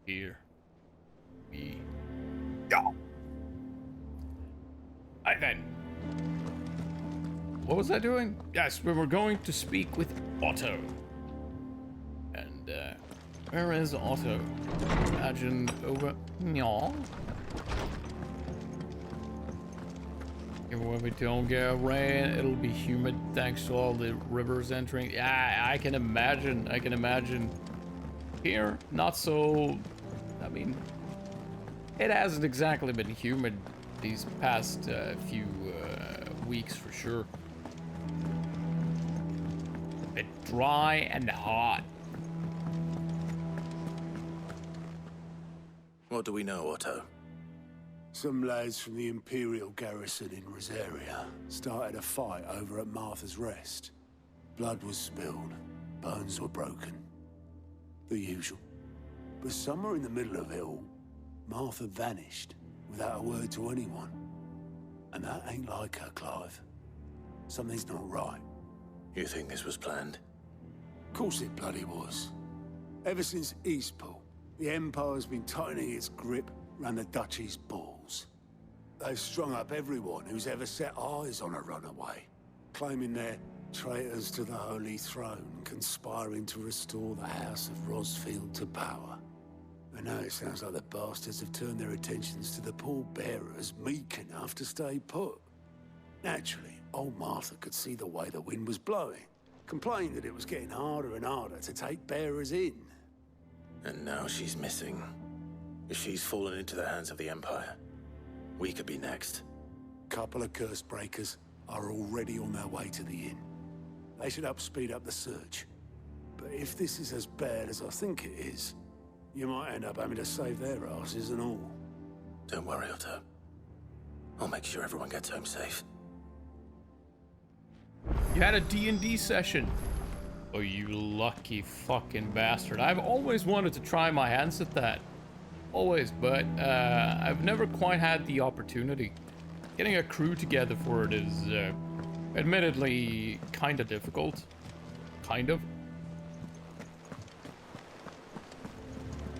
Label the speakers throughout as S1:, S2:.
S1: Here we go. Right then. What was I doing? Yes, we were going to speak with Otto. And, where is Otto? Imagine over... No. When we don't get rain, it'll be humid thanks to all the rivers entering. Yeah, I can imagine. I can imagine. Here, not so... I mean, it hasn't exactly been humid these past few weeks for sure. A bit dry and hot.
S2: What do we know, Otto?
S3: Some lads from the Imperial garrison in Rosaria started a fight over at Martha's Rest. Blood was spilled, bones were broken. The usual. But somewhere in the middle of it all, Martha vanished without a word to anyone. And that ain't like her, Clive. Something's not right.
S2: You think this was planned?
S3: Of course it bloody was. Ever since Eastpool, the Empire's been tightening its grip around the Duchy's balls. They've strung up everyone who's ever set eyes on a runaway, claiming they're traitors to the Holy Throne, conspiring to restore the House of Rosfield to power. And now it sounds like the bastards have turned their attentions to the pallbearers meek enough to stay put. Naturally, old Martha could see the way the wind was blowing, complained that it was getting harder and harder to take bearers in.
S2: And now she's missing. If she's fallen into the hands of the Empire, we could be next.
S3: Couple of curse breakers are already on their way to the inn. They should help speed up the search. But if this is as bad as I think it is, you might end up having to save their asses and all.
S2: Don't worry, Otto. I'll make sure everyone gets home safe.
S1: You had a D&D session. Oh, you lucky fucking bastard. I've always wanted to try my hands at that. Always, but I've never quite had the opportunity. Getting a crew together for it is admittedly kind of difficult. Kind of.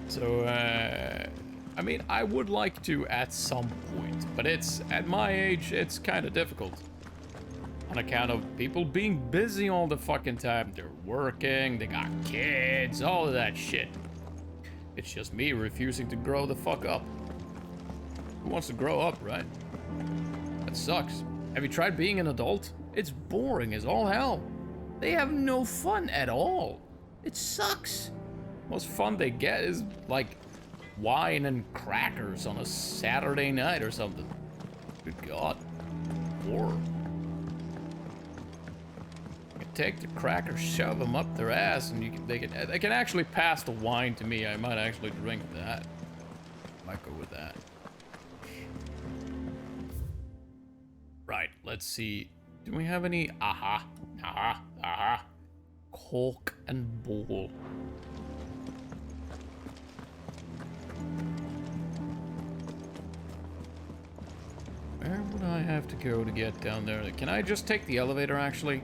S1: So, I mean, I would like to at some point, but it's, at my age, it's kind of difficult. On account of people being busy all the fucking time. They're working, they got kids, all of that shit. It's just me refusing to grow the fuck up. Who wants to grow up, right? That sucks. Have you tried being an adult? It's boring as all hell. They have no fun at all. It sucks. Most fun they get is like wine and crackers on a Saturday night or something. Good God. Horror. Take the crackers, shove them up their ass, and they can actually pass the wine to me. I might actually drink that. Might go with that. Right, let's see. Do we have any? Aha. Cork and ball. Where would I have to go to get down there? Can I just take the elevator, actually?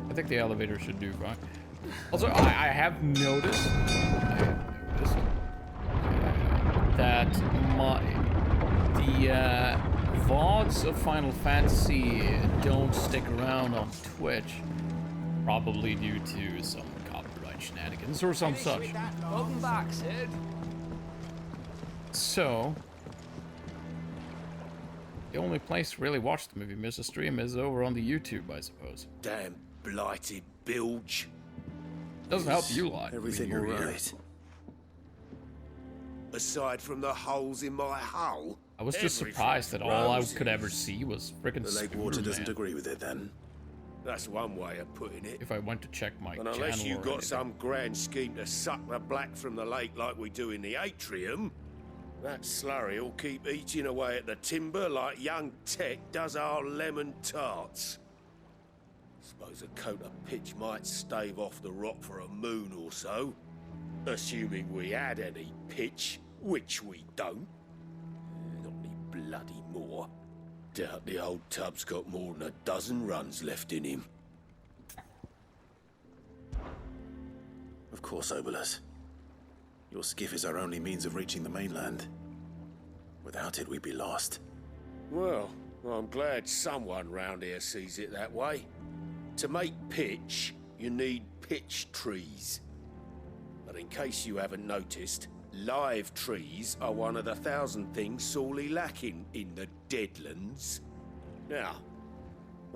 S1: I think the elevator should do fine. Also, I have noticed that the VODs of Final Fantasy don't stick around on Twitch, probably due to some copyright shenanigans or some such.
S4: Welcome back, Sid.
S1: So, the only place to really watch the movie miss a stream is over on the YouTube, I suppose.
S5: Damn blighted bilge.
S1: Doesn't help you a lot.
S2: Everything all right?
S5: Aside from the holes in my hull,
S1: I was just surprised that all I could ever see was freaking
S2: The lake water doesn't agree with it then.
S5: That's one way of putting it.
S1: If I went to check my
S5: And
S1: channel
S5: unless you
S1: or
S5: got
S1: anything.
S5: some grand scheme to suck the black from the lake like we do in the atrium, that slurry will keep eating away at the timber like young Tech does our lemon tarts. Suppose a coat of pitch might stave off the rock for a moon or so. Assuming we had any pitch, which we don't. Not any bloody more. Doubt the old tub's got more than a dozen runs left in him.
S2: Of course, Obolus. Your skiff is our only means of reaching the mainland. Without it, we'd be lost.
S5: Well, I'm glad someone round here sees it that way. To make pitch, you need pitch trees. But in case you haven't noticed, live trees are one of the 1,000 things sorely lacking in the Deadlands. Now,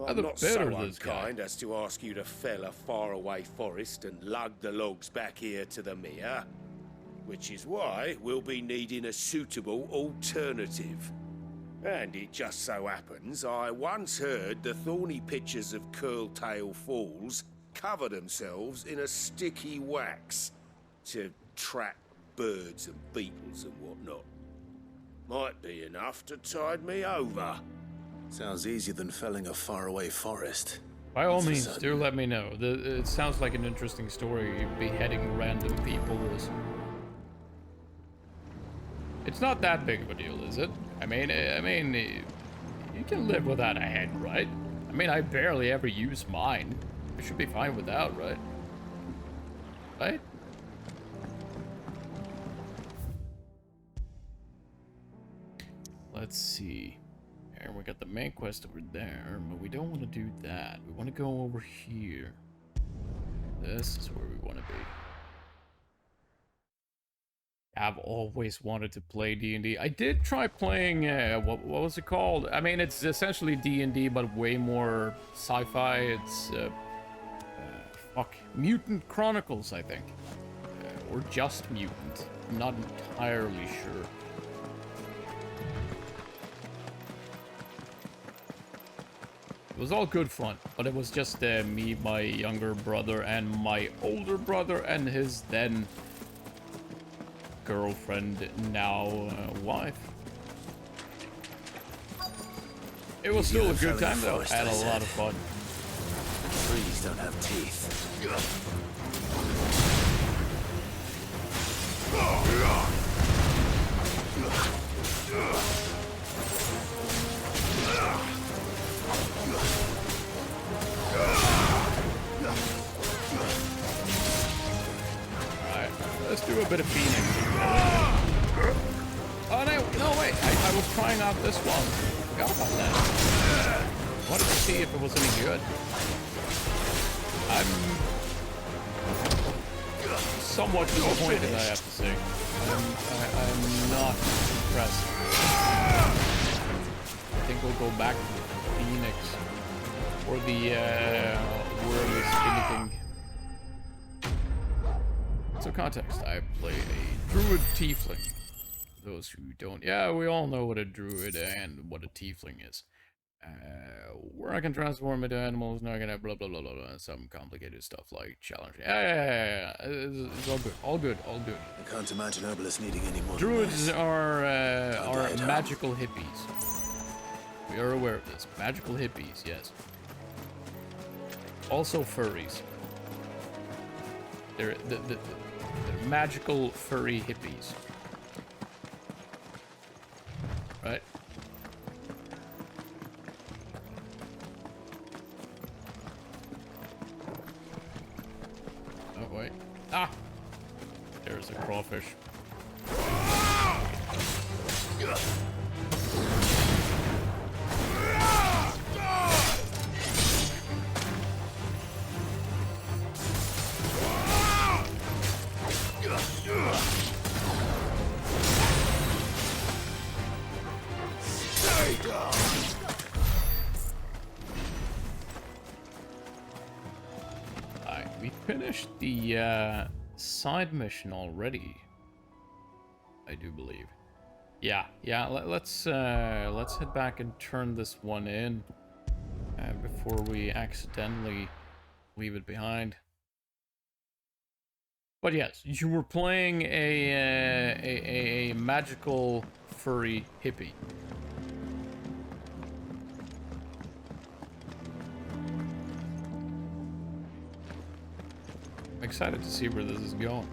S5: I'm not so unkind as to ask you to fell a faraway forest and lug the logs back here to the mere, which is why we'll be needing a suitable alternative. And it just so happens I once heard the thorny pitchers of Curltail Falls cover themselves in a sticky wax to trap birds and beetles and whatnot. Might be enough to tide me over.
S2: Sounds easier than felling a faraway forest.
S1: By all means, do let me know. It sounds like an interesting story. Beheading random people is... It's not that big of a deal, is it? I mean, you can live without a head, right? I mean, I barely ever use mine. I should be fine without, right? Right? Let's see. Here, we got the main quest over there, but we don't want to do that. We want to go over here. This is where we want to be. I've always wanted to play D&D. I did try playing, what was it called? I mean, it's essentially D&D, but way more sci-fi. It's, fuck, Mutant Chronicles, I think. Or just Mutant. I'm not entirely sure. It was all good fun, but it was just me, my younger brother, and my older brother, and his then girlfriend, now wife. It was still a good time though. I had a lot of fun.
S2: Trees don't have teeth.
S1: Alright, let's do a bit of Phoenix. Oh no, wait, I was trying out this one. Forgot about that. Wanted to see if it was any good. I'm somewhat disappointed, I have to say. I'm not impressed. I think we'll go back to Phoenix or the world is anything. So context, I play a druid tiefling. Those who don't, yeah, we all know what a druid and what a tiefling is. Where I can transform into animals, not gonna blah blah blah blah blah, some complicated stuff like challenging. Yeah. It's all good.
S2: I can't imagine herbalists needing any more.
S1: Druids are magical hippies. We are aware of this. Magical hippies, yes. Also furries. They're magical furry hippies. Right? Oh, wait. Ah! There's a crawfish. Alright, we finished the side mission already, I do believe. Yeah. Let's head back and turn this one in before we accidentally leave it behind. But yes, you were playing a magical furry hippie. I'm excited to see where this is going.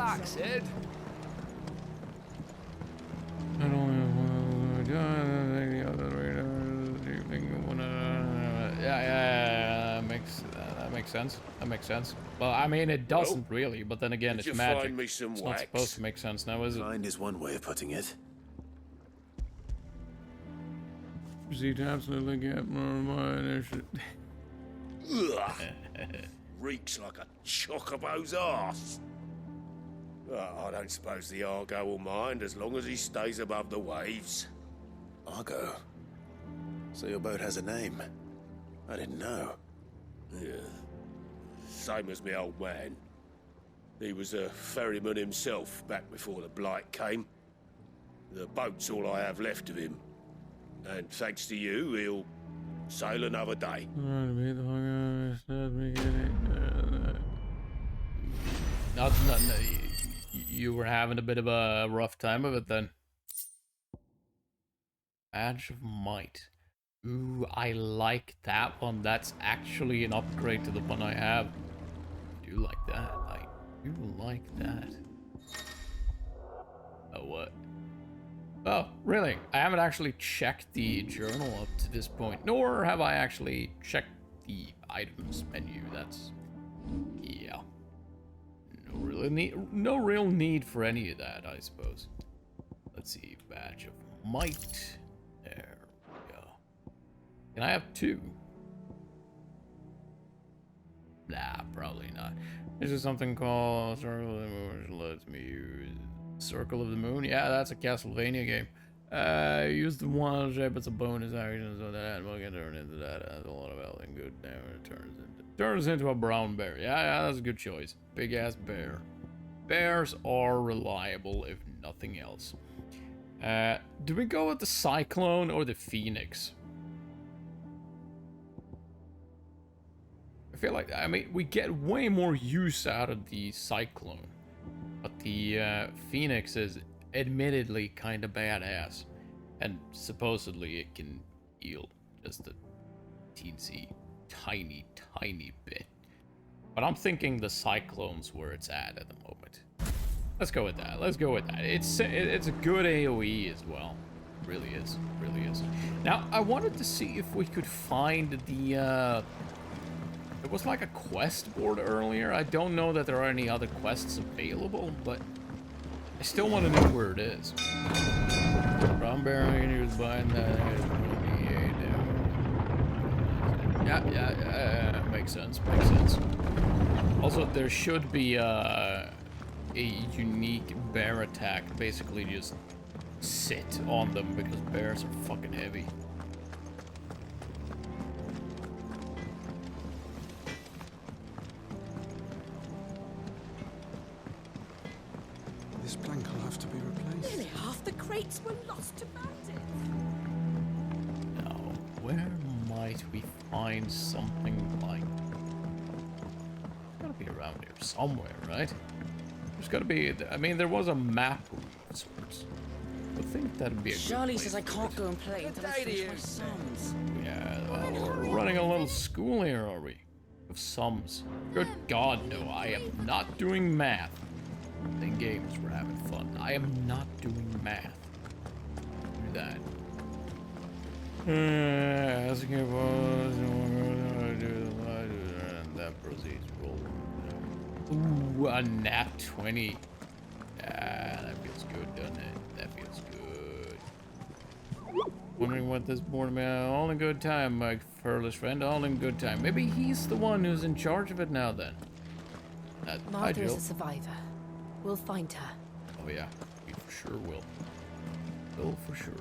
S4: Relax, Ed.
S1: Yeah, that makes sense. That makes sense. Well, I mean, it doesn't really, but then again,
S5: Did
S1: it's
S5: you
S1: magic.
S5: find me some
S1: It's not
S5: wax?
S1: supposed to make sense now, is it?
S2: Kind is one way of putting it.
S1: Proceed to absolutely get more money.
S5: Ugh. Reeks like a chocobo's arse. I don't suppose the Argo will mind as long as he stays above the waves.
S2: Argo. So your boat has a name. I didn't know.
S5: Yeah. Same as my old man. He was a ferryman himself back before the Blight came. The boat's all I have left of him. And thanks to you, he'll sail another day.
S1: No, you were having a bit of a rough time of it then. Badge of Might. Ooh, I like that one. That's actually an upgrade to the one I have. I do like that. I do like that. Oh, what? Oh, really? I haven't actually checked the journal up to this point, nor have I actually checked the items menu. That's... yeah. No real need for any of that, I suppose. Let's see. Badge of Might. There we go. Can I have 2? Nah, probably not. This is something called Circle of the Moon, which lets me use Circle of the Moon. Yeah, that's a Castlevania game. Use the one shape as a bonus action, so that we'll get turned into that. Has a lot of health and good damage. Turns into a brown bear. Yeah, that's a good choice. Big ass bear. Bears are reliable, if nothing else. Do we go with the Cyclone or the Phoenix? I feel like, I mean, we get way more use out of the Cyclone. But the Phoenix is admittedly kind of badass. And supposedly it can heal just a teensy, tiny bit. But I'm thinking the Cyclone's where it's at the moment. Let's go with that. Let's go with that. It's a good AoE as well. Really is. Really is. Now, I wanted to see if we could find the... It was like a quest board earlier. I don't know that there are any other quests available, but I still want to know where it is. Brown bear can use bind that. Yeah, makes sense. Makes sense. Also, there should be a unique bear attack. Basically, just sit on them because bears are fucking heavy.
S6: This plank will have to be replaced.
S7: Nearly half the crates were lost to bandits.
S1: Now, where might we find something like... It's gotta be around here somewhere, right? There's gotta be... I mean, there was a map of sorts. I think that'd be a
S7: Charlie
S1: good
S7: says I
S1: place
S7: can't
S1: for
S7: go and play until I finish my sums.
S1: it. Yeah, well, we're running a little school here, are we? Of sums. Good God, no, I am not doing math. Playing games, we're having fun. I am not doing math. Do that. As a kid was, that proceeds roll. Ooh, a nat 20. Ah, that feels good, doesn't it? That feels good. Wondering what this board about. All in good time, my furless friend. All in good time. Maybe he's the one who's in charge of it now, then. Hi,
S7: Martha is
S1: Jill.
S7: a survivor. We'll find her.
S1: Oh yeah, we for sure will. Will for sure.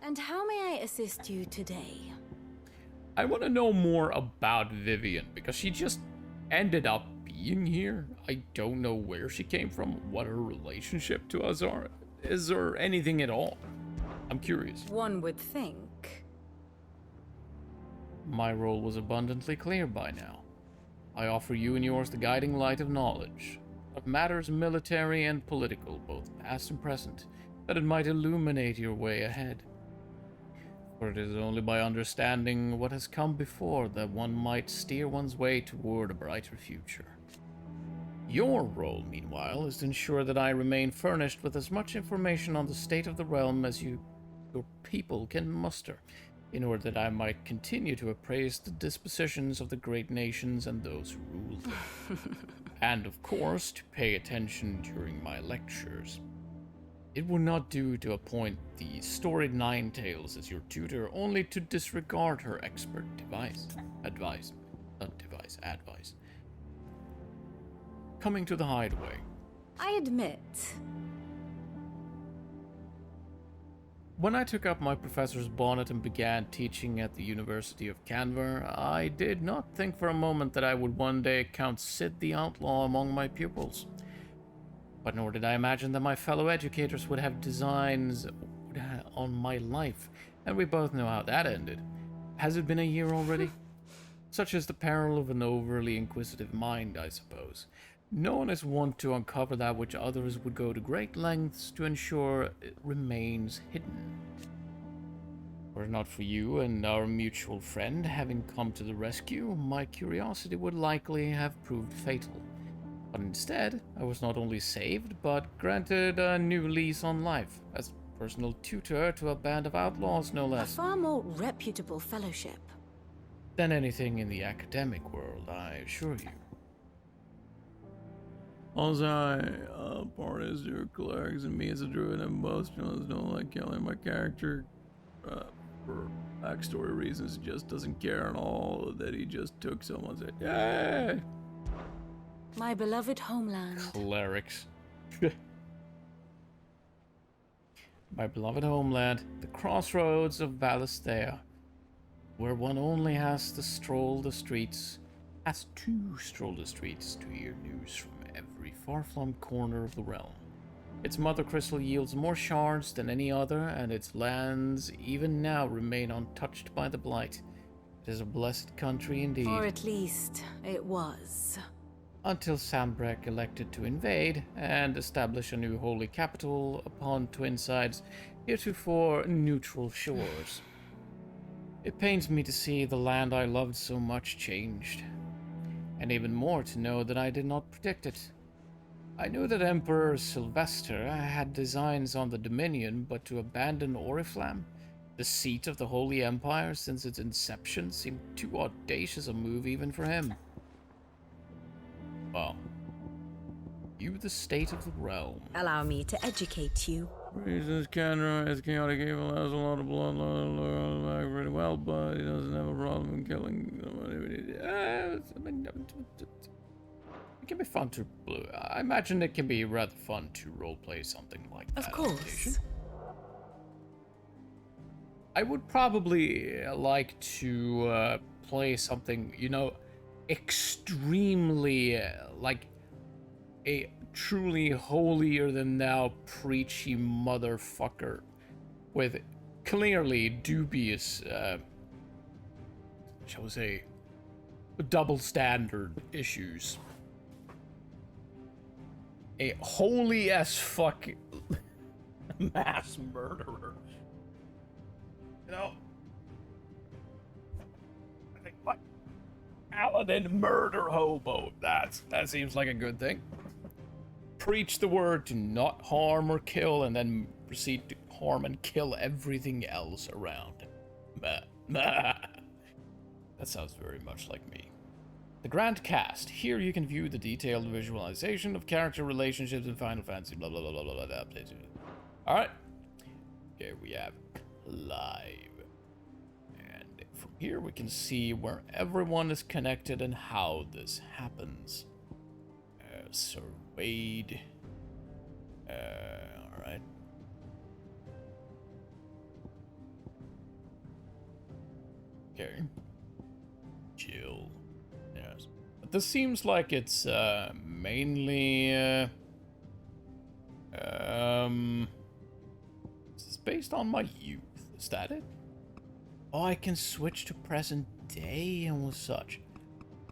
S7: And how may I assist you today?
S1: I want to know more about Vivian because she just ended up being here. I don't know where she came from, what her relationship to us is, or anything at all. I'm curious.
S7: One would think.
S1: My role was abundantly clear by now. I offer you and yours the guiding light of knowledge, of matters military and political, both past and present, that it might illuminate your way ahead. For it is only by understanding what has come before that one might steer one's way toward a brighter future. Your role, meanwhile, is to ensure that I remain furnished with as much information on the state of the realm as your people can muster, in order that I might continue to appraise the dispositions of the great nations and those who rule them. And, of course, to pay attention during my lectures. It would not do to appoint the storied Ninetales as your tutor, only to disregard her expert advice. Coming to the hideaway.
S7: I admit.
S1: When I took up my professor's bonnet and began teaching at the University of Canver, I did not think for a moment that I would one day count Sid the Outlaw among my pupils. But nor did I imagine that my fellow educators would have designs on my life, and we both know how that ended. Has it been a year already? Such is the peril of an overly inquisitive mind, I suppose. No one is wont to uncover that which others would go to great lengths to ensure it remains hidden. Were it not for you and our mutual friend having come to the rescue, my curiosity would likely have proved fatal. But instead, I was not only saved, but granted a new lease on life, as personal tutor to a band of outlaws, no
S7: A
S1: less.
S7: far more reputable fellowship.
S1: Than anything in the academic world, I assure you. Also, part is your clerics and me as a druid and most villains don't like killing my character for backstory reasons. He just doesn't care at all that he just took someone's head. Yay!
S7: My beloved homeland.
S1: Clerics. My beloved homeland, the crossroads of Valisthea, where one only has to stroll the streets, to hear news from every far-flung corner of the realm. Its mother crystal yields more shards than any other, and its lands even now remain untouched by the blight. It is a blessed country indeed.
S7: Or at least, it was.
S1: Until Sambrek elected to invade and establish a new holy capital upon Twinside's heretofore neutral shores. It pains me to see the land I loved so much changed, and even more to know that I did not predict it. I knew that Emperor Sylvester had designs on the Dominion, but to abandon Oriflamme, the seat of the Holy Empire since its inception, seemed too audacious a move even for him. Well, you the state of the realm.
S4: Allow me to educate you.
S1: Reasons Canra is chaotic evil, has a lot of blood, pretty well, but he doesn't have a problem in killing somebody. It can be fun to. I imagine it can be rather fun to roleplay something like that.
S4: Of course.
S1: I would probably like to play something, extremely like a truly holier than thou preachy motherfucker with clearly dubious, shall we say, double standard issues. A holy as fuck mass murderer. I think like paladin murder hobo. That seems like a good thing. Preach the word to not harm or kill, and then proceed to harm and kill everything else around. That sounds very much like me. The Grand Cast. Here you can view the detailed visualization of character relationships in Final Fantasy, blah blah blah blah blah blah. Alright. Okay, we have live. And from here we can see where everyone is connected and how this happens. Sir Wade. Alright. Okay. Jill. Yes. But this seems like it's mainly this is based on my youth. Is that it? Oh, I can switch to present day and such.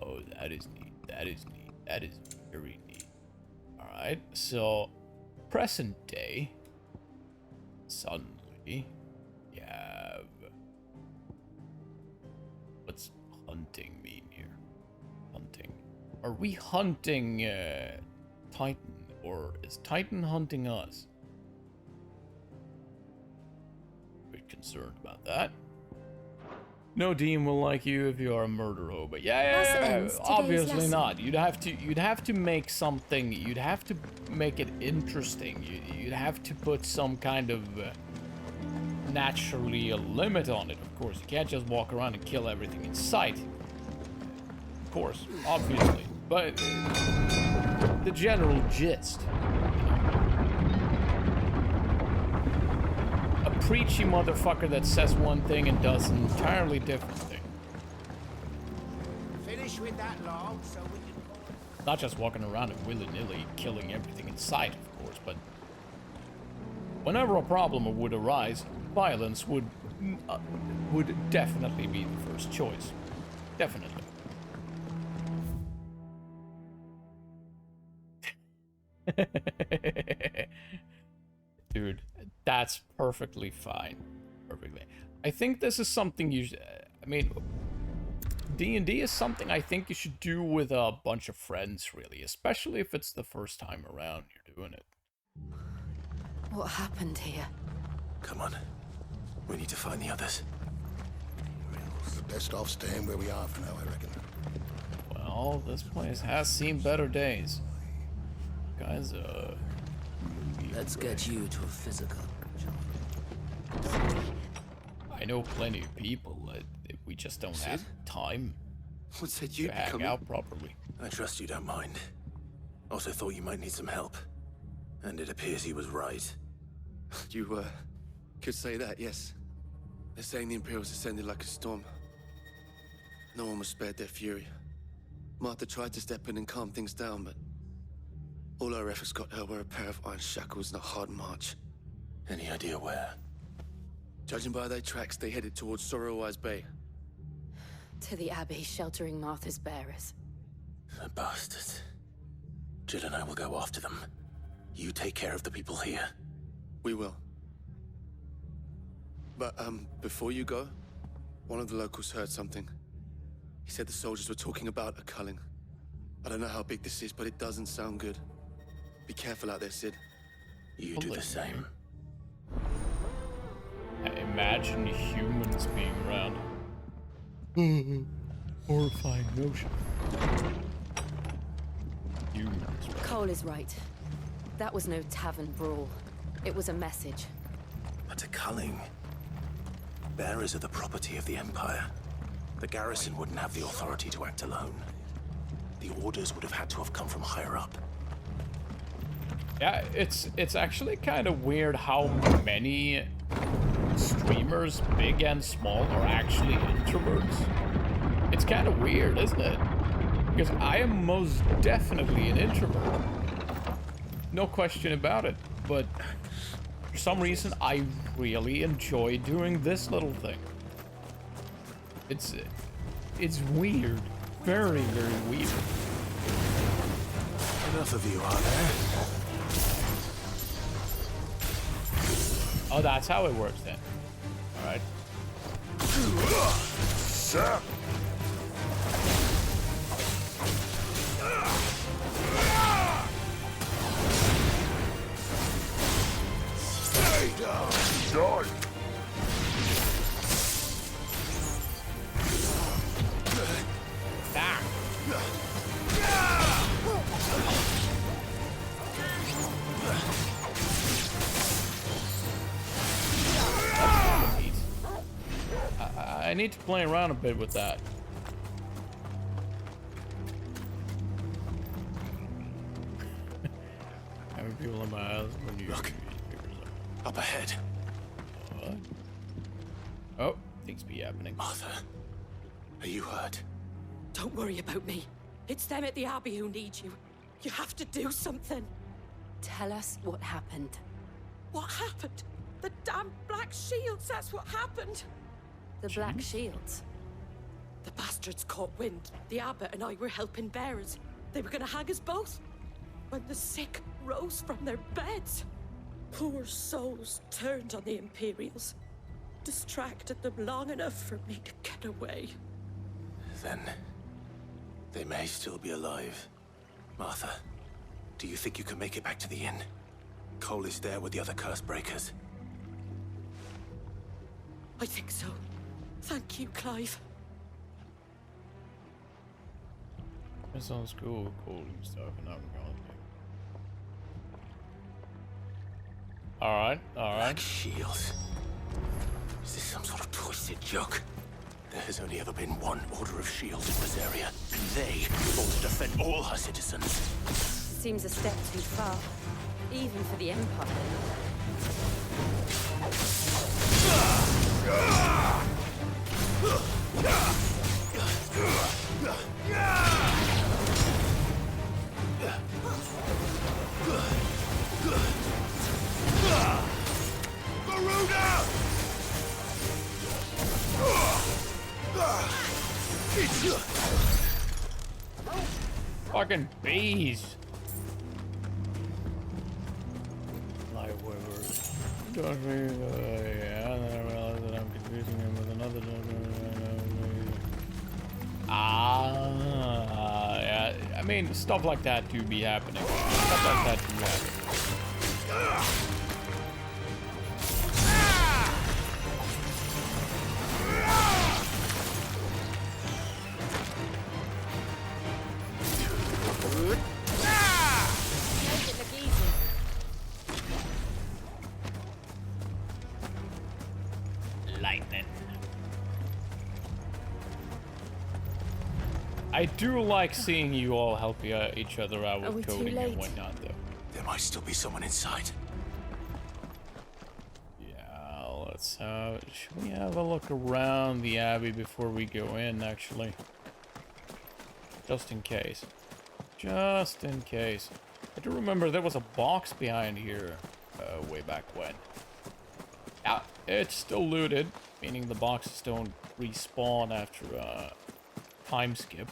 S1: Oh, that is neat. That is neat. That is very neat. Alright, so present day. Suddenly you have. What's hunting mean here? Hunting. Are we hunting Titan, or is Titan hunting us? Bit concerned about that. No demon will like you if you are a murderer, but yeah, obviously not. You'd have to make something. You'd have to make it interesting. You'd have to put some kind of naturally a limit on it. Of course, you can't just walk around and kill everything in sight. Of course, obviously, but the general gist. Preachy motherfucker that says one thing and does an entirely different thing.
S8: Finish with that log so we can...
S1: Not just walking around and willy-nilly killing everything in sight, of course, but whenever a problem would arise, violence would definitely be the first choice. Definitely. Dude, that's perfectly fine. Perfectly. I think this is something you should... I mean, D&D is something I think you should do with a bunch of friends, really. Especially if it's the first time around you're doing it.
S7: What happened here?
S2: Come on. We need to find the others.
S8: It's best off staying where we are for now, I reckon.
S1: Well, this place has seen better days. Guys,
S9: Let's get you to a physical.
S1: I know plenty of people. We just don't have time
S2: What said
S1: to
S2: you'd be
S1: hang
S2: coming?
S1: out properly.
S2: I trust you don't mind. Also thought you might need some help. And it appears he was right.
S10: You, could say that, yes. They're saying the Imperials ascended like a storm. No one was spared their fury. Martha tried to step in and calm things down, but all our efforts got her were a pair of iron shackles and a hard march.
S2: Any idea where?
S10: Judging by their tracks, they headed towards Sorrowwise Bay.
S7: To the Abbey sheltering Martha's bearers.
S2: The bastards. Jill and I will go after them. You take care of the people here.
S10: We will. But, before you go, one of the locals heard something. He said the soldiers were talking about a culling. I don't know how big this is, but it doesn't sound good. Be careful out there, Sid.
S2: You do the same.
S1: I imagine humans being around. Horrifying notion. Humans. Right?
S7: Cole is right. That was no tavern brawl. It was a message.
S2: But a culling. Bearers are the property of the Empire. The garrison wouldn't have the authority to act alone. The orders would have had to have come from higher up.
S1: Yeah, it's actually kind of weird how many streamers, big and small, are actually introverts. It's kind of weird, isn't it? Because I am most definitely an introvert. No question about it. But for some reason, I really enjoy doing this little thing. It's weird. Very, very weird.
S2: Enough of you, are there?
S1: Oh, that's how it works then. All right.
S5: Sir! Stay down! Die!
S1: Ah. I need to play around a bit with that. Having people in my house when you
S2: Look. Up ahead.
S1: What? Oh, things be happening.
S2: Martha, are you hurt?
S11: Don't worry about me. It's them at the Abbey who need you. You have to do something.
S7: Tell us what happened.
S11: What happened? The damn Black Shields, that's what happened.
S7: The Black Shields?
S11: The bastards caught wind. The abbot and I were helping bearers. They were gonna hang us both. When the sick rose from their beds. Poor souls turned on the Imperials. Distracted them long enough for me to get away.
S2: Then, they may still be alive. Martha, Do you think you can make it back to the inn? Cole is there with the other curse breakers.
S11: I think so. Thank you, Clive.
S1: That sounds cool and stuff, and I'm going to. Alright.
S2: Black shields. Is this some sort of twisted joke? There has only ever been one Order of Shields in Rosaria, and they ought to defend all her citizens.
S7: Seems a step too far, even for the Empire.
S1: Fucking bees. Like don't me, yeah, and then I realize that I'm confusing him with another. Yeah. I mean, stuff like that do be happening. Stuff like that do happen. Lightning. I do like seeing you all help each other out with coding and whatnot, though.
S2: There might still be someone inside.
S1: Yeah, let's should we have a look around the Abbey before we go in, actually? Just in case. Just in case. I do remember there was a box behind here way back when. Yeah, it's still looted, meaning the boxes don't respawn after a time skip.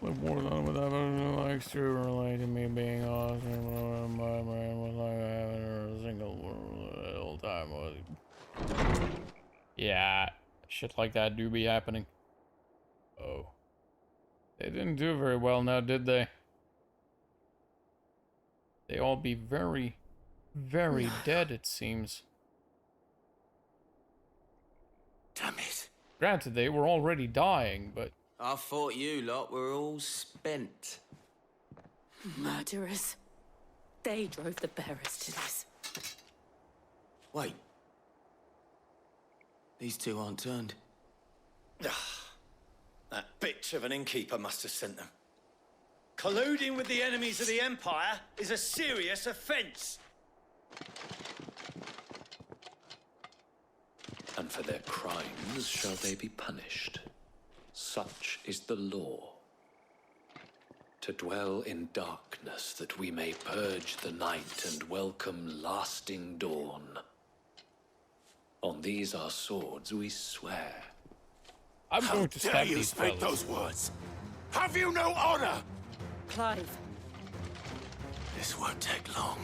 S1: But more than with that, likes to relate to me being awesome. My brain was like having a single little time. Yeah, shit like that do be happening. Oh. They didn't do very well now, did they? They all be very, very dead, it seems.
S2: Damn it.
S1: Granted, they were already dying, but...
S9: I thought you lot were all spent.
S11: Murderers. They drove the bearers to this.
S9: Wait. These two aren't turned.
S12: That bitch of an innkeeper must have sent them. Colluding with the enemies of the Empire is a serious offense.
S13: And for their crimes shall they be punished. Such is the law. To dwell in darkness that we may purge the night and welcome lasting dawn. On these our swords we swear.
S1: I'm going to stab these fellas.
S2: Those words? Have you no honor?
S11: Clive.
S2: This won't take long.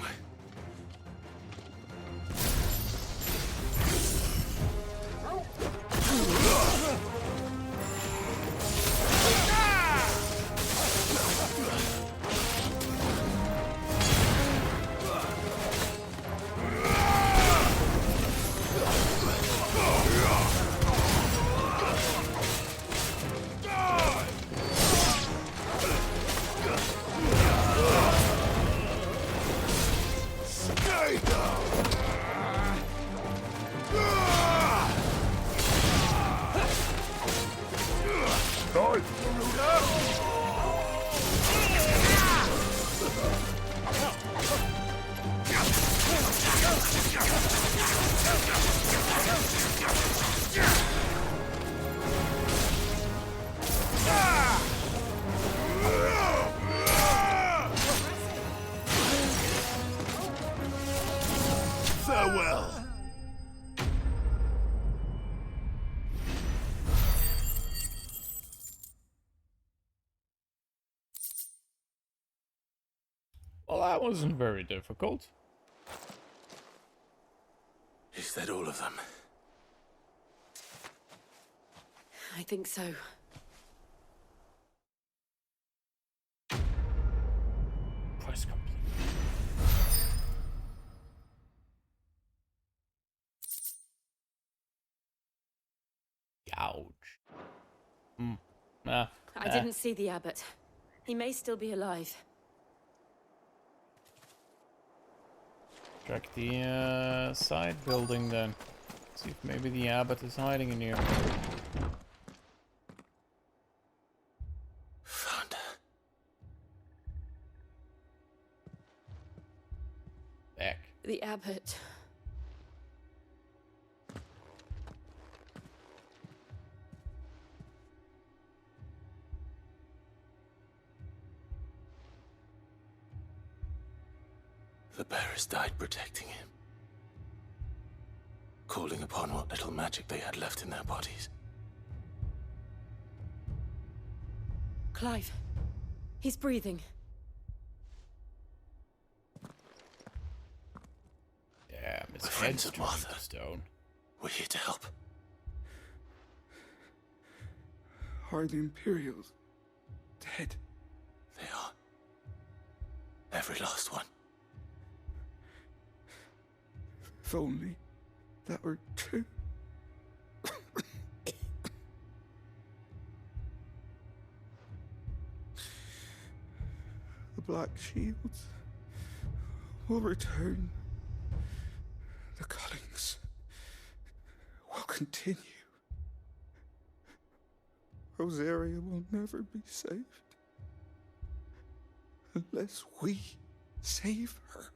S2: Farewell.
S1: Well, that wasn't very difficult.
S2: Is that all of them?
S11: I think so.
S1: Ouch. Nah.
S7: I didn't see the abbot. He may still be alive.
S1: Check the side building then. See if maybe the abbot is hiding in here.
S2: Found her.
S1: Back.
S7: The abbot.
S2: The bearers died protecting him. Calling upon what little magic they had left in their bodies.
S7: Clive. He's breathing.
S1: Damn, his
S2: We're friends
S1: head's
S2: of
S1: turning
S2: Martha.
S1: to stone.
S2: We're here to help.
S6: Are the Imperials dead?
S2: They are. Every last one.
S6: If only that were true. The Black Shields will return. The cuttings will continue. Rosaria will never be saved unless we save her.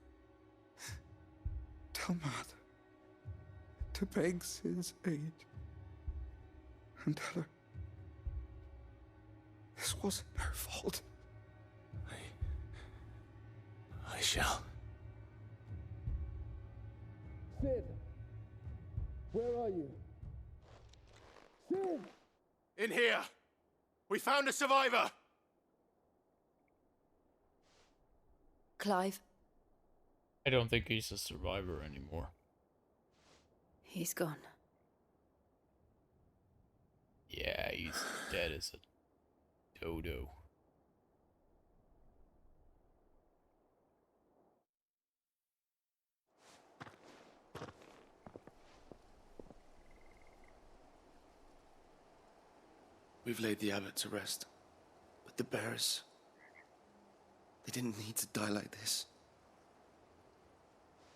S6: Tell Matt to beg Sid's aid and tell her this wasn't her fault.
S2: I shall.
S14: Sid! Where are you? Sid!
S5: In here! We found a survivor!
S7: Clive.
S1: I don't think he's a survivor anymore.
S7: He's gone.
S1: Yeah, he's dead as a dodo.
S10: We've laid the abbot to rest. But the bearers... they didn't need to die like this.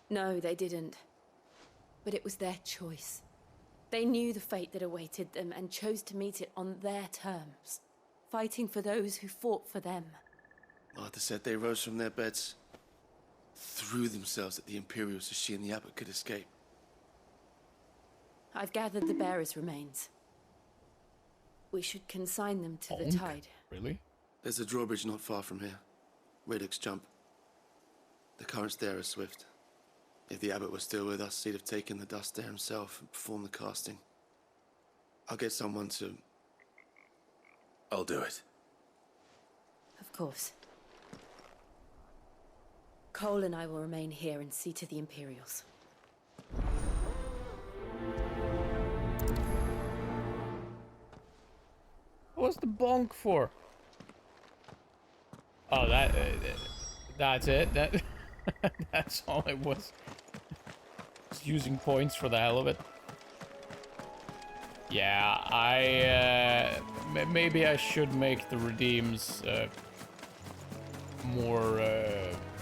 S7: No, they didn't. But it was their choice. They knew the fate that awaited them and chose to meet it on their terms, fighting for those who fought for them.
S10: Martha said they rose from their beds, threw themselves at the Imperials so she and the abbot could escape.
S7: I've gathered the bearers' remains. We should consign them to the tide.
S1: Really?
S10: There's a drawbridge not far from here. Radix jump. The currents there are swift. If the abbot was still with us, he'd have taken the dust there himself and performed the casting. I'll get someone to...
S2: I'll do it.
S7: Of course. Cole and I will remain here and see to the Imperials.
S1: What's the bonk for? Oh, that's it. That that's all it was. Just using points for the hell of it. Yeah, maybe I should make the redeems more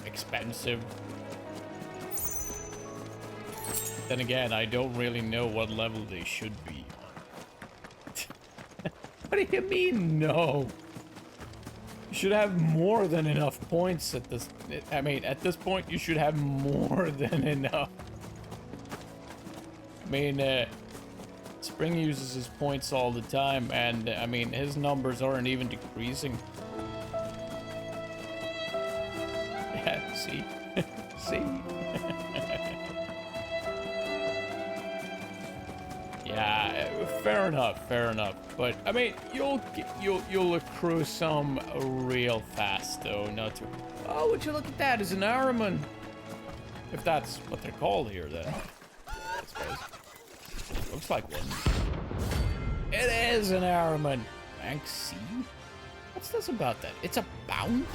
S1: expensive. Then again, I don't really know what level they should be on. What do you mean, no? You should have more than enough points at this. I mean, at this point, you should have more than enough. I mean, Spring uses his points all the time, and I mean, his numbers aren't even decreasing. Yeah, see? See? Yeah, fair enough. But I mean, you'll accrue some real fast though. Not to. Oh, would you look at that? Is an Araman, if that's what they're called here, then. I suppose. Looks like one. It is an Araman. Rank C. What's this about that? It's a bounty.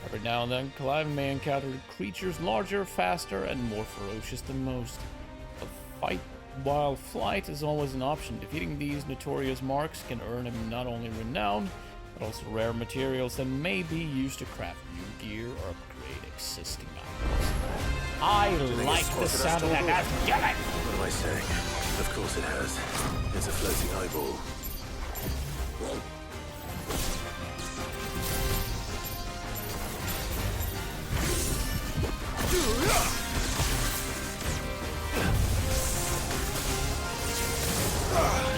S1: Every now and then, Clive may encounter creatures larger, faster, and more ferocious than most. A While flight is always an option, defeating these notorious marks can earn him not only renown, but also rare materials that may be used to craft new gear or upgrade existing items. I like the sound of that. Damn it!
S2: What am I saying? Of course it has. It's a floating eyeball.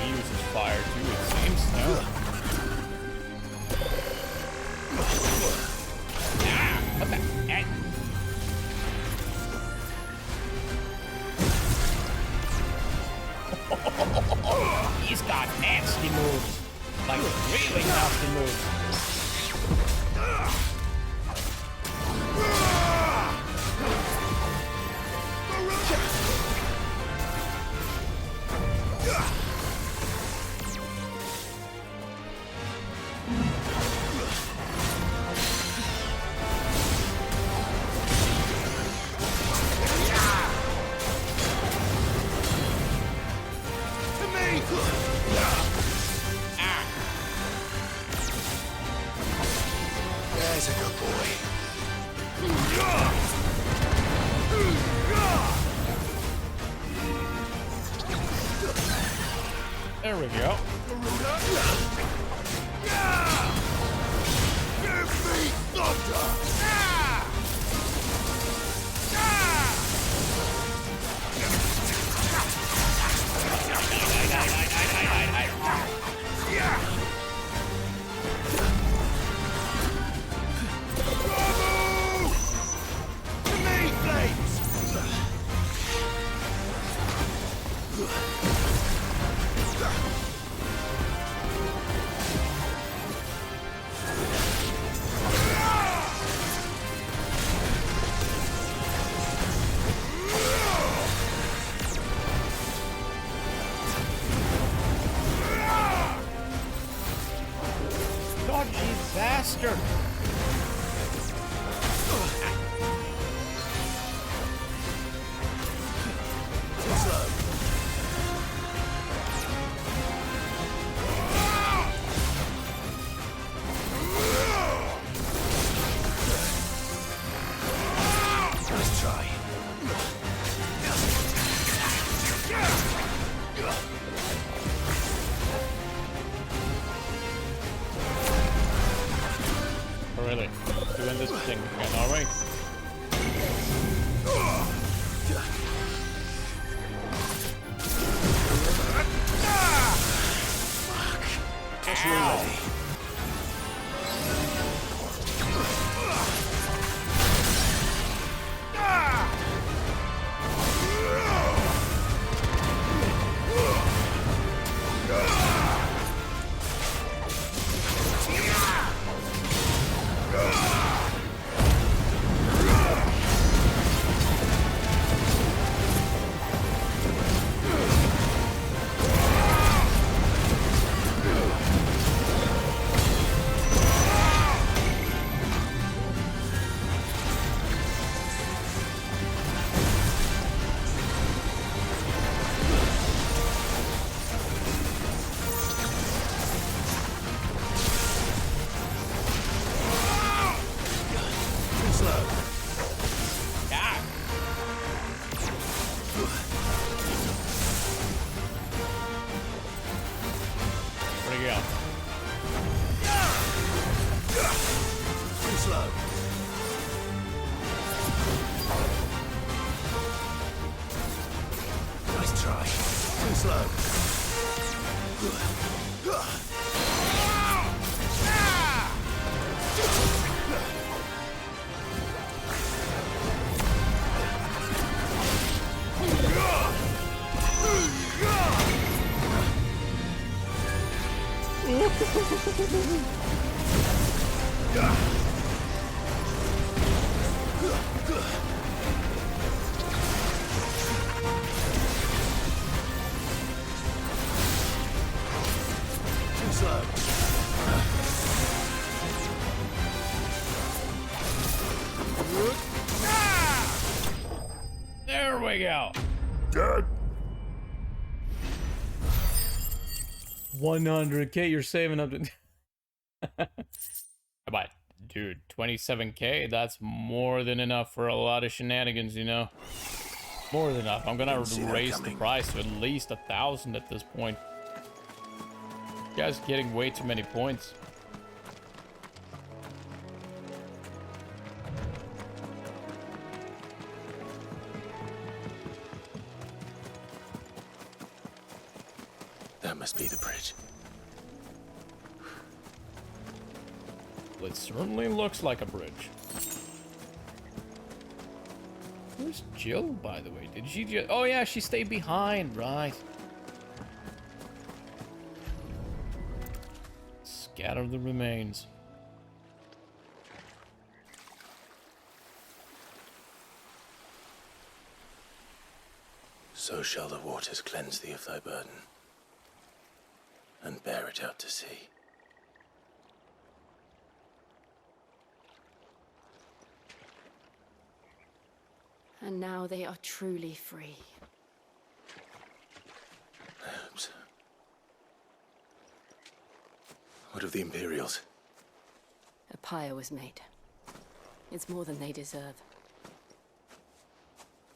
S1: He uses fire too, it seems. No. What the heck? He's got nasty moves. Like really nasty moves.
S2: There's a good boy.
S1: There we go.
S2: Give me thunder!
S1: Dodgy bastard!
S2: Nice try.
S1: Oh, really? Doing this thing again, are we?
S2: Guess we're ready.
S1: Where'd he go?
S2: Too slow. Nice try. Too slow. Too slow.
S1: There we go.
S2: Dead.
S1: 100k, you're saving up to... But, dude, 27k, that's more than enough for a lot of shenanigans, you know? More than enough. I'm gonna raise the price to at least 1,000 at this point. You guys are getting way too many points.
S2: That must be the bridge.
S1: It certainly looks like a bridge. Where's Jill, by the way? Did she just... Oh, yeah, she stayed behind, right. Scatter the remains.
S2: So shall the waters cleanse thee of thy burden, and bear it out to sea.
S7: And now they are truly free.
S2: I hope so. What of the Imperials?
S7: A pyre was made. It's more than they deserve.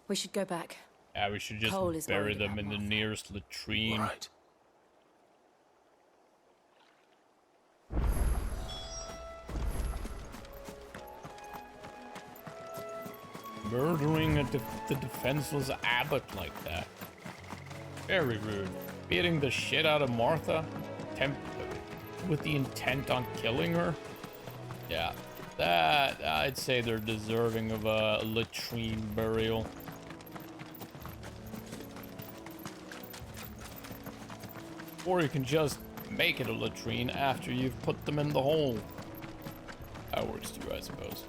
S7: We should go back.
S1: Yeah, we should just
S7: Cole is
S1: bury
S7: worried
S1: them
S7: about
S1: in the
S7: Martha.
S1: nearest latrine.
S2: Right.
S1: Murdering the defenseless abbot like that. Very rude. Beating the shit out of Martha with the intent on killing her. Yeah, that, I'd say they're deserving of a latrine burial. Or you can just make it a latrine after you've put them in the hole. That works too, I suppose.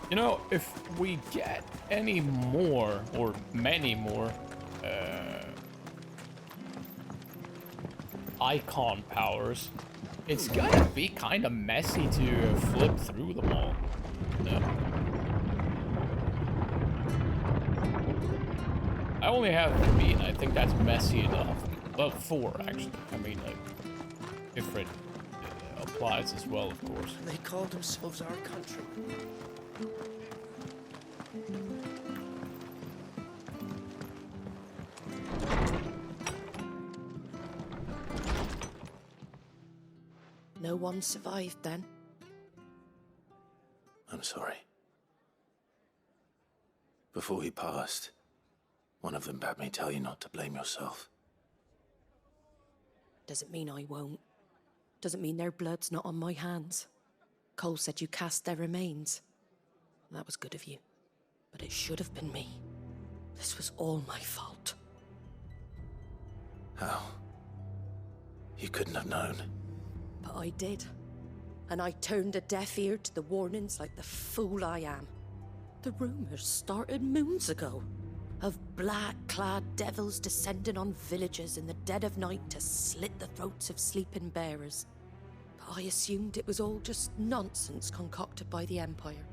S1: You know, if we get any more, or many more, icon powers, it's gonna be kind of messy to flip through them all. No. I only have 3, and I think that's messy enough. Well, 4, actually. I mean, like, different applies as well, of course.
S9: They call themselves our country. No one survived then?
S2: I'm sorry. Before he passed, one of them bade me tell you not to blame yourself.
S11: Doesn't mean I won't. Doesn't mean their blood's not on my hands. Cole said you cast their remains. That was good of you. But it should have been me. This was all my fault.
S2: How? You couldn't have known.
S11: But I did. And I turned a deaf ear to the warnings like the fool I am. The rumors started moons ago. Of black-clad devils descending on villages in the dead of night to slit the throats of sleeping bearers. But I assumed it was all just nonsense concocted by the Empire.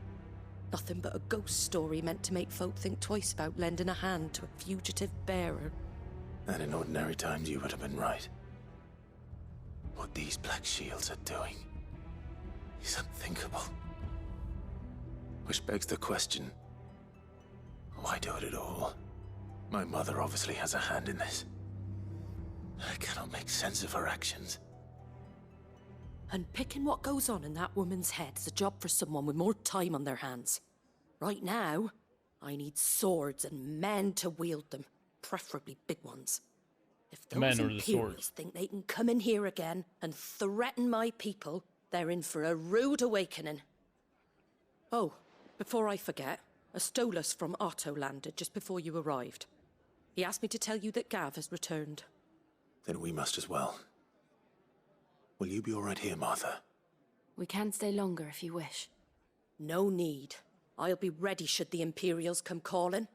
S11: Nothing but a ghost story meant to make folk think twice about lending a hand to a fugitive bearer.
S2: And in ordinary times you would have been right. What these Black Shields are doing is unthinkable. Which begs the question, why do it at all? My mother obviously has a hand in this. I cannot make sense of her actions.
S11: And picking what goes on in that woman's head is a job for someone with more time on their hands. Right now, I need swords and men to wield them, preferably big ones. If those Imperials think they can come in here again and threaten my people, they're in for a rude awakening. Oh, before I forget, a Stolas from Otto landed just before you arrived. He asked me to tell you that Gav has returned.
S2: Then we must as well. Will you be all right here, Martha?
S7: We can stay longer if you wish.
S11: No need. I'll be ready should the Imperials come calling.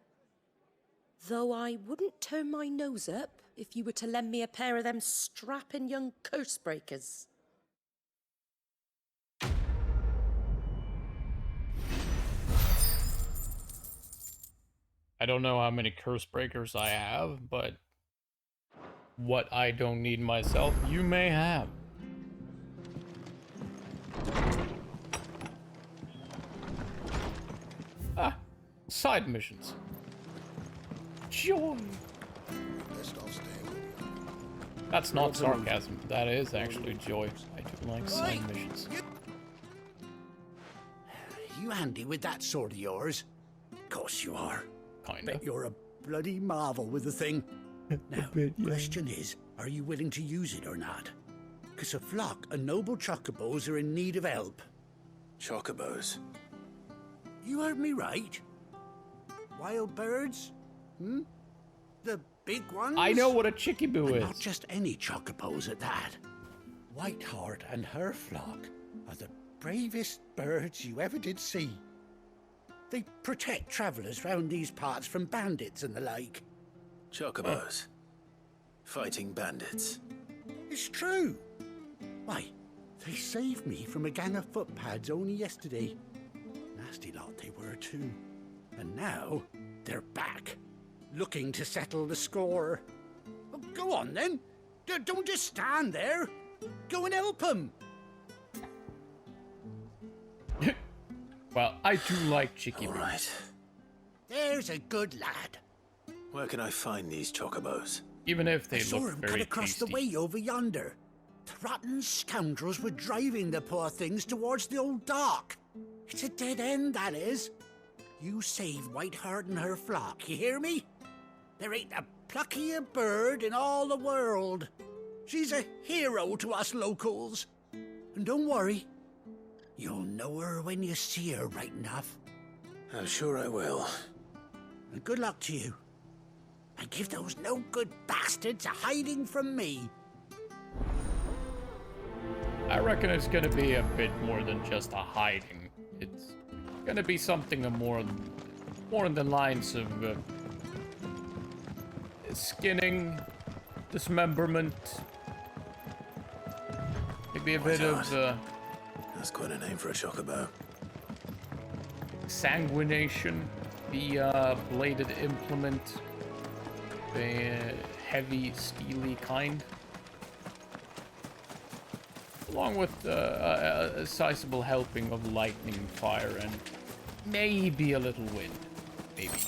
S11: Though I wouldn't turn my nose up if you were to lend me a pair of them strapping young curse breakers.
S1: I don't know how many curse breakers I have, but what I don't need myself, you may have. Ah, side missions. Joy. That's not sarcasm. That is actually joy. I do like side missions.
S15: You handy with that sword of yours? Course you are.
S1: Kinda.
S15: Bet you're a bloody marvel with the thing. Now, question is, are you willing to use it or not? 'Cause a flock of noble chocobos are in need of help.
S2: Chocobos?
S15: You heard me right. Wild birds? Hmm? The big ones?
S1: I know what a chickaboo
S15: And
S1: is.
S15: not just any chocobos at that. Whiteheart and her flock are the bravest birds you ever did see. They protect travellers round these parts from bandits and the like.
S2: Chocobos? Fighting bandits?
S15: It's true. Why, they saved me from a gang of footpads only yesterday. Nasty lot they were too. And now, they're back, looking to settle the score. Well, go on then. Don't just stand there. Go and help them.
S1: Well, I do like chicky boos.
S2: Right.
S15: There's a good lad.
S2: Where can I find these chocobos?
S1: Even if they
S15: I saw
S1: look
S15: him
S1: very
S15: cut across
S1: tasty.
S15: the way over yonder. The rotten scoundrels were driving the poor things towards the old dock. It's a dead end, that is. You save Whiteheart and her flock, you hear me? There ain't a pluckier bird in all the world. She's a hero to us locals. And don't worry, you'll know her when you see her right enough.
S2: I'm sure I will.
S15: And good luck to you. And give those no-good bastards a hiding from me.
S1: I reckon it's gonna be a bit more than just a hiding. It's gonna be something more in the lines of skinning, dismemberment, maybe a bit of
S2: That's quite a name for a chocobo.
S1: sanguination, the bladed implement, the heavy, steely kind. Along with a sizable helping of lightning, fire, and maybe a little wind. Maybe.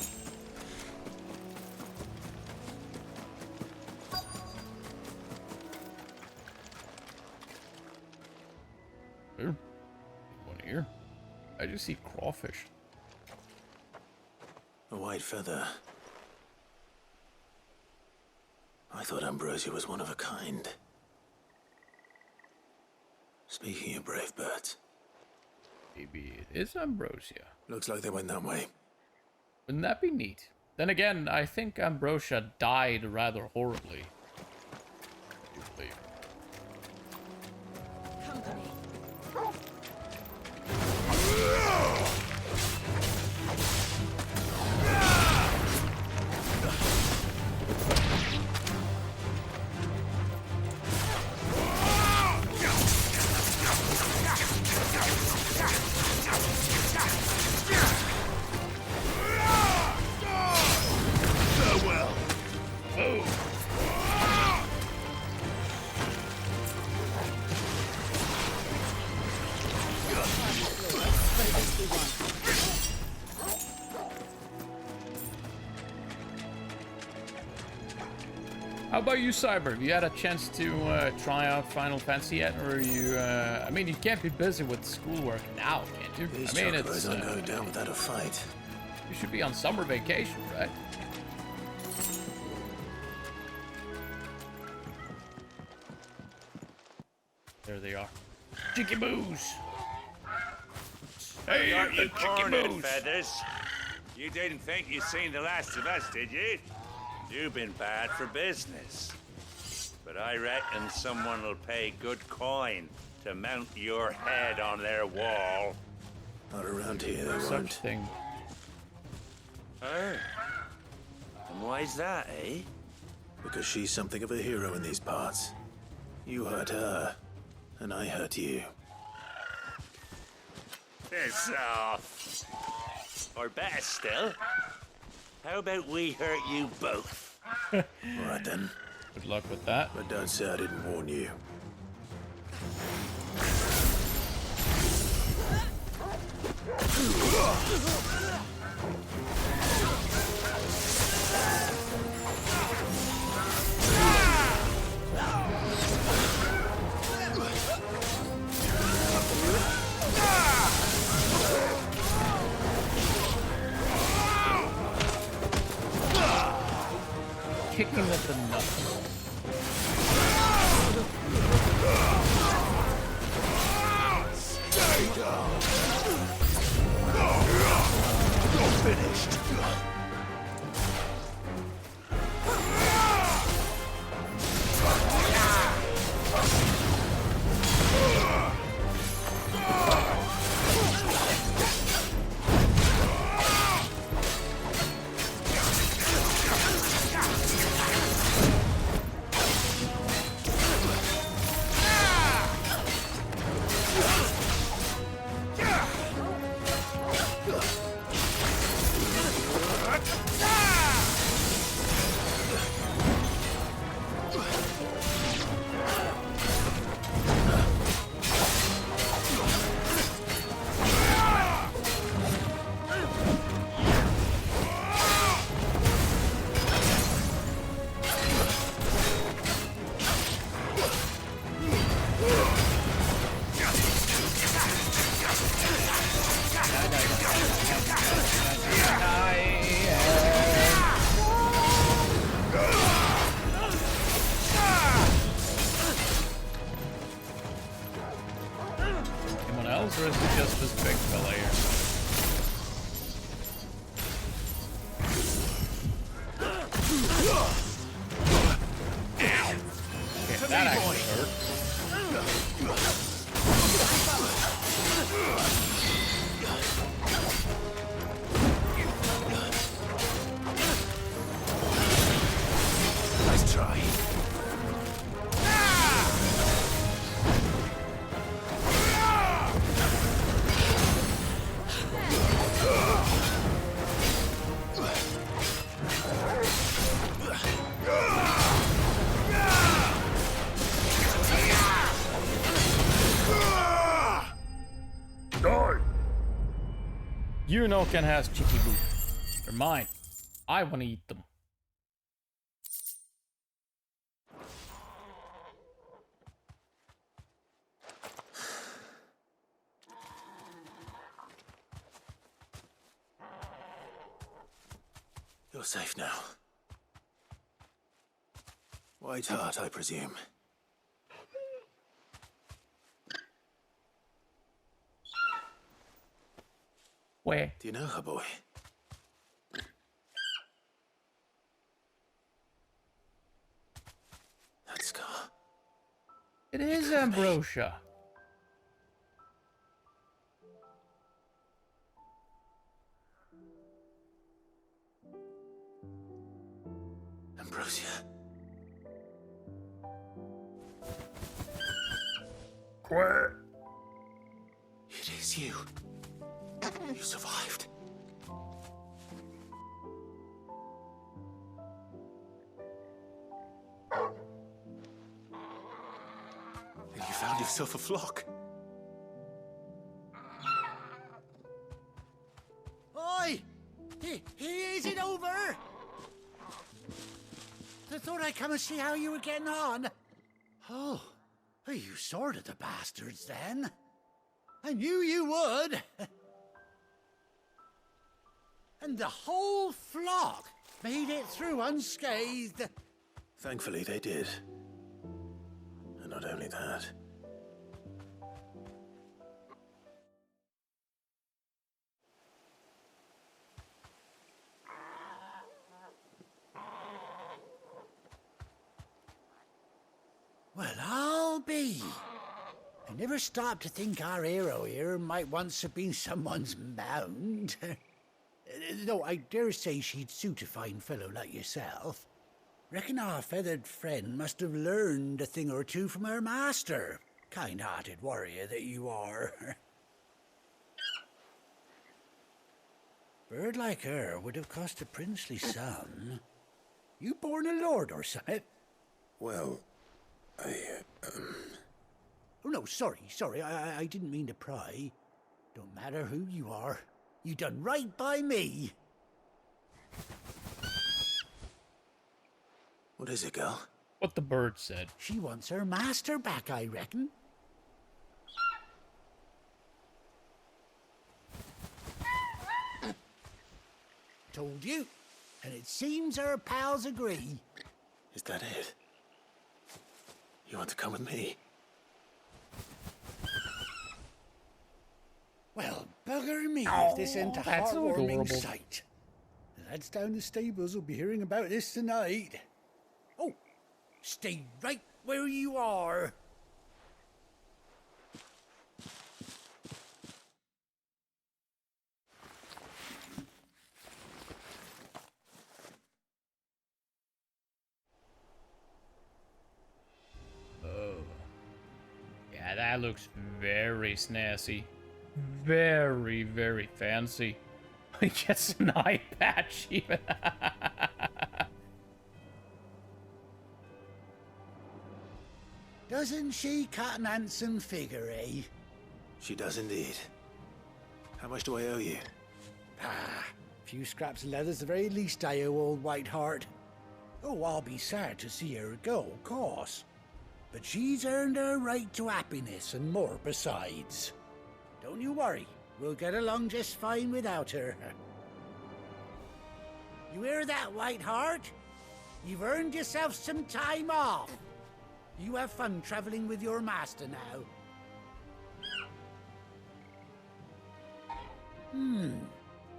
S1: Here. One here. I just see crawfish.
S2: A white feather. I thought Ambrosia was one of a kind. Speaking of brave birds.
S1: Maybe it is Ambrosia.
S2: Looks like they went that way.
S1: Wouldn't that be neat? Then again, I think Ambrosia died rather horribly.
S11: Company.
S5: Farewell.
S1: Oh. How about you, Cyber? Have you had a chance to try out Final Fantasy yet, or are you? I mean, you can't be busy with schoolwork now, can't you?
S2: These
S1: I mean,
S2: chocobos aren't going down without a fight.
S1: You should be on summer vacation, right? There they are. Chicky boos.
S16: Hey,
S1: Hey,
S16: you
S1: the chicky
S16: cornered
S1: boos.
S16: feathers. You didn't think you'd seen the last of us, did you? You've been bad for business. But I reckon someone will pay good coin to mount your head on their wall.
S2: Not around here, they
S1: Such
S2: won't.
S1: thing.
S16: Oh. And why's that, eh?
S2: Because she's something of a hero in these parts. You hurt her, and I hurt you.
S16: Piss off. Or better still, How about we hurt you both?
S2: All right then.
S1: Good luck with that.
S2: But don't say I didn't warn you.
S1: Kicking at the nuts.
S2: Stay down. You're finished.
S1: Anyone else, or is it just this big fella here? Okay, that actually hurt.
S2: Nice try.
S1: You know Ken has cheeky boot. They're mine. I want to eat them.
S2: You're safe now. White Hart, I presume.
S1: Where?
S2: Do you know her, boy? That scar.
S1: It is Ambrosia.
S2: Ambrosia.
S1: Quiet.
S2: It is you. You survived. And you found yourself a flock.
S15: Oi! Is it over? I thought I'd come and see how you were getting on. Oh, you sorted the bastards then. I knew you would. And the whole flock made it through unscathed.
S2: Thankfully, they did. And not only that.
S15: Well, I'll be. I never stopped to think our hero here might once have been someone's mount. Though I dare say she'd suit a fine fellow like yourself. Reckon our feathered friend must have learned a thing or two from her master. Kind-hearted warrior that you are. Bird like her would have cost a princely sum. You born a lord or something?
S2: Well,
S15: Oh no, sorry. I didn't mean to pry. Don't matter who you are. You done right by me.
S2: What is it, girl?
S1: What the bird said.
S15: She wants her master back, I reckon. Told you. And it seems her pals agree.
S2: Is that it? You want to come with me?
S15: Well, bugger me if this ain't a
S1: that's so
S15: heartwarming
S1: adorable.
S15: sight. The lads down the stables will be hearing about this tonight. Oh, stay right where you are.
S1: Oh. Yeah, that looks very snazzy. Very, very fancy. He gets an eye patch even.
S15: Doesn't she cut an handsome figure, eh?
S2: She does indeed. How much do I owe you?
S15: Ah, a few scraps of leather's the very least I owe old Whiteheart. Oh, I'll be sad to see her go, of course. But she's earned her right to happiness and more besides. Don't you worry, we'll get along just fine without her. You hear that, Whiteheart? You've earned yourself some time off. You have fun traveling with your master now.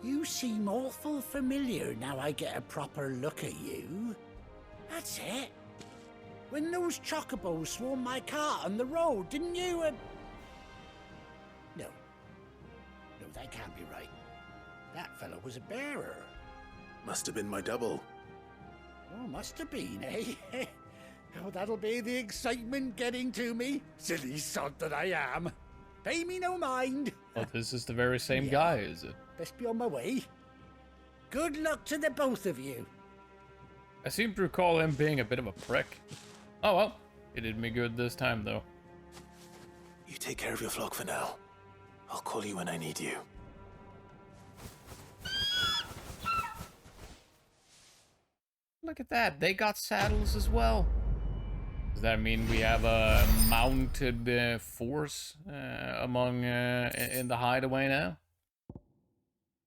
S15: You seem awful familiar now I get a proper look at you. That's it. When those chocobos swarmed my cart on the road, didn't you? No, that can't be right. That fellow was a bearer.
S2: Must have been my double.
S15: Oh, must have been, eh? Oh, that'll be the excitement getting to me. Silly sod that I am. Pay me no mind.
S1: Oh, this is the very same guy, is it?
S15: Best be on my way. Good luck to the both of you.
S1: I seem to recall him being a bit of a prick. Oh well, he did me good this time though.
S2: You take care of your flock for now. I'll call you when I need you.
S1: Look at that, they got saddles as well. Does that mean we have a mounted force among in the hideaway now?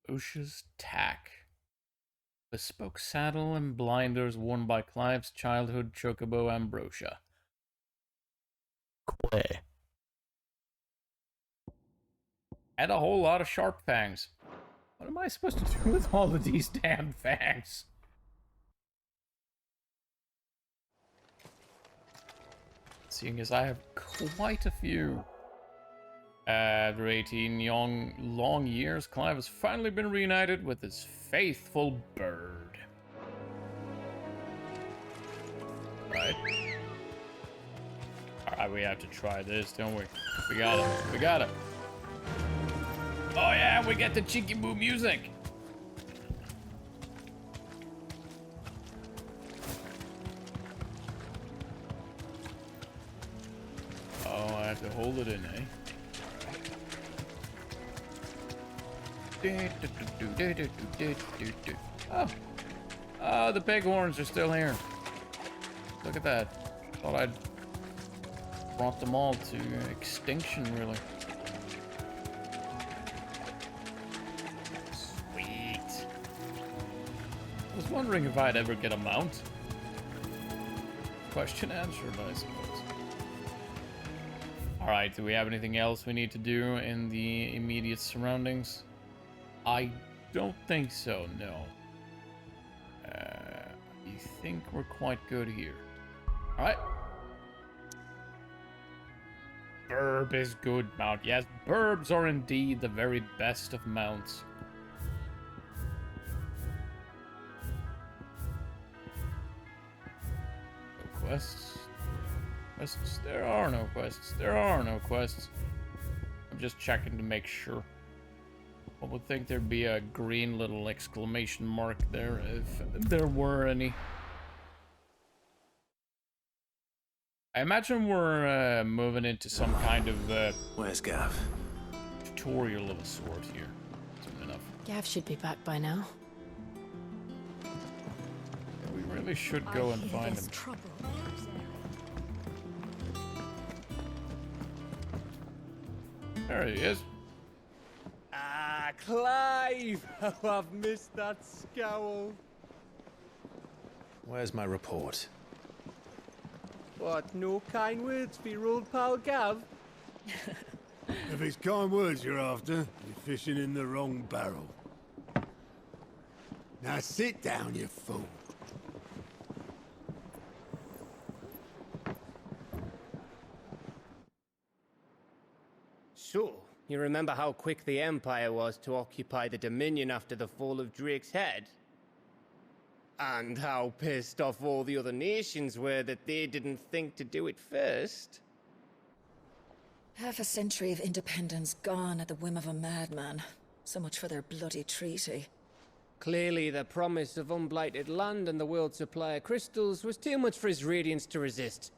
S1: Usha's tack. Bespoke saddle and blinders worn by Clive's childhood chocobo Ambrosia. Quay. And a whole lot of sharp fangs. What am I supposed to do with all of these damn fangs? Seeing as I have quite a few. After 18 long years, Clive has finally been reunited with his faithful bird. Right. Alright, we have to try this, don't we? We got it. We got it. Oh yeah, we get the cheeky boo music. Oh, I have to hold it in, eh? Oh. Oh, the bighorns are still here. Look at that. Thought I'd brought them all to extinction, really. Sweet. I was wondering if I'd ever get a mount. Question answered, I suppose. Alright, do we have anything else we need to do in the immediate surroundings? I don't think so, no. I think we're quite good here. Alright. Burb is good mount. Yes, burbs are indeed the very best of mounts. No quests. Quests? There are no quests. There are no quests. I'm just checking to make sure. I would think there'd be a green little exclamation mark there if there were any. I imagine we're moving into some kind of
S2: where's Gav?
S1: Tutorial of a sort here. Soon enough.
S7: Gav should be back by now.
S1: We really should go and find him. There he is.
S17: Ah, Clive! Oh, I've missed that scowl.
S2: Where's my report?
S17: What, no kind words for your old pal Gav?
S3: If it's kind words you're after, you're fishing in the wrong barrel. Now sit down, you fool.
S17: So, you remember how quick the Empire was to occupy the Dominion after the fall of Drake's head? And how pissed off all the other nations were that they didn't think to do it first?
S18: Half a century of independence gone at the whim of a madman. So much for their bloody treaty.
S17: Clearly, the promise of unblighted land and the world's supply of crystals was too much for his radiance to resist.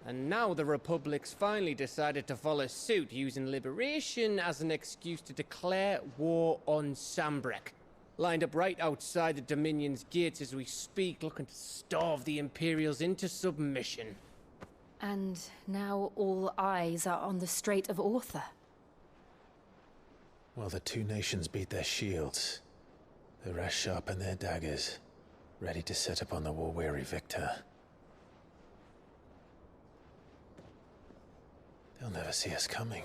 S17: And now the Republic's finally decided to follow suit, using liberation as an excuse to declare war on Sambrek. Lined up right outside the Dominion's gates as we speak, looking to starve the Imperials into submission.
S7: And now all eyes are on the Strait of Author.
S2: Well, the two nations beat their shields. The rest sharpen their daggers, ready to set upon the war-weary victor. They'll never see us coming.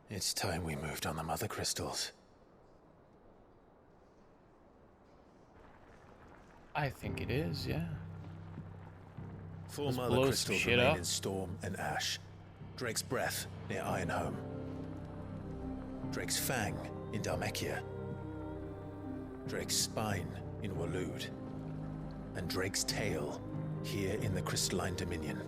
S2: It's time we moved on the mother crystals.
S1: I think it is, yeah.
S2: Four
S1: Let's
S2: mother
S1: blow some
S2: crystals
S1: shit
S2: remain
S1: up.
S2: in Storm and Ash. Drake's Breath near Ironhome. Drake's Fang in Dhalmekia. Drake's Spine in Waloed. And Drake's Tail here in the Crystalline Dominion.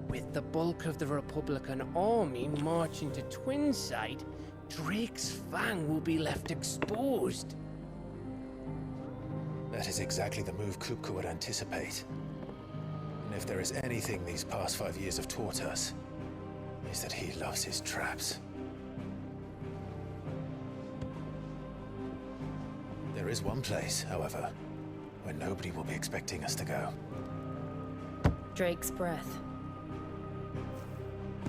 S17: With the bulk of the Republican army marching to Twinside, Drake's Fang will be left exposed.
S2: That is exactly the move Kupka would anticipate. And if there is anything these past 5 years have taught us, is that he loves his traps. There is one place, however, where nobody will be expecting us to go.
S7: Drake's Breath.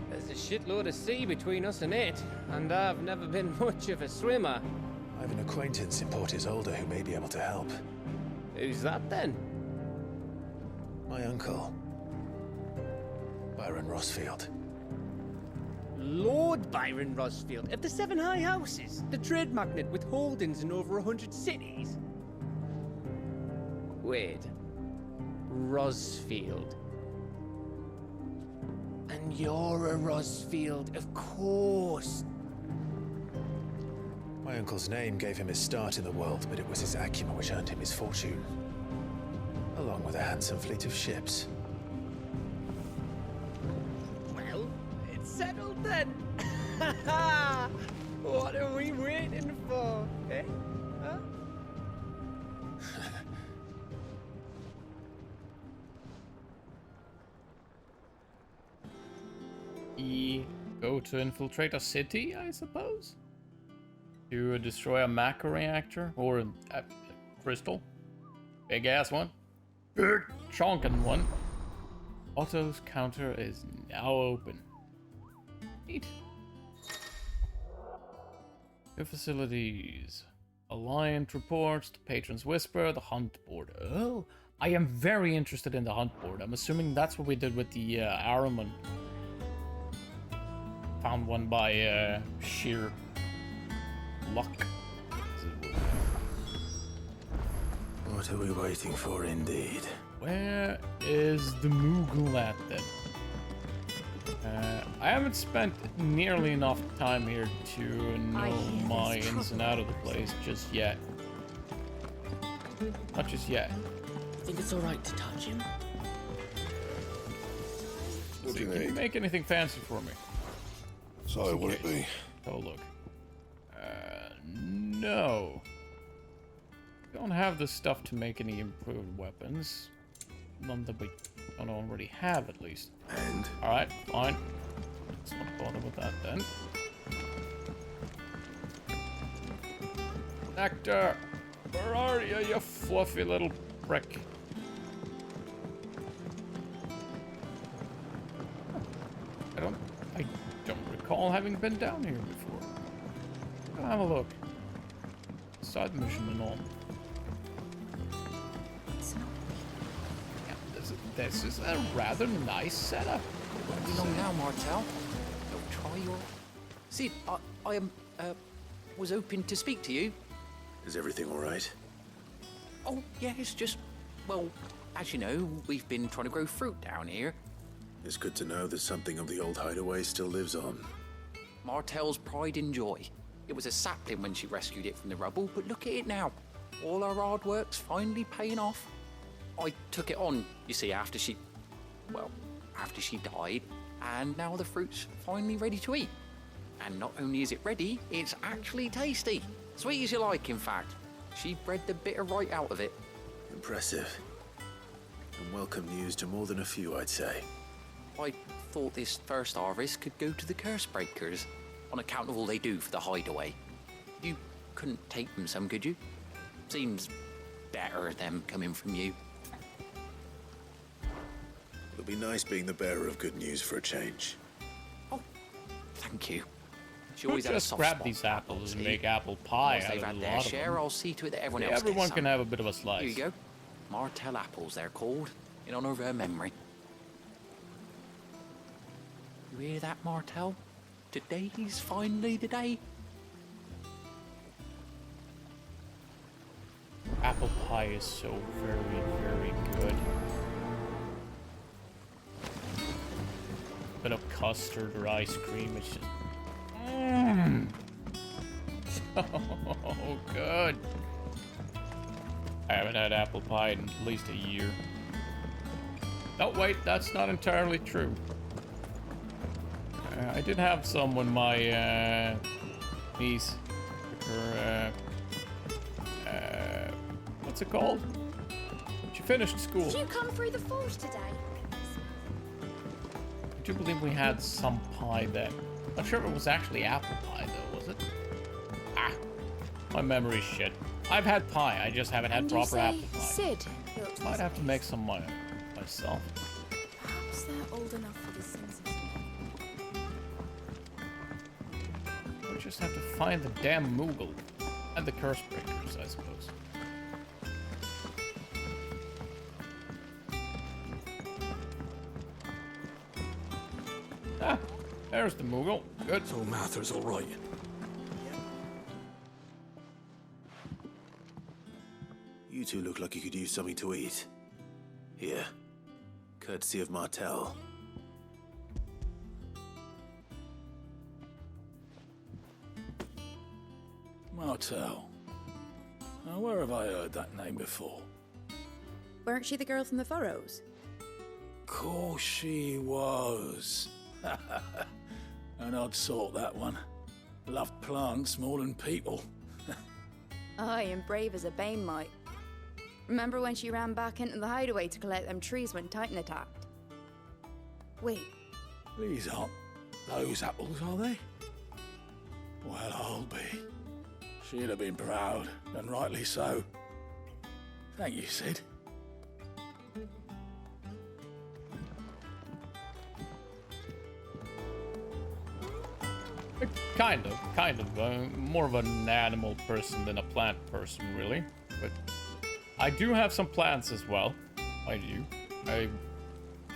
S17: There's a shitload of sea between us and it, and I've never been much of a swimmer.
S2: I have an acquaintance in Port Isolde who may be able to help.
S17: Who's that then?
S2: My uncle, Byron Rossfield.
S17: Lord Byron Rossfield of the Seven High Houses, the trade magnate with holdings in over 100 cities. Wait, Rossfield. And you're a Rossfield, of course.
S2: My uncle's name gave him his start in the world, but it was his acumen which earned him his fortune. Along with a handsome fleet of ships.
S17: Well, it's settled then. What are we waiting for, eh? Huh?
S1: Go to infiltrate a city, I suppose? To destroy a macro reactor or a crystal? Big ass one. Big chonkin' one. Otto's counter is now open. Neat. New facilities. Alliant reports, the Patron's Whisper, the Hunt Board. Oh, I am very interested in the Hunt Board. I'm assuming that's what we did with the Araman. Found one by sheer luck.
S2: What are we waiting for, indeed?
S1: Where is the Moogle at then? I haven't spent nearly enough time here to know my ins and out of the place just yet. Not just yet.
S9: Think it's alright to touch him?
S1: What do you need? Make anything fancy for me?
S8: So, will it be?
S1: Oh, look. No. Don't have the stuff to make any improved weapons. None that we don't already have, at least.
S2: And?
S1: Alright, fine. Let's not bother with that then. Nectar! Where are you, you fluffy little prick? I don't recall having been down here before. Go have a look. Side mission and all. Yeah, this is a rather nice setup.
S19: Won't be long now, Martel. Don't try your... Sid, I was hoping to speak to you.
S2: Is everything all right?
S19: Oh, yeah, it's just... Well, as you know, we've been trying to grow fruit down here.
S2: It's good to know that something of the old hideaway still lives on.
S19: Martel's pride and joy. It was a sapling when she rescued it from the rubble, but look at it now. All our hard work's finally paying off. I took it on, you see, after she died, and now the fruit's finally ready to eat. And not only is it ready, it's actually tasty. Sweet as you like, in fact. She bred the bitter right out of it.
S2: Impressive. And welcome news to more than a few, I'd say.
S19: I thought this first harvest could go to the curse breakers, on account of all they do for the hideaway. You couldn't take them some, could you? Seems better them coming from you.
S2: It'll be nice being the bearer of good news for a change.
S19: Oh, thank you. She always had a
S1: just
S19: soft
S1: grab
S19: spot
S1: these
S19: for
S1: apples and
S19: apples,
S1: make apple pie
S19: Once
S1: out
S19: they've
S1: of a
S19: had their
S1: lot of
S19: share,
S1: them.
S19: I'll see to it that everyone
S1: Yeah,
S19: else
S1: everyone
S19: gets
S1: can
S19: some.
S1: have a bit of a slice.
S19: Here you go. Martel apples, they're called, in honor of her memory. You hear that, Martel? Today's finally the day.
S1: Apple pie is so very, very good. Bit of custard or ice cream, it's just... So good. I haven't had apple pie in at least a year. Oh, wait, that's not entirely true. I did have some when my niece took her, what's it called? She finished school.
S20: Did you come through the forge today?
S1: I do believe we had some pie then. Not sure if it was actually apple pie though, was it? Ah, my memory's shit. I've had pie, I just haven't had proper apple pie.
S20: Sid
S1: Might have to make some myself.
S20: Perhaps they're old enough for the senses.
S1: We just have to find the damn Moogle and the curse breakers, I suppose. Ah, there's the Moogle. Good.
S8: So Mather's all right.
S2: You two look like you could use something to eat. Here. Courtesy of Martel.
S14: Martel. Now, where have I heard that name before?
S20: Weren't she the girl from the furrows?
S14: Course she was. An odd sort, that one. Loved plants more than people.
S20: Aye, and brave as a bane might. Remember when she ran back into the hideaway to collect them trees when Titan attacked? Wait.
S14: These aren't those apples, are they? Well, I'll be. She'd have been proud, and rightly so. Thank you, Sid.
S1: Kind of. More of an animal person than a plant person, really. But I do have some plants as well. I do.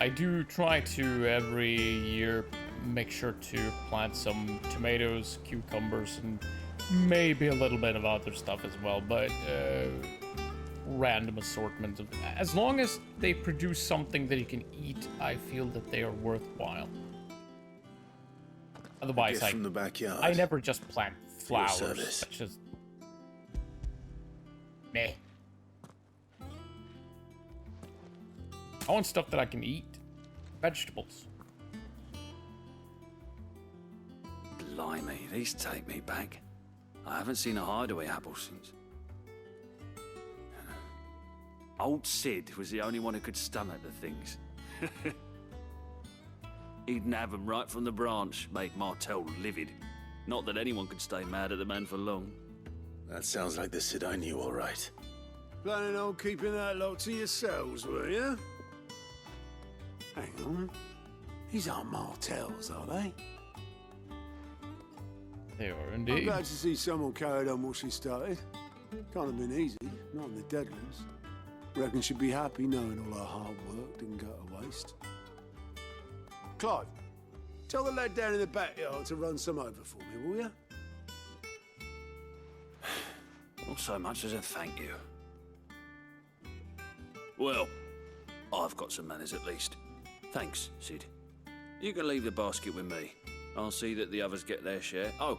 S1: I do try to every year make sure to plant some tomatoes, cucumbers, and maybe a little bit of other stuff as well. But random assortment of. As long as they produce something that you can eat, I feel that they are worthwhile. Otherwise,
S2: from the backyard.
S1: I never just plant flowers.
S2: service.
S1: That's just meh. I want stuff that I can eat. Vegetables.
S21: Blimey, these take me back. I haven't seen a hideaway apple since. Old Sid was the only one who could stomach the things. He'd nab 'em right from the branch, made Martel livid. Not that anyone could stay mad at the man for long.
S2: That sounds like the Sid I knew, all right.
S3: Planning on keeping that lot to yourselves, were you? Hang on. These aren't Martels, are they?
S1: They are
S3: I'm
S1: indeed.
S3: glad to see someone carried on what she started. Can't have been easy, not in the Deadlands. Reckon she'd be happy knowing all her hard work didn't go to waste. Clive, tell the lad down in the backyard to run some over for me, will you?
S21: Not so much as a thank you. Well, I've got some manners at least. Thanks, Sid. You can leave the basket with me. I'll see that the others get their share. Oh,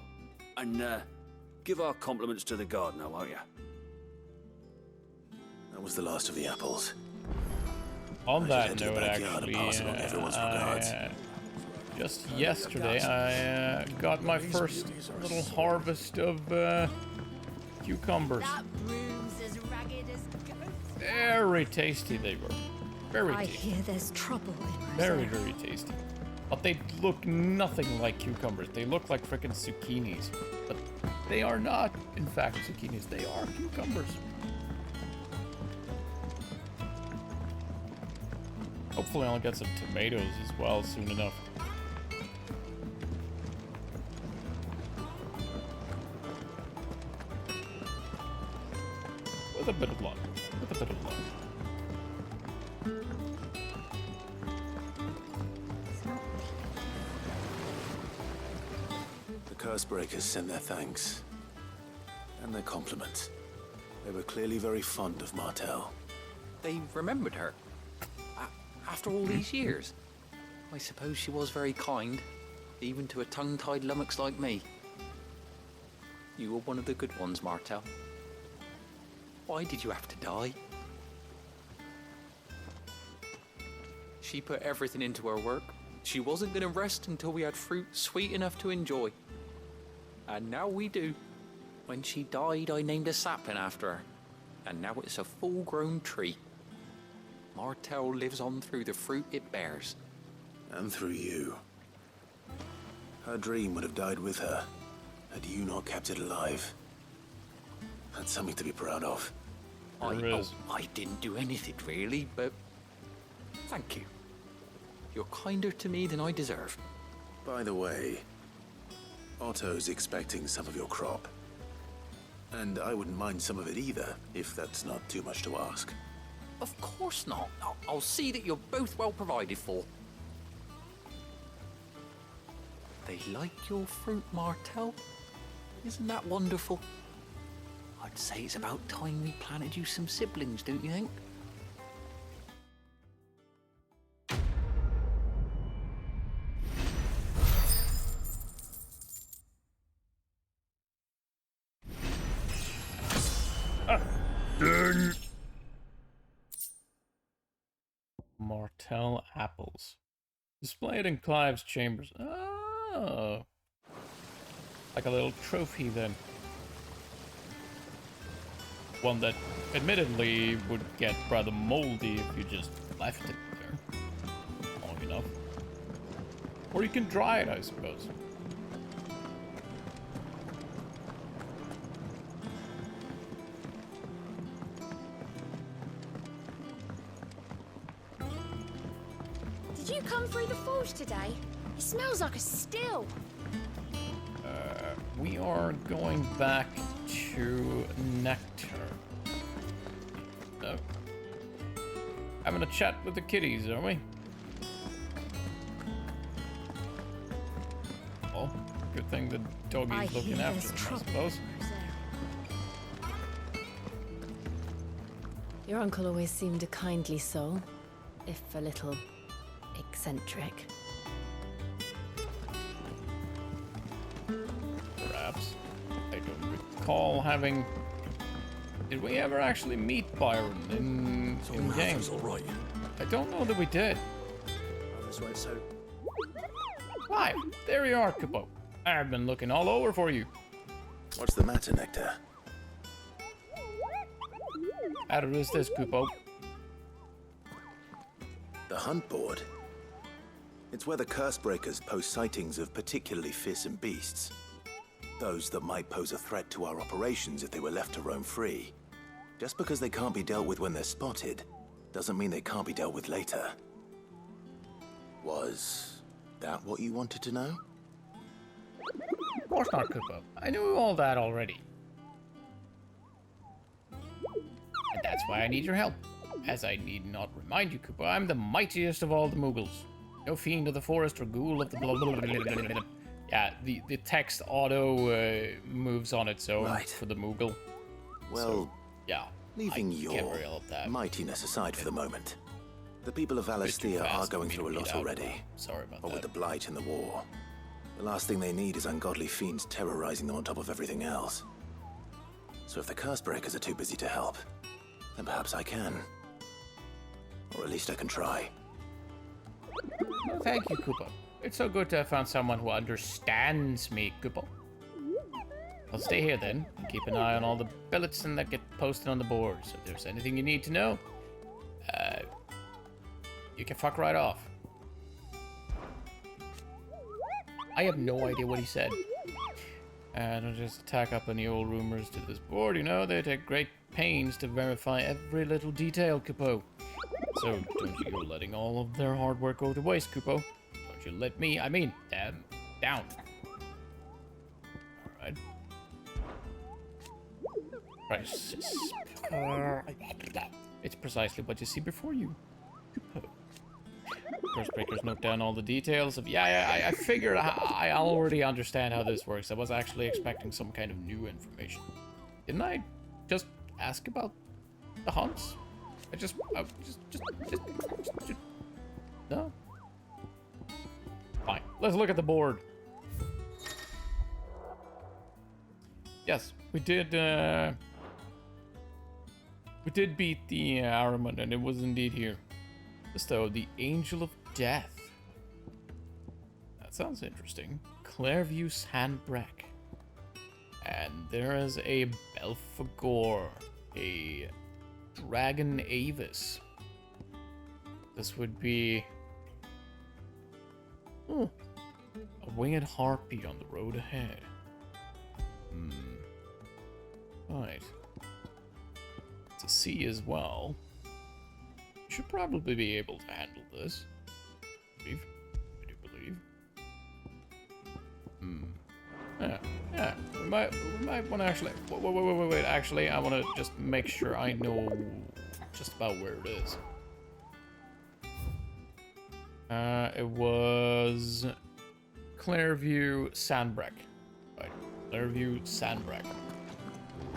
S21: and give our compliments to the gardener, won't you?
S2: That was the last of the apples.
S1: On
S2: I
S1: that
S2: should head to the
S1: note,
S2: backyard and pass along everyone's regards.
S1: Just yesterday, I got my first little harvest of cucumbers.
S4: That room's as ragged as ghosts.
S1: Very tasty they were. Very
S4: I
S1: tasty.
S4: hear there's trouble in
S1: Very,
S4: Rosaria.
S1: very tasty. But they look nothing like cucumbers. They look like frickin' zucchinis. But they are not, in fact, zucchinis. They are cucumbers. Hopefully I'll get some tomatoes as well soon enough. With a bit of luck. With a bit of luck.
S2: The Cursebreakers sent their thanks. And their compliments. They were clearly very fond of Martel.
S19: They remembered her. After all these years. I suppose she was very kind, even to a tongue-tied lummox like me. You were one of the good ones, Martel. Why did you have to die? She put everything into her work. She wasn't going to rest until we had fruit sweet enough to enjoy. And now we do. When she died, I named a sapling after her. And now it's a full-grown tree. Martel lives on through the fruit it bears.
S2: And through you. Her dream would have died with her, had you not kept it alive. That's something to be proud of.
S19: I didn't do anything really, but thank you. You're kinder to me than I deserve.
S2: By the way, Otto's expecting some of your crop. And I wouldn't mind some of it either, if that's not too much to ask.
S19: Of course not. I'll see that you're both well provided for. They like your fruit, Martel. Isn't that wonderful? I'd say it's about time we planted you some siblings, don't you think?
S1: Martel apples. Displayed in Clive's chambers. Oh. Like a little trophy then. One that admittedly would get rather moldy if you just left it there long enough. Or you can dry it, I suppose.
S22: Did you come through the forge today? It smells like a still.
S1: We are going back to Nectar. Having a chat with the kitties, are we? Oh, good thing the doggy's looking after them, I suppose.
S7: Your uncle always seemed a kindly soul, if a little eccentric.
S1: Perhaps. I don't recall having... Did we ever actually meet Byron in game?
S14: All right.
S1: I don't know that we did.
S14: This way, so.
S1: Why? There you are, Kubo. I've been looking all over for you.
S2: What's the matter, Nectar?
S1: How is this, Kupo?
S2: The hunt board? It's where the Cursebreakers post sightings of particularly fearsome beasts. Those that might pose a threat to our operations if they were left to roam free. Just because they can't be dealt with when they're spotted, doesn't mean they can't be dealt with later. Was that what you wanted to know?
S1: Of course not, Kupo. I knew all that already. And that's why I need your help. As I need not remind you, Kupo, I'm the mightiest of all the Mughals. No fiend of the forest or ghoul of the blah blah blah blah blah blah. Yeah, the text auto moves on its own for the Moogle.
S2: Well,
S1: so, yeah,
S2: leaving your mightiness aside for the moment, the people of Valisthea are going through a lot already.
S1: Sorry about
S2: that. With the Blight and the war. The last thing they need is ungodly fiends terrorizing them on top of everything else. So if the Cursebreakers are too busy to help, then perhaps I can. Or at least I can try.
S1: Well, thank you, Kupo. It's so good to have found someone who understands me, Kupo. I'll stay here then, and keep an eye on all the billets that get posted on the board. So if there's anything you need to know, you can fuck right off. I have no idea what he said. Don't just tack up any old rumors to this board, you know, they take great pains to verify every little detail, Kupo. So don't you go letting all of their hard work go to waste, Kupo. Don't you let me, down. Alright. It's precisely what you see before you, Kupo. Cursebreakers note down all the details of... Yeah, I figured I already understand how this works. I was actually expecting some kind of new information. Didn't I just ask about the hunts? Just no? Fine. Let's look at the board. Yes, we did beat the Ahriman, and it was indeed here. So, the Angel of Death. That sounds interesting. Clairview's Handbrake. And there is a Belphegor, a Dragon Avis. This would be a winged harpy on the road ahead. Right. It's a sea as well. Should probably be able to handle this. I do believe. Yeah. We might want to actually. Wait. Actually, I want to just make sure I know just about where it is. It was Clairview Sandbrake. Right. Clairview Sandbrake.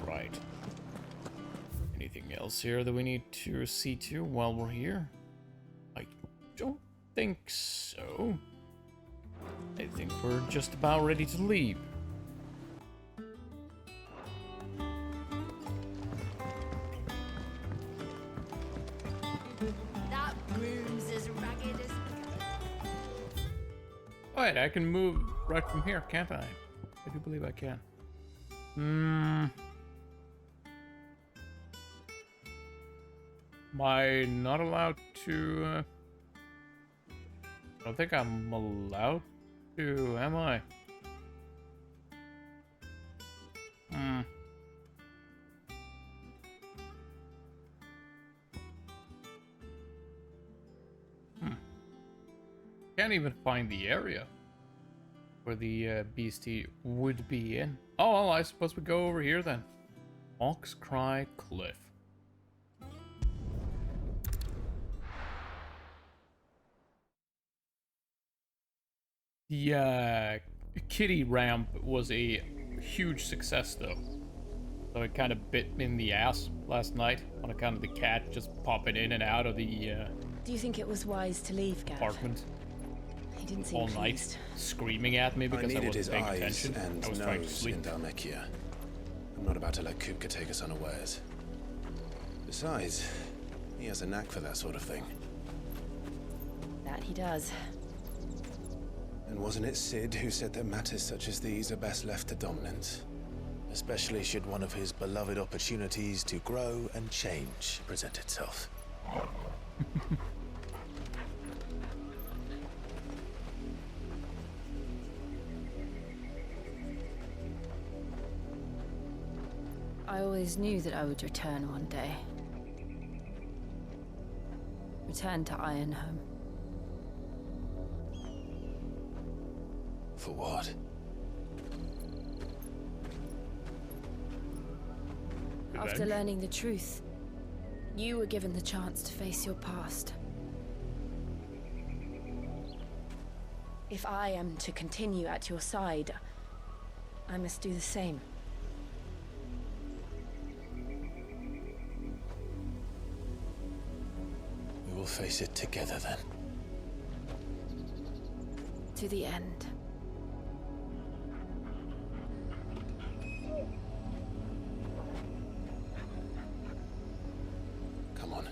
S1: Right. Anything else here that we need to see to while we're here? I don't think so. I think we're just about ready to leave.
S4: That room's as ragged as...
S1: Alright, I can move right from here, can't I? I do believe I can. Am I not allowed to... I don't think I'm allowed to, am I? Can't even find the area where the beastie would be in. Oh, well, I suppose we go over here then. Hawk's Cry Cliff. The kitty ramp was a huge success, though. So it kind of bit me in the ass last night on account of the cat just popping in and out of the
S7: Do you think it was wise to leave, Gav?
S1: apartment
S7: He didn't seem
S1: all
S7: pleased.
S1: night, screaming at me because I
S2: needed
S1: wasn't
S2: his
S1: paying
S2: eyes
S1: attention.
S2: and
S1: I was trying to
S2: nose
S1: sleep.
S2: in Dhalmekia. I'm not about to let Kupka take us unawares. Besides, he has a knack for that sort of thing.
S7: That he does.
S2: And wasn't it Sid who said that matters such as these are best left to dominance? Especially should one of his beloved opportunities to grow and change present itself.
S7: I always knew that I would return one day. Return to Ironhome.
S2: For what?
S7: After learning the truth, you were given the chance to face your past. If I am to continue at your side, I must do the same.
S2: We will face it together then.
S7: To the end.
S2: Come on.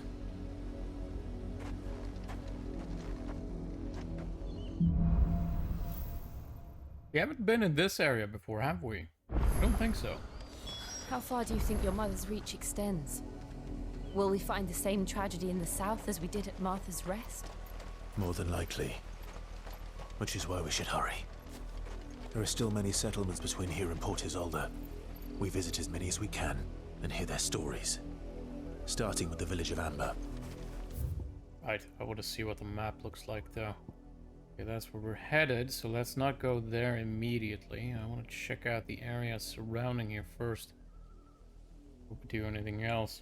S1: We haven't been in this area before, have we? I don't think so.
S7: How far do you think your mother's reach extends? Will we find the same tragedy in the south as we did at Martha's Rest?
S2: More than likely. Which is why we should hurry. There are still many settlements between here and Port Isolde. We visit as many as we can and hear their stories. Starting with the village of Amber.
S1: Right, I want to see what the map looks like though. Okay, that's where we're headed, so let's not go there immediately. I want to check out the area surrounding here first. Before we do anything else.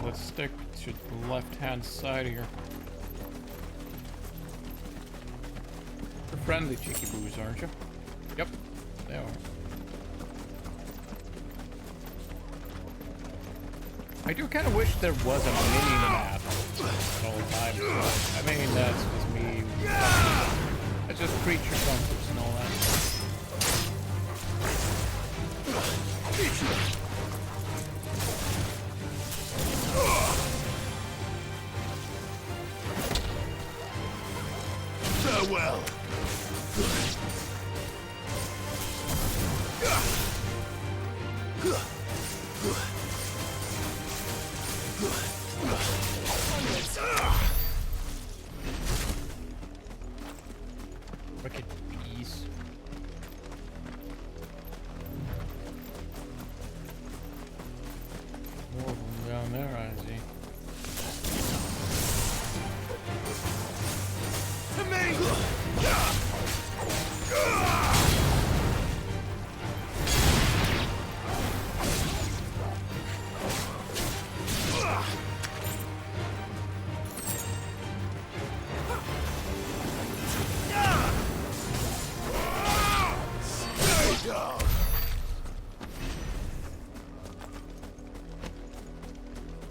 S1: Let's stick to the left-hand side here. You're friendly cheeky boos, aren't you? Yep, they are. I do kind of wish there was a mini map at all times. I mean, that's just me. That's just creature comforts and all that.
S5: Farewell.
S1: Wicked peace. More of them down there, I see.
S5: To me!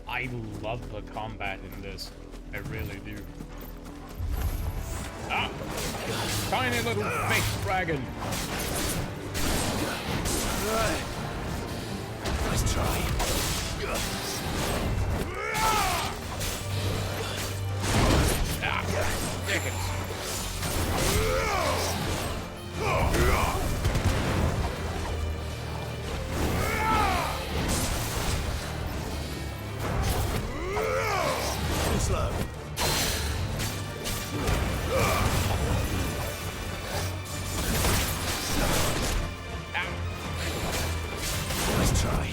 S1: I love the combat in this. I really do. Ah! Tiny little fake dragon.
S5: Right. Let's try.
S1: Ah! Dickens.
S5: Slow. Let's try.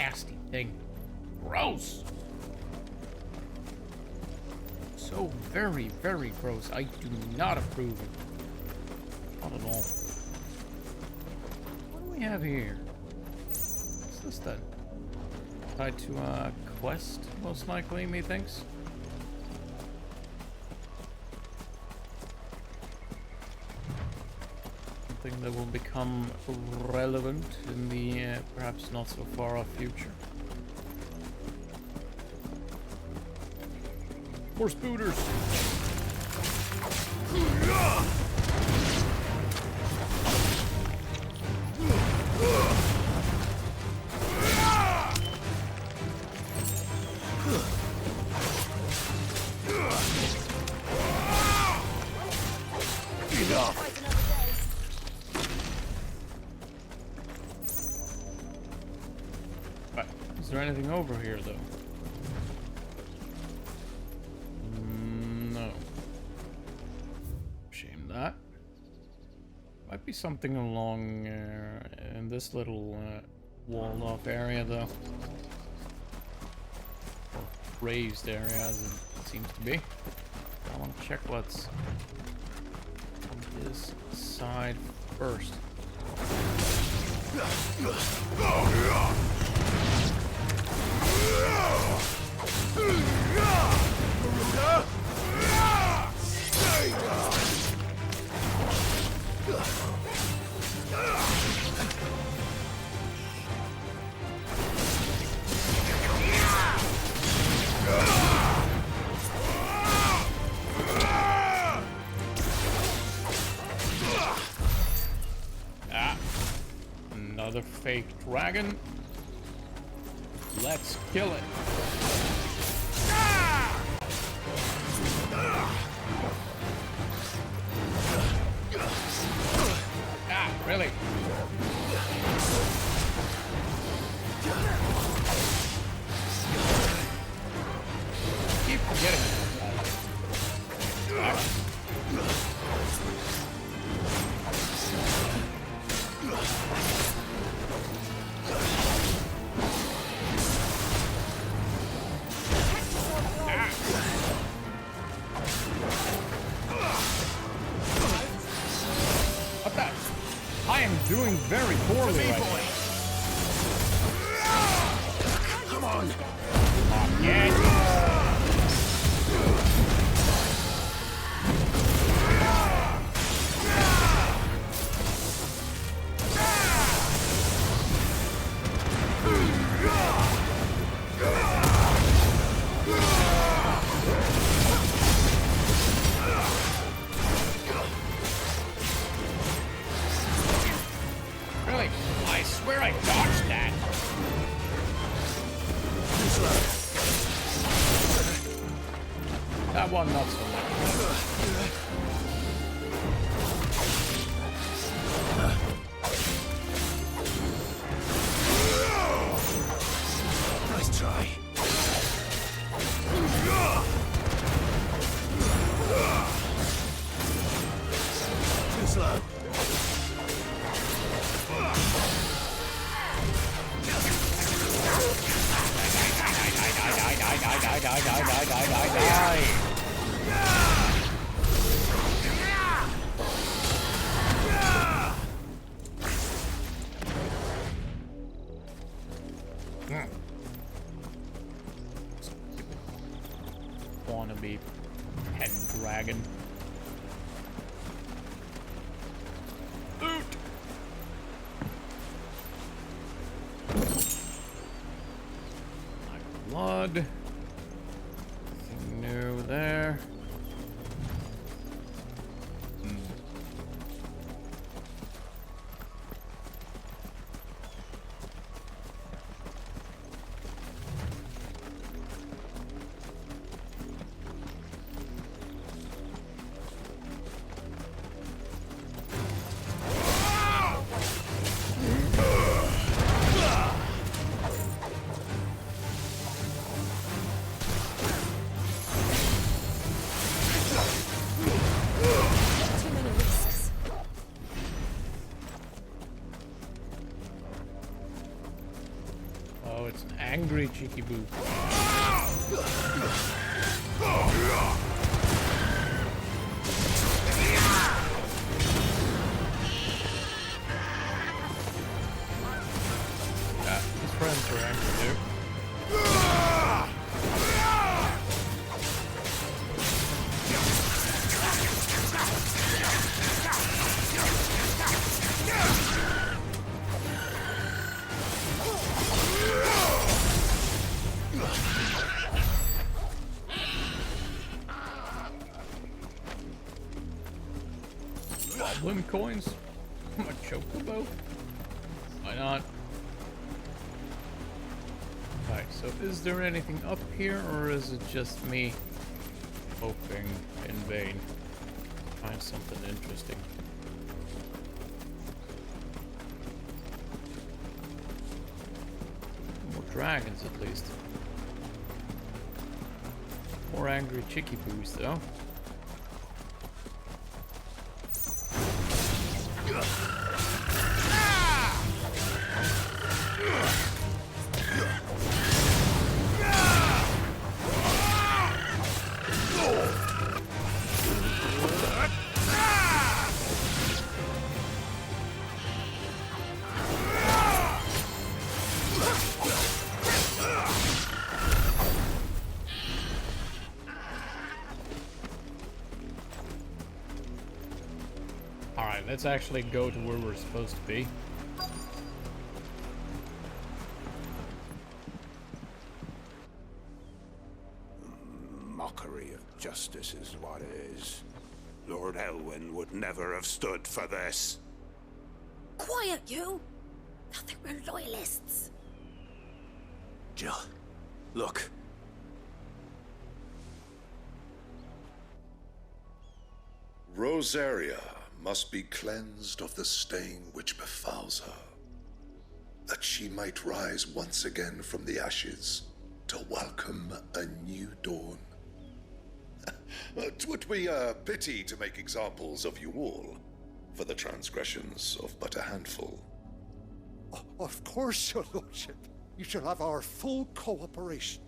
S1: nasty thing. Gross. So very, very gross. I do not approve of it. Not at all. What do we have here? What's this then? Tied to a quest, most likely, methinks. Something that will become relevant in the perhaps not so far off future. More spooters! Right. Is there anything over here, though? No. Shame that. Might be something along in this little walled-off area, though. Or raised area, as it seems to be. I want to check what's on this side first. Another fake dragon. Let's kill it. Ah, really? Keep forgetting about that. What the? I am doing very poorly right now.
S5: Come on.
S1: Really? I swear I dodged that. That one not so much.
S5: Nice try. Too slow.
S1: Wannabe head dragon. Loot! My blood. Nothing new there. There's an angry cheeky boo. Yeah, his friends are angry too. Goblin coins? A chocobo? Why not? Right, so is there anything up here, or is it just me hoping in vain? Find something interesting. More dragons, at least. More angry chicky boos, though. Alright, let's actually go to where we're supposed to be.
S3: Mockery of justice is what it is. Lord Elwyn would never have stood for this.
S22: Quiet, you! I think we're loyalists.
S2: Jill, look.
S12: Rosaria must be cleansed of the stain which befouls her, that she might rise once again from the ashes to welcome a new dawn. 'Twould be a pity to make examples of you all for the transgressions of but a handful.
S8: Of course, your lordship. You shall have our full cooperation.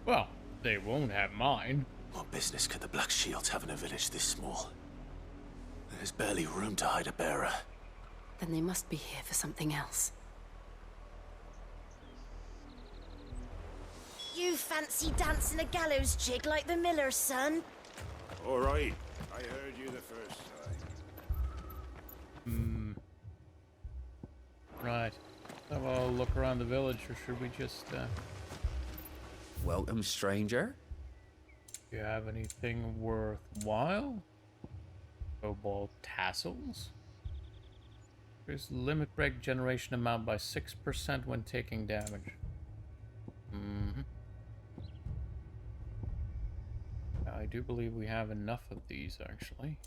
S1: Well, they won't have mine.
S2: What business could the Black Shields have in a village this small? There's barely room to hide a bearer.
S7: Then they must be here for something else.
S22: You fancy dancing a gallows jig like the miller's son?
S5: All right, I heard you the first time.
S1: Right. Have a look around the village, or should we just,
S13: Welcome, stranger.
S1: Do you have anything worthwhile? Cobalt tassels? There's limit break generation amount by 6% when taking damage. I do believe we have enough of these, actually.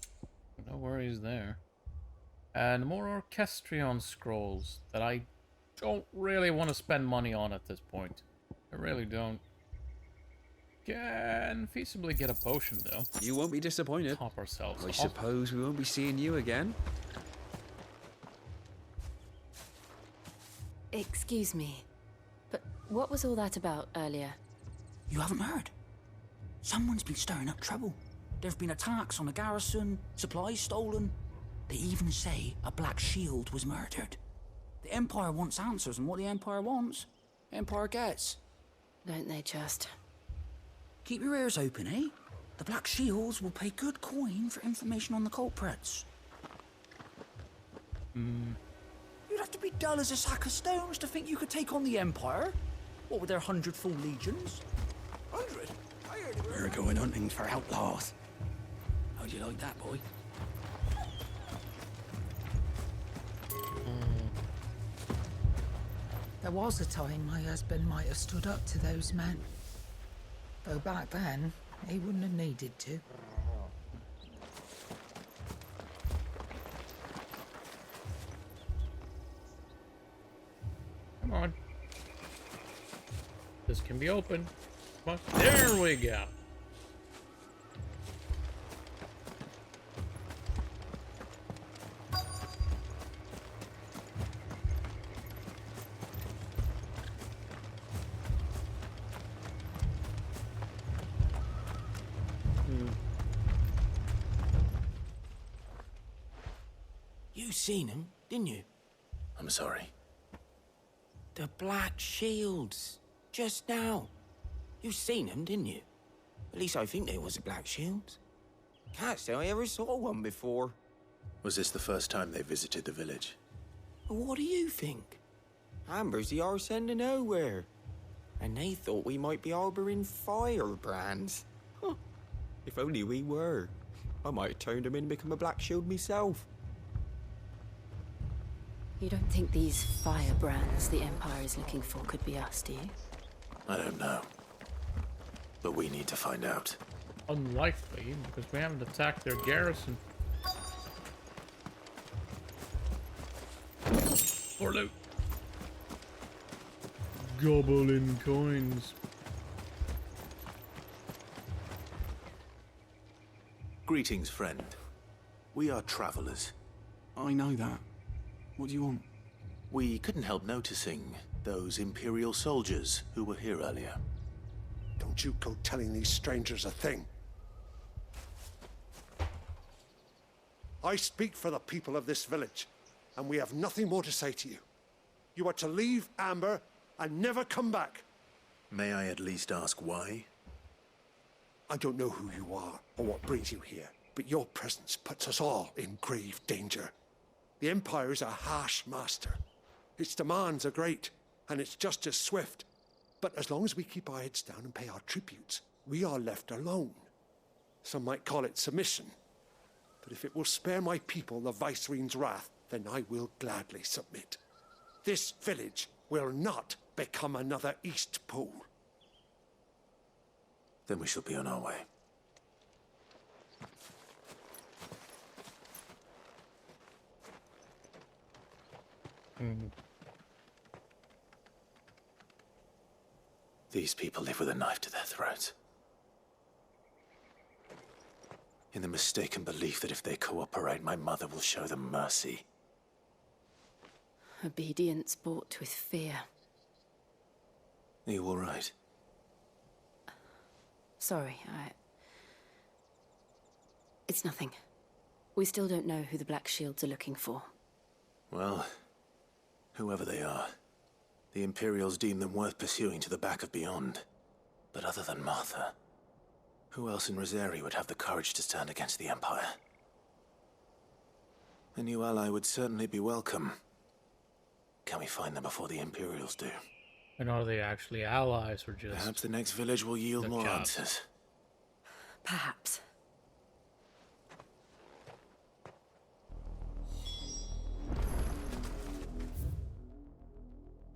S1: No worries there. And more Orchestrion scrolls that I don't really want to spend money on at this point. I really don't. Can feasibly get a potion, though.
S13: You won't be disappointed.
S1: Top ourselves
S13: I
S1: off.
S13: suppose we won't be seeing you again.
S7: Excuse me, but what was all that about earlier?
S15: You haven't heard? Someone's been stirring up trouble. There've been attacks on the garrison, supplies stolen. They even say a Black Shield was murdered. The Empire wants answers, and what the Empire wants, the Empire gets.
S7: Don't they just?
S15: Keep your ears open, eh? The Black Shields will pay good coin for information on the culprits. You'd have to be dull as a sack of stones to think you could take on the Empire. What with their 100 full legions?
S3: 100? I heard it.
S15: We're going hunting for outlaws. How'd you like that, boy?
S23: There was a time my husband might have stood up to those men. Though back then, he wouldn't have needed to.
S1: Come on. This can be opened. Come on. There we go.
S6: You seen them, didn't you?
S2: I'm sorry.
S6: The Black Shields. Just now. You seen them, didn't you? At least I think they was the Black Shields. Can't say I ever saw one before.
S2: Was this the first time they visited the village?
S6: What do you think? Amber's the arse end of nowhere. And they thought we might be harbouring firebrands. Huh. If only we were. I might have turned them in and become a Black Shield myself.
S7: You don't think these firebrands the Empire is looking for could be us, do you?
S2: I don't know. But we need to find out.
S1: Unlikely, because we haven't attacked their garrison. For loot. Goblin coins.
S2: Greetings, friend. We are travelers.
S10: I know that. What do you want?
S2: We couldn't help noticing those Imperial soldiers who were here earlier.
S8: Don't you go telling these strangers a thing. I speak for the people of this village, and we have nothing more to say to you. You are to leave Amber and never come back.
S2: May I at least ask why?
S8: I don't know who you are or what brings you here, but your presence puts us all in grave danger. The Empire is a harsh master. Its demands are great, and its justice swift. But as long as we keep our heads down and pay our tributes, we are left alone. Some might call it submission. But if it will spare my people the Viceroy's wrath, then I will gladly submit. This village will not become another East Pool.
S2: Then we shall be on our way. These people live with a knife to their throats. In the mistaken belief that if they cooperate, my mother will show them mercy.
S7: Obedience bought with fear.
S2: Are you all right?
S7: Sorry, It's nothing. We still don't know who the Black Shields are looking for.
S2: Well, whoever they are, the Imperials deem them worth pursuing to the back of beyond. But other than Martha, who else in Rosari would have the courage to stand against the Empire? A new ally would certainly be welcome. Can we find them before the Imperials do?
S1: And are they actually allies or just...
S2: Perhaps the next village will yield more answers.
S7: Perhaps.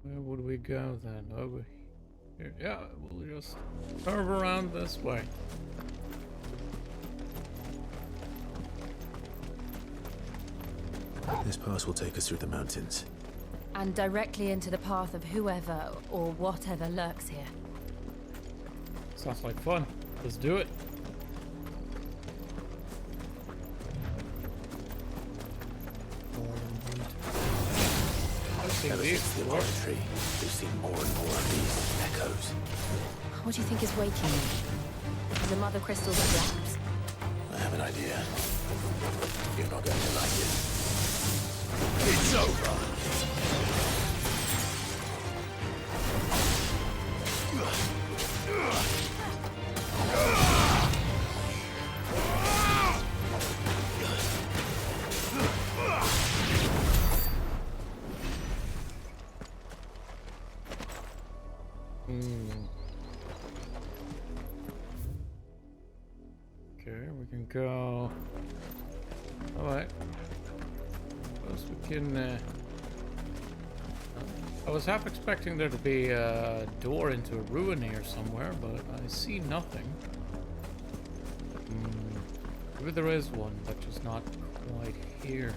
S1: Where would we go then? Over here? Yeah, we'll just curve around this way.
S2: This pass will take us through the mountains.
S7: And directly into the path of whoever or whatever lurks here.
S1: Sounds like fun. Let's do it.
S2: Ever since the laboratory, we've seen more and more of these echoes.
S7: What do you think is waking me? The mother crystals of blacks?
S2: I have an idea. You're not going to like it. It's over!
S1: Okay, we can go. Alright. Suppose we can. I was half expecting there to be a door into a ruin here somewhere, but I see nothing. Maybe there is one, but just not quite here.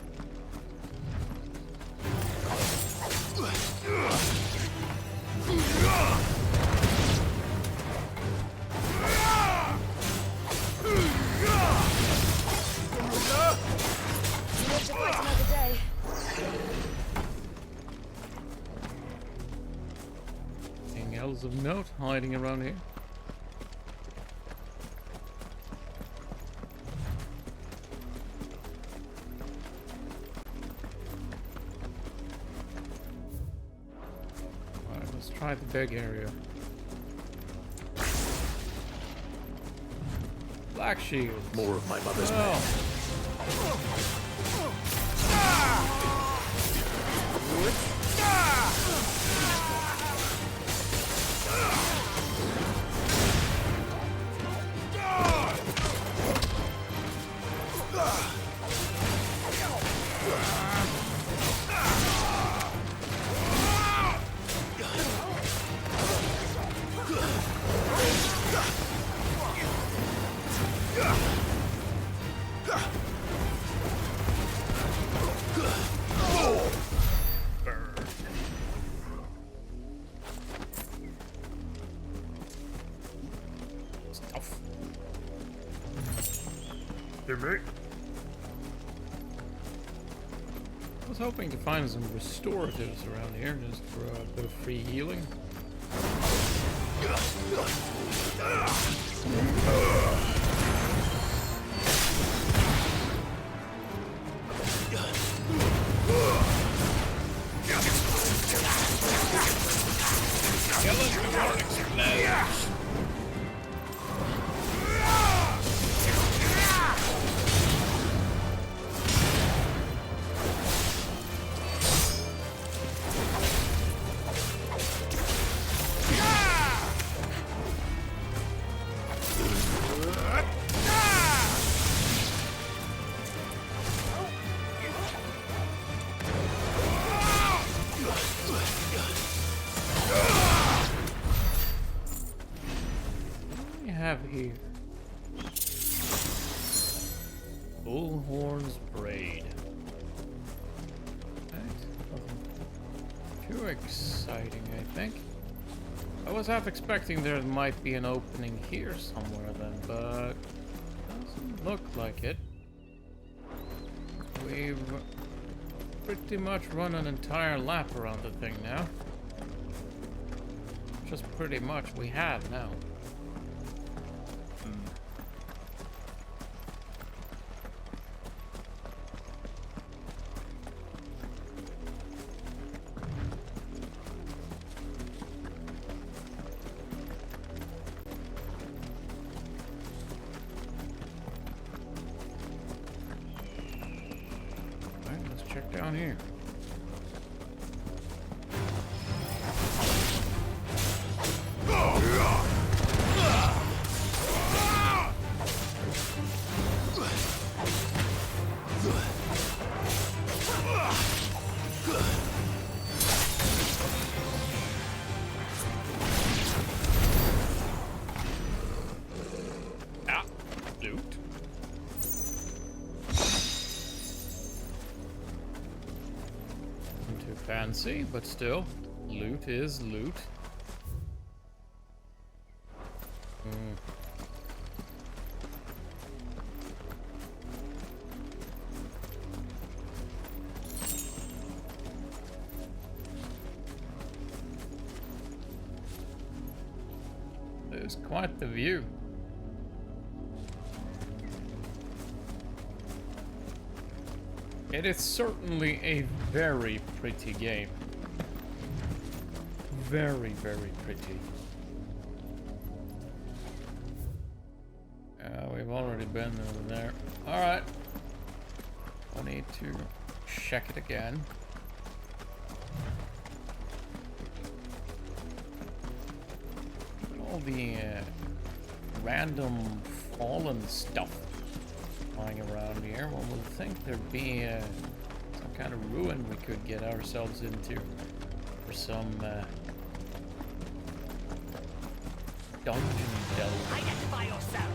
S1: Anything else of note hiding around here? try the big area. Black shield.
S2: More of my mother's
S1: I was hoping to find some restoratives around here just for a bit of free healing. Have here Bullhorn's braid. Too exciting, I think. I was half expecting there might be an opening here somewhere then, but doesn't look like it. We've pretty much run an entire lap around the thing now. Just pretty much we have now. Check down here. Ah, loot. Too fancy, but still, loot is loot. There's quite the view. It is certainly a very pretty game. Very, very pretty. We've already been over there. Alright. I need to check it again. All the random fallen stuff lying around here. One would think there'd be some kind of ruin we could get ourselves into for some dungeon delve.
S4: Identify yourself.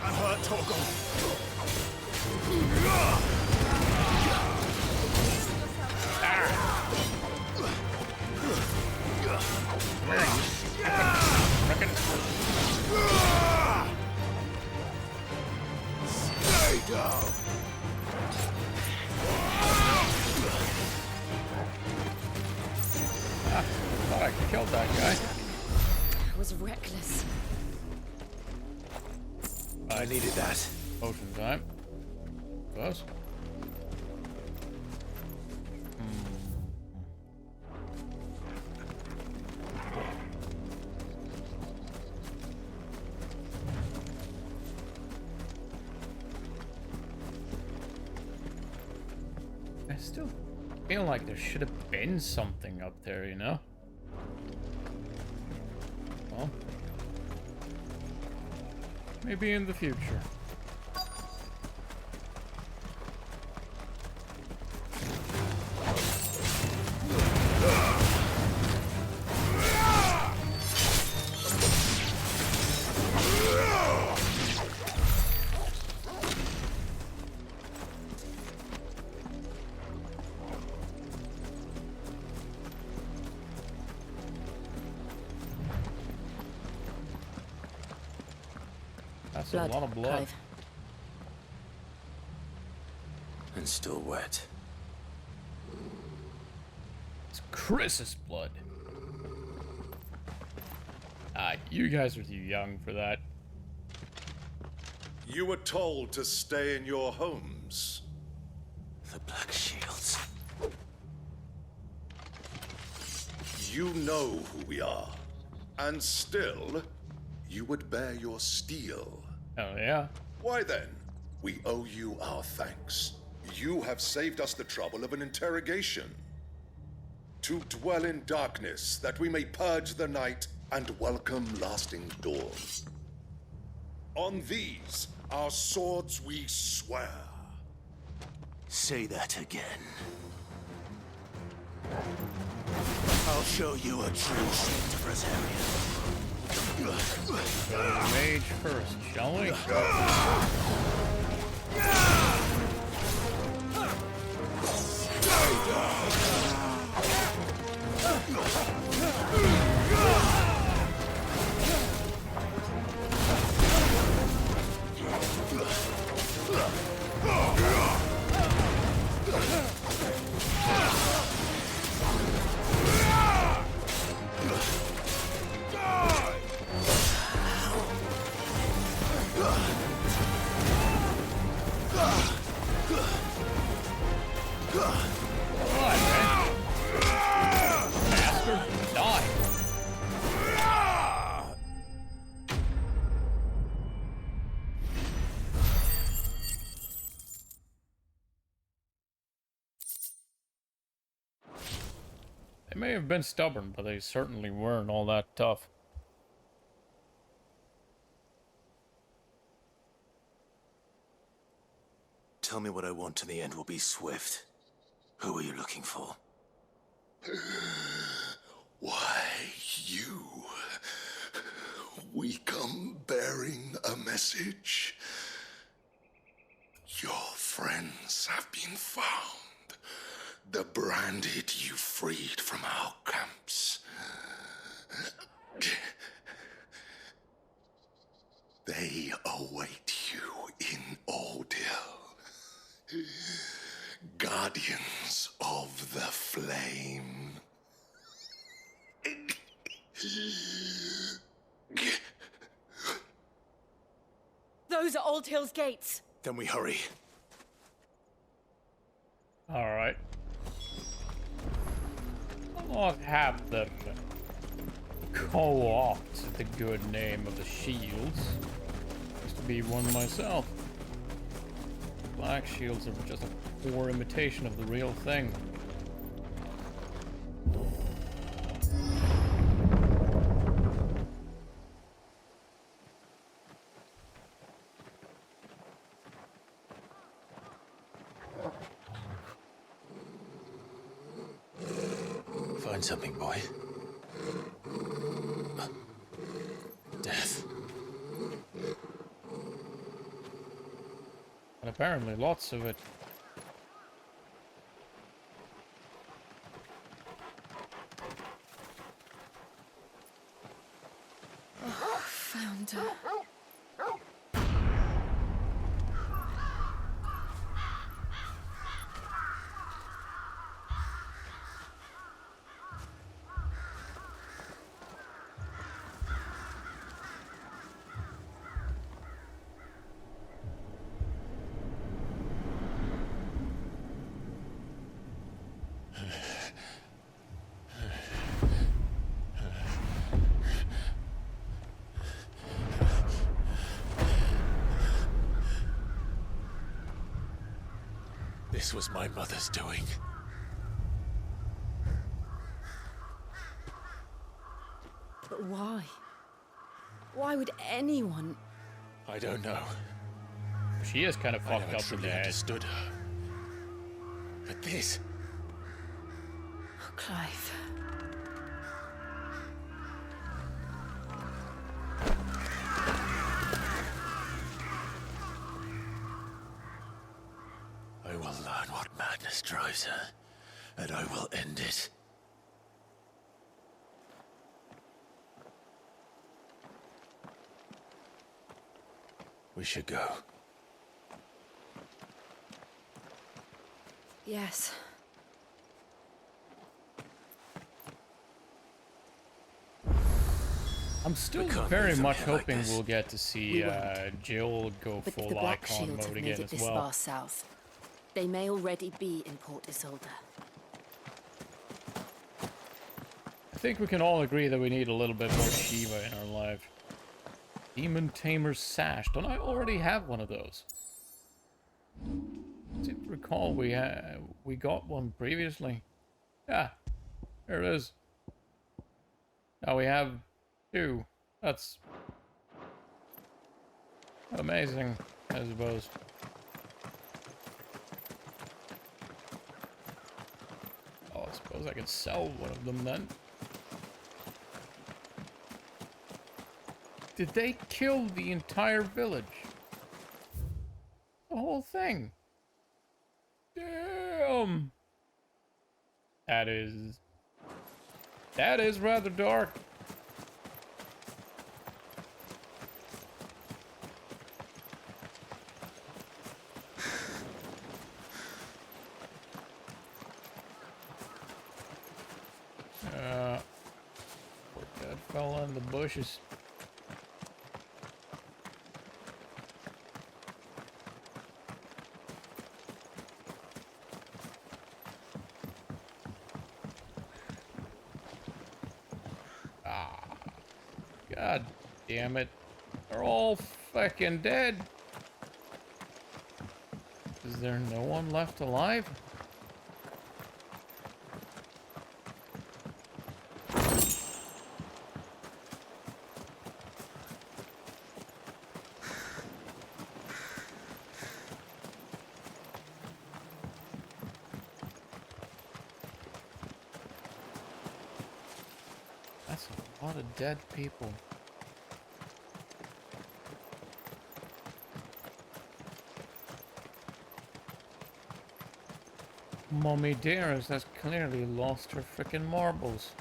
S5: I'm hurt, Torgal.
S1: Where are you?
S5: Stay down.
S1: Thought I killed that guy.
S7: was reckless.
S2: I needed that.
S1: Potion time. Close. I still feel like there should have been something up there, you know? Well, maybe in the future. That's a lot of blood.
S7: Clive.
S2: And still wet.
S1: It's Chris's blood. You guys are too young for that.
S12: You were told to stay in your homes.
S2: The Black Shields.
S12: You know who we are. And still, you would bear your steel.
S1: Oh, yeah?
S12: Why then? We owe you our thanks. You have saved us the trouble of an interrogation. To dwell in darkness, that we may purge the night and welcome lasting dawn. On these, our swords we swear.
S2: Say that again. I'll show you a true saint of Rosaria.
S1: Mage first, shall we? They may have been stubborn, but they certainly weren't all that tough.
S2: Tell me what I want and the end will be swift. Who are you looking for?
S12: Why, you. We come bearing a message. Your friends have been found. The branded you freed from our camps. They await you in Odil. Guardians of the Flame.
S7: Those are Old Hill's gates.
S2: Then we hurry.
S1: Alright. I'll have them co-opt the good name of the shields. Used to be one myself. Black shields are just a poor imitation of the real thing.
S2: Find something, boy. Death.
S1: And apparently lots of it.
S7: Oh, found her.
S2: This was my mother's doing.
S7: But why? Why would anyone?
S2: I don't know.
S1: She is kind of
S2: I
S1: fucked
S2: never
S1: up in
S2: truly
S1: the head.
S2: understood her. But this...
S7: Oh, Clive.
S2: I will learn what madness drives her, and I will end it. We should go.
S7: Yes.
S1: I'm still
S2: We can't
S1: very
S2: leave them
S1: much
S2: here like
S1: hoping
S2: this.
S1: we'll get to see
S7: We won't.
S1: Jill go
S7: But
S1: full
S7: the Black
S1: icon
S7: Shields have
S1: mode
S7: made
S1: again
S7: it
S1: as
S7: this
S1: well.
S7: far south. They may already be in Port Isolde.
S1: I think we can all agree that we need a little bit more Shiva in our life. Demon Tamer's Sash. Don't I already have one of those? I seem to recall we got one previously. Yeah, there it is. Now we have two. That's amazing, I suppose. Oh, I suppose I could sell one of them then. Did they kill the entire village? The whole thing? Damn! That is rather dark. Poor dead fella in the bushes. God damn it. They're all fucking dead. Is there no one left alive? That's a lot of dead people. Mommy Dearest has clearly lost her frickin' marbles.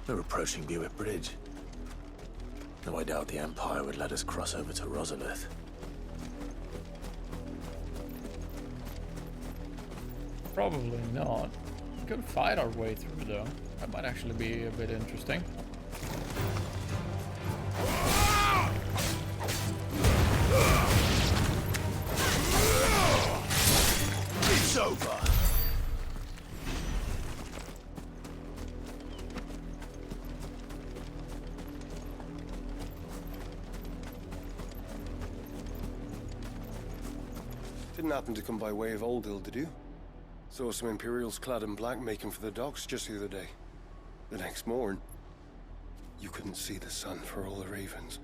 S2: We're approaching Buick Bridge. Though I doubt the Empire would let us cross over to Rosalith.
S1: Probably not. We could fight our way through though. That might actually be a bit interesting.
S2: It's over!
S11: Didn't happen to come by way of Oldhill, did you? Saw some Imperials clad in black making for the docks just the other day. The next morn, you couldn't see the sun for all the ravens.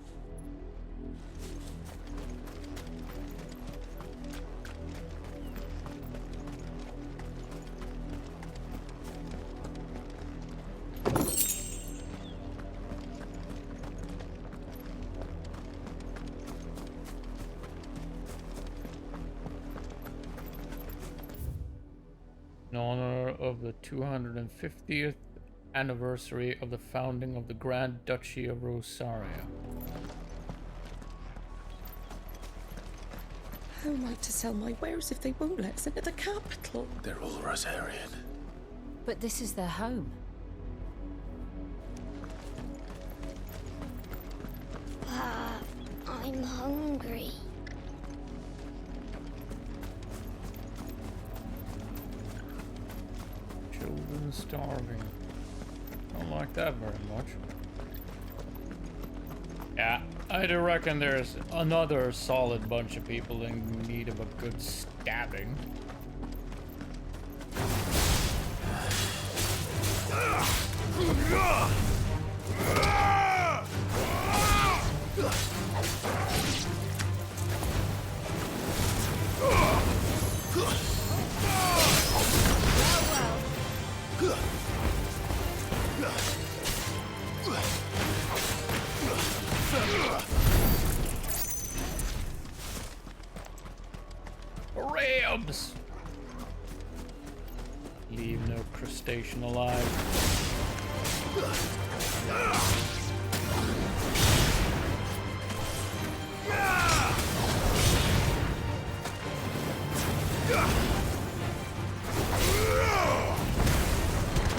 S1: In honor of the 250th anniversary of the founding of the Grand Duchy of Rosaria.
S23: How am I to sell my wares if they won't let us into the capital?
S2: They're all Rosarian.
S7: But this is their home.
S22: I'm hungry.
S1: Children starving. Don't like that very much. Yeah, I do reckon there's another solid bunch of people in need of a good stabbing. Rams! Leave no crustacean alive.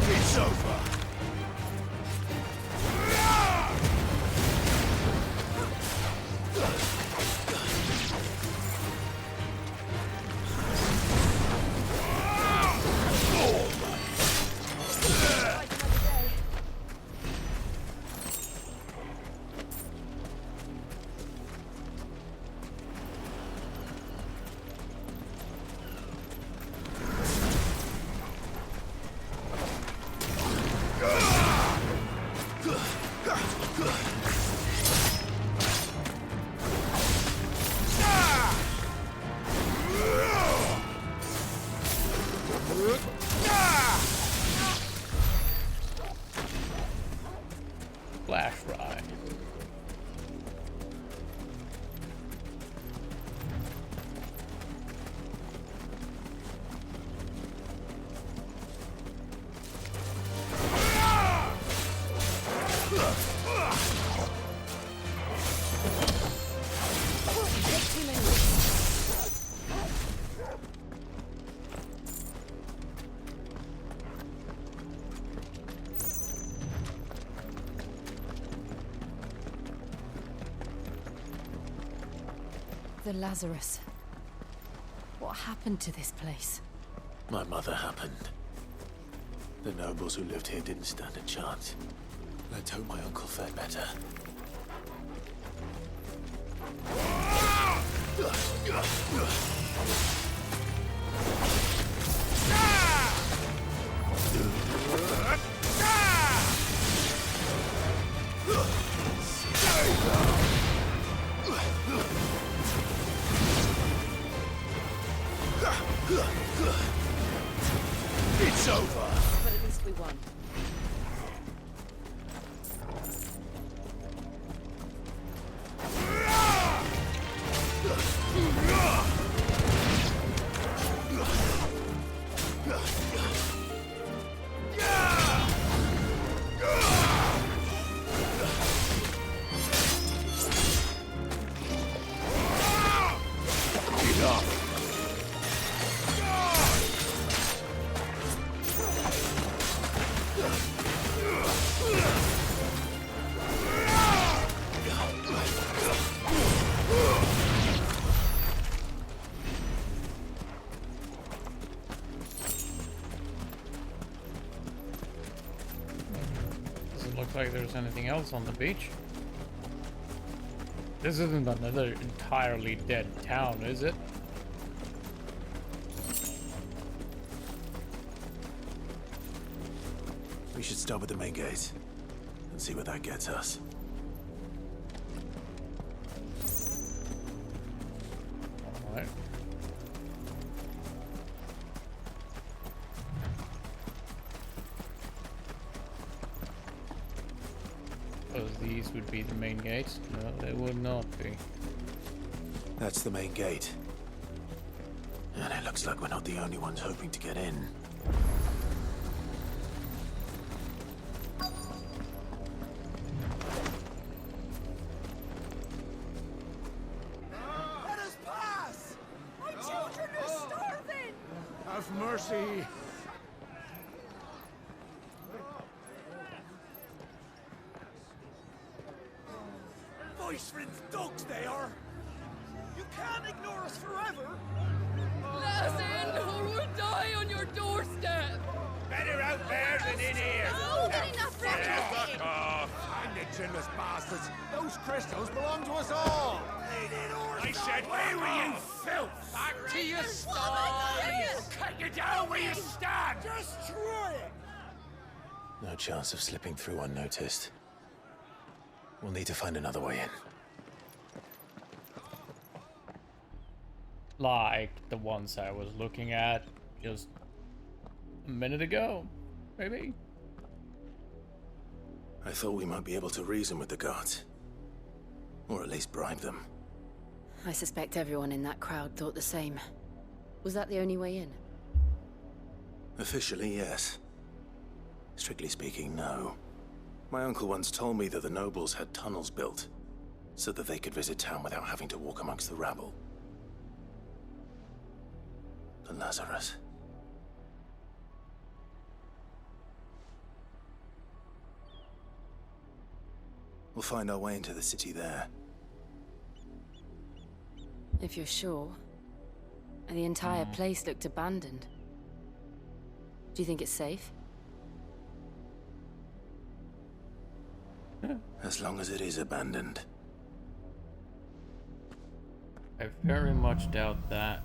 S5: It's over.
S1: Flash ride.
S7: The Lazarus. What happened to this place?
S2: My mother happened. The nobles who lived here didn't stand a chance. Let's hope my uncle fared better.
S5: It's over.
S7: But at least we won.
S1: Doesn't look like there's anything else on the beach. This isn't another entirely dead town, is it?
S2: We should start with the main gate and see where that gets us.
S1: Alright. Suppose these would be the main gates? No, they would not be.
S2: That's the main gate. And it looks like we're not the only ones hoping to get in.
S15: Let us pass! My children are starving!
S3: Have mercy!
S15: Voice-ridden dogs they are! You can't ignore us forever!
S7: Let us in, or we'll die on your doorstep!
S15: Better
S3: chinless bastards! Those crystals belong to us all!
S5: I said, where were you, filth?
S3: Back to your sties!
S5: Cut you down where you stand!
S3: Destroy it!
S2: No chance of slipping through unnoticed. We'll need to find another way in.
S1: Like the ones I was looking at just a minute ago, maybe?
S2: I thought we might be able to reason with the guards. Or at least bribe them.
S7: I suspect everyone in that crowd thought the same. Was that the only way in?
S2: Officially, yes. Strictly speaking, no. My uncle once told me that the nobles had tunnels built, so that they could visit town without having to walk amongst the rabble. The Lazarus. We'll find our way into the city there.
S7: If you're sure. And the entire place looked abandoned. Do you think it's safe?
S2: As long as it is abandoned.
S1: I very much doubt that.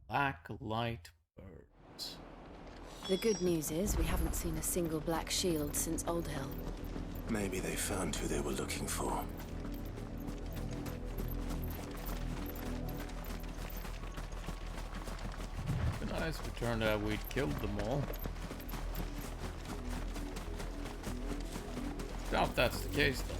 S1: Black light birds.
S7: The good news is we haven't seen a single black shield since Old Hill.
S2: Maybe they found who they were looking for.
S1: It'd be nice if it turned out we'd killed them all. Doubt that's the case, though.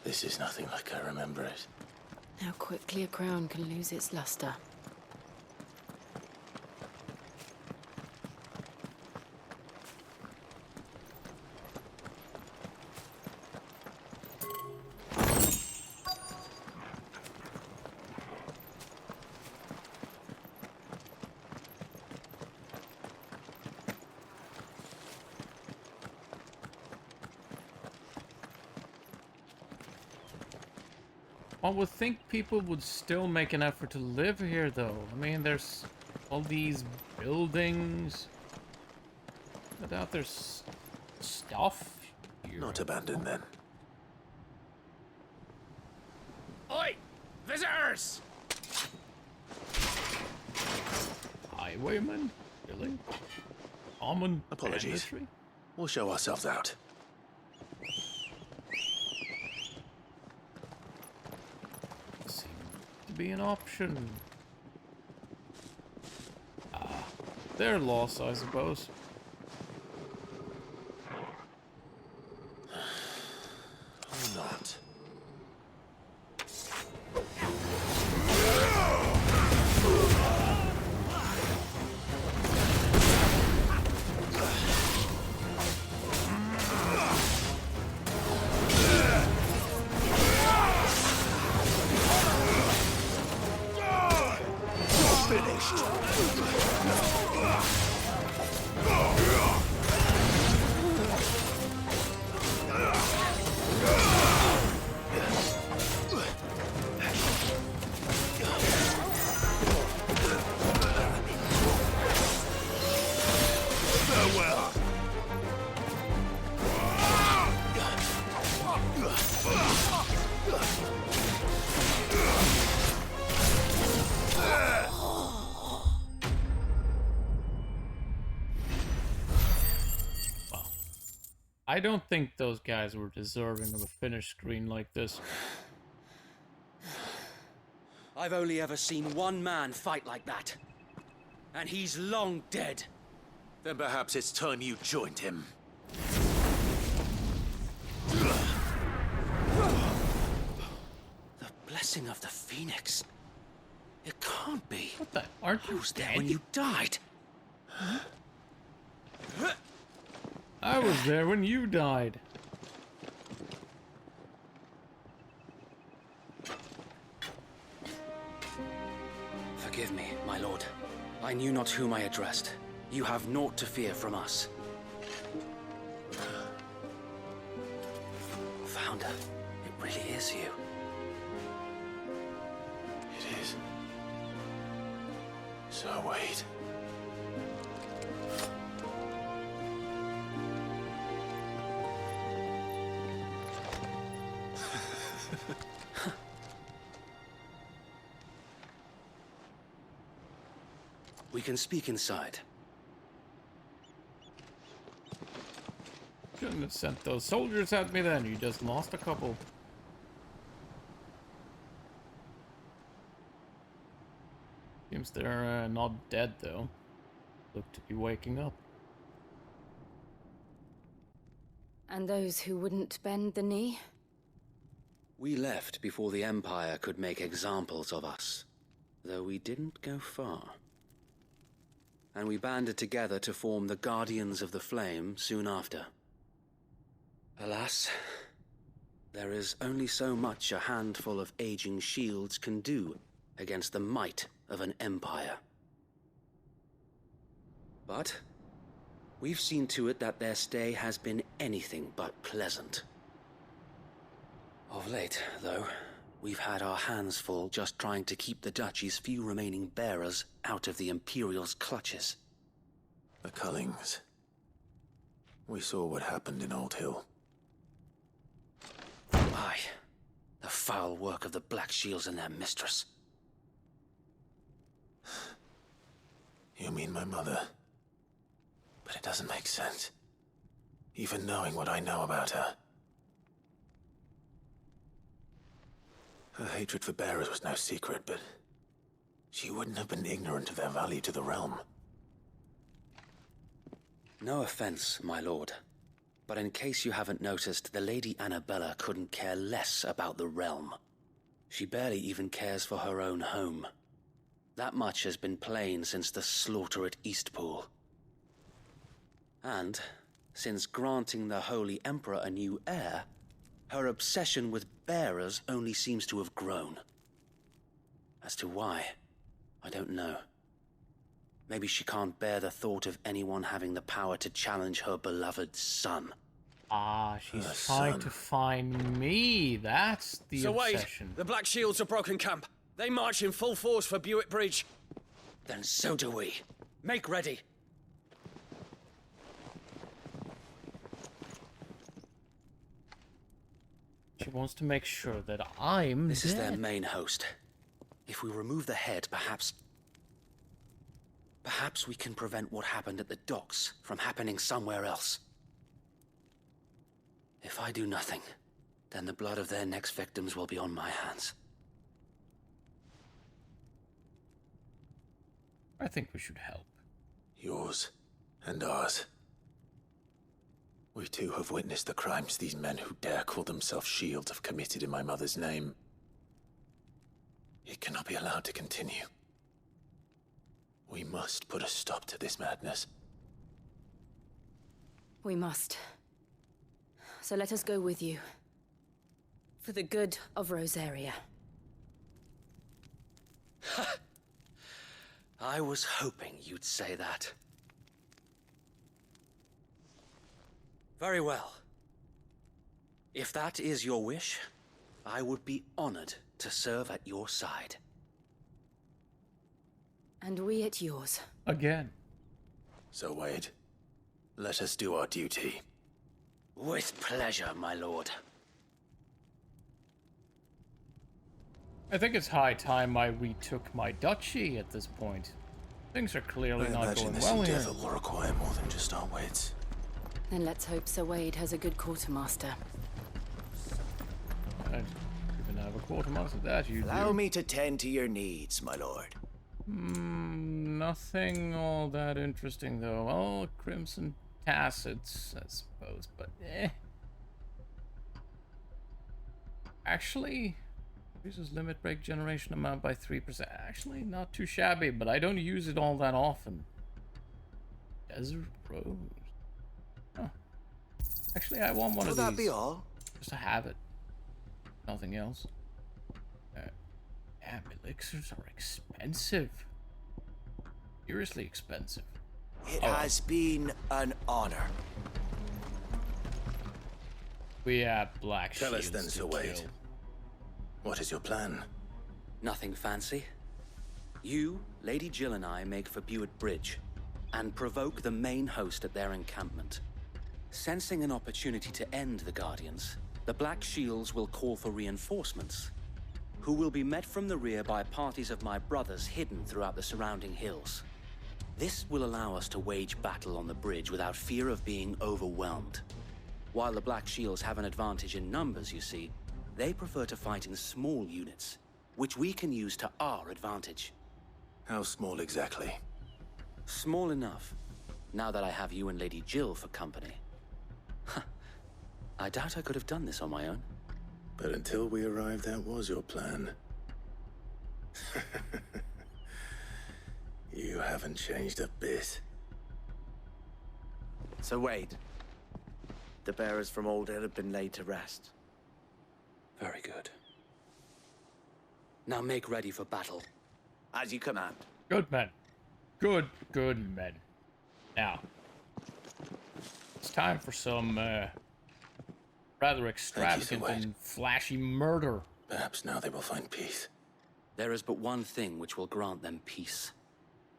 S2: This is nothing like I remember it.
S7: How quickly a crown can lose its luster.
S1: One would think people would still make an effort to live here, though. I mean, there's all these buildings. I doubt there's stuff here.
S2: Not abandoned, then.
S5: Oi! Visitors!
S1: Highwaymen? Really? Common
S2: Apologies.
S1: banditry?
S2: We'll show ourselves out.
S1: Be an option. Their loss, I suppose.
S2: Or not.
S1: I don't think those guys were deserving of a finished screen like this.
S16: I've only ever seen one man fight like that. And he's long dead.
S2: Then perhaps it's time you joined him.
S16: The blessing of the Phoenix. It can't be.
S1: What the? Aren't you
S16: was there when you died?
S1: I was there when you died.
S16: Forgive me, my lord. I knew not whom I addressed. You have naught to fear from us. founder. It really is you.
S2: It is. So, Wade.
S16: We can speak inside.
S1: Shouldn't have sent those soldiers at me then. You just lost a couple. Seems they're not dead though. Look to be waking up.
S7: And those who wouldn't bend the knee?
S16: We left before the Empire could make examples of us, though we didn't go far. And we banded together to form the Guardians of the Flame soon after. Alas, there is only so much a handful of aging shields can do against the might of an empire. But we've seen to it that their stay has been anything but pleasant. Of late, though, we've had our hands full just trying to keep the Duchy's few remaining bearers out of the Imperial's clutches.
S2: The Cullings. We saw what happened in Old Hill.
S16: Aye, the foul work of the Black Shields and their mistress.
S2: You mean my mother? But it doesn't make sense. Even knowing what I know about her. Her hatred for bearers was no secret, but she wouldn't have been ignorant of their value to the realm.
S16: No offense, my lord, but in case you haven't noticed, the Lady Annabella couldn't care less about the realm. She barely even cares for her own home. That much has been plain since the slaughter at Eastpool. And, since granting the Holy Emperor a new heir, her obsession with bearers only seems to have grown. As to why, I don't know. Maybe she can't bear the thought of anyone having the power to challenge her beloved son.
S1: Ah, she's trying to find me. That's the obsession.
S16: Wait, the Black Shields have broken camp. They march in full force for Buick Bridge. Then so do we. Make ready.
S1: She wants to make sure that I'm
S16: This
S1: dead.
S16: is their main host. If we remove the head, perhaps we can prevent what happened at the docks from happening somewhere else. If I do nothing, then the blood of their next victims will be on my hands.
S1: I think we should help.
S2: Yours and ours. We too have witnessed the crimes these men who dare call themselves shields have committed in my mother's name. It cannot be allowed to continue. We must put a stop to this madness.
S7: We must. So let us go with you. For the good of Rosaria.
S16: I was hoping you'd say that. Very well. If that is your wish, I would be honored to serve at your side.
S7: And we at yours.
S1: Again.
S2: So, Wade, let us do our duty.
S16: With pleasure, my lord.
S1: I think it's high time I retook my duchy at this point. Things are clearly
S2: I
S1: not
S2: imagine
S1: going
S2: this
S1: well here.
S2: endeavor will require more than just our wits.
S7: Then let's hope Sir Wade has a good quartermaster.
S1: I don't even have a quartermaster. That you
S9: Allow
S1: do.
S9: me to tend to your needs, my lord.
S1: Nothing all that interesting though. Oh, Crimson Tacits, I suppose, but Actually, increases limit break generation amount by 3%. Actually, not too shabby, but I don't use it all that often. Desert Rose. Huh. Actually, I want one of these.
S9: Will that be all?
S1: Just to have it. Nothing else. Damn, elixirs are expensive. Seriously expensive.
S9: It has been an honor.
S1: We have black
S2: Tell us
S1: shields
S2: then,
S1: to
S2: Sir Wade.
S1: kill.
S2: What is your plan?
S16: Nothing fancy. You, Lady Jill and I make for Buett Bridge and provoke the main host at their encampment. Sensing an opportunity to end the Guardians, the Black Shields will call for reinforcements, who will be met from the rear by parties of my brothers hidden throughout the surrounding hills. This will allow us to wage battle on the bridge without fear of being overwhelmed. While the Black Shields have an advantage in numbers, you see, they prefer to fight in small units, which we can use to our advantage.
S2: How small exactly?
S16: Small enough, now that I have you and Lady Jill for company. I doubt I could have done this on my own.
S2: But until we arrived, that was your plan. You haven't changed a bit.
S9: So Wade, the bearers from Old Hill have been laid to rest.
S16: Very good. Now make ready for battle.
S9: As you command.
S1: Good men. Good men. Now, it's time for some rather extravagant and flashy murder.
S2: Perhaps now they will find peace.
S16: There is but one thing which will grant them peace.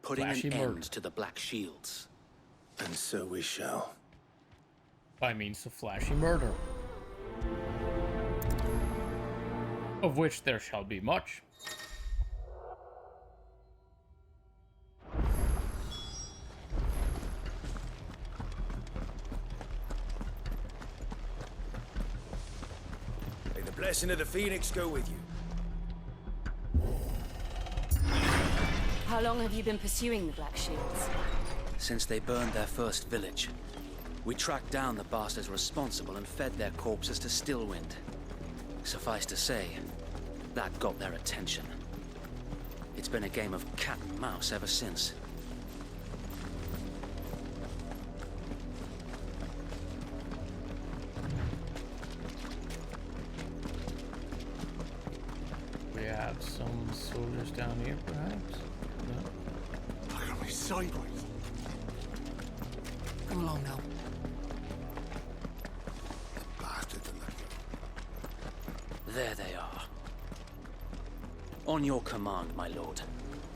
S16: Putting
S1: Flashy
S16: an
S1: murder.
S16: end to the Black Shields.
S2: And so we shall.
S1: By means of flashy murder. Of which there shall be much.
S5: May the blessing of the Phoenix go with you.
S7: How long have you been pursuing the Black Shields?
S16: Since they burned their first village, we tracked down the bastards responsible and fed their corpses to Stillwind. Suffice to say, that got their attention. It's been a game of cat and mouse ever since.
S1: We have some soldiers down here, perhaps? No?
S8: Look at me sideways.
S23: Come along now.
S8: Bastards in the
S16: There they are. On your command, my lord.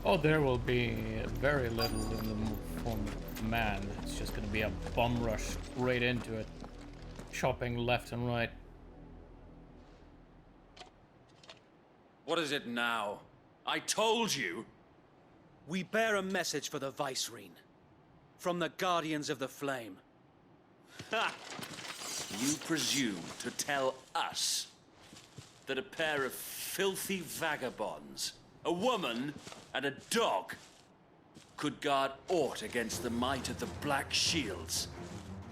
S1: Oh, there will be very little in the form of command. It's just gonna be a bum rush straight into it. Chopping left and right.
S21: What is it now? I told you!
S16: We bear a message for the Vicereine. From the Guardians of the Flame.
S21: Ha! You presume to tell us that a pair of filthy vagabonds, a woman and a dog, could guard aught against the might of the Black Shields?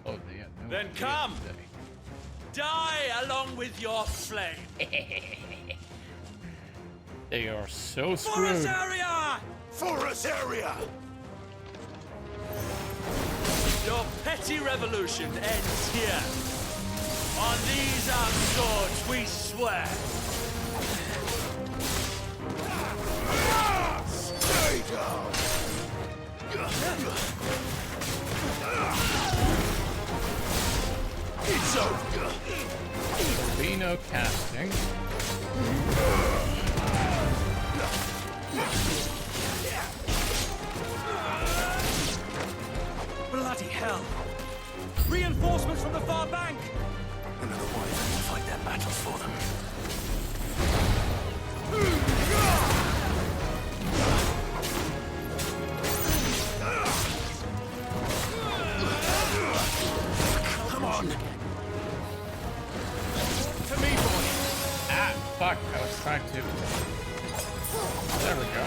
S1: Oh, yeah. No,
S21: Then come! Die along with your flame!
S1: They are so screwed.
S21: For us area!
S5: For us area!
S21: Your petty revolution ends here. On these our swords we swear.
S5: Stay down! It's over!
S1: There'll be no casting.
S21: Bloody hell! Reinforcements from the far bank!
S2: Another wyvern to fight their battles for them.
S5: Come on!
S1: To me, boy! Ah, fuck. I was trying to... There we go.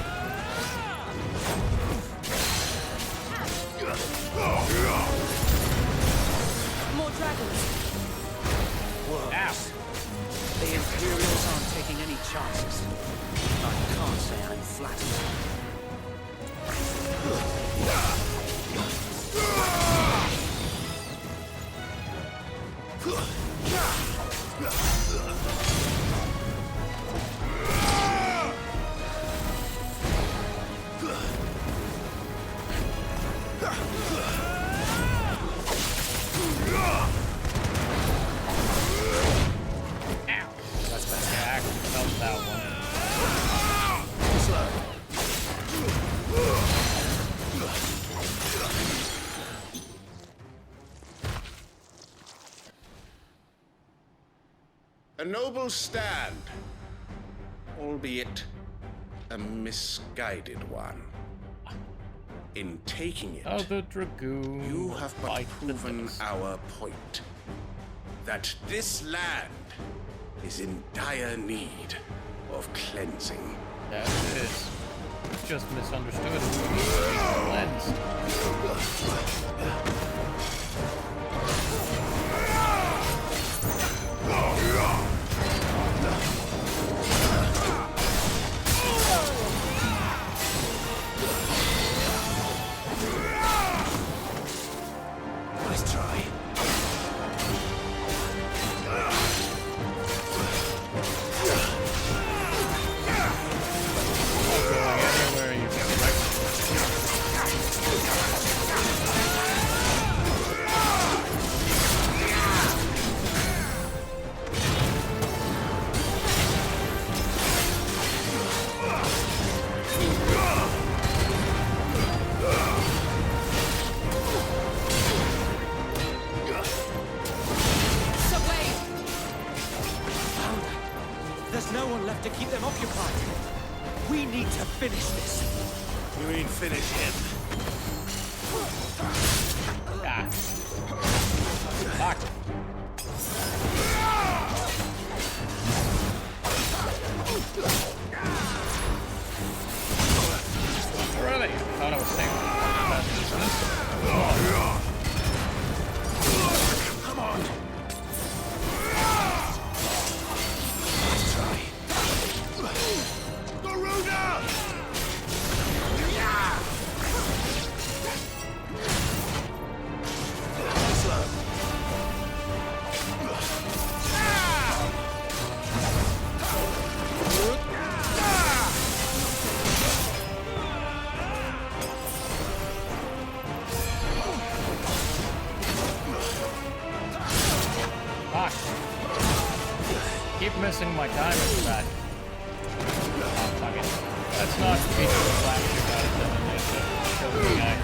S7: More dragons.
S16: Ow. The Imperials aren't taking any chances. I can't say I'm flattered.
S5: A noble stand, albeit a misguided one. In taking it,
S1: the dragoon.
S5: you have but proven our point. That this land is in dire need of cleansing.
S1: That is just misunderstood. Cleansed.
S5: Nice try.
S6: There's no one left to keep them occupied. We need to finish this.
S5: You mean finish him?
S1: Ah. Fuck. Really? I thought I was safe.
S5: Come on.
S1: Fuck. Keep missing my timing for that. Oh, fuck it. Let's not be too flashy about it then. Kill the guy.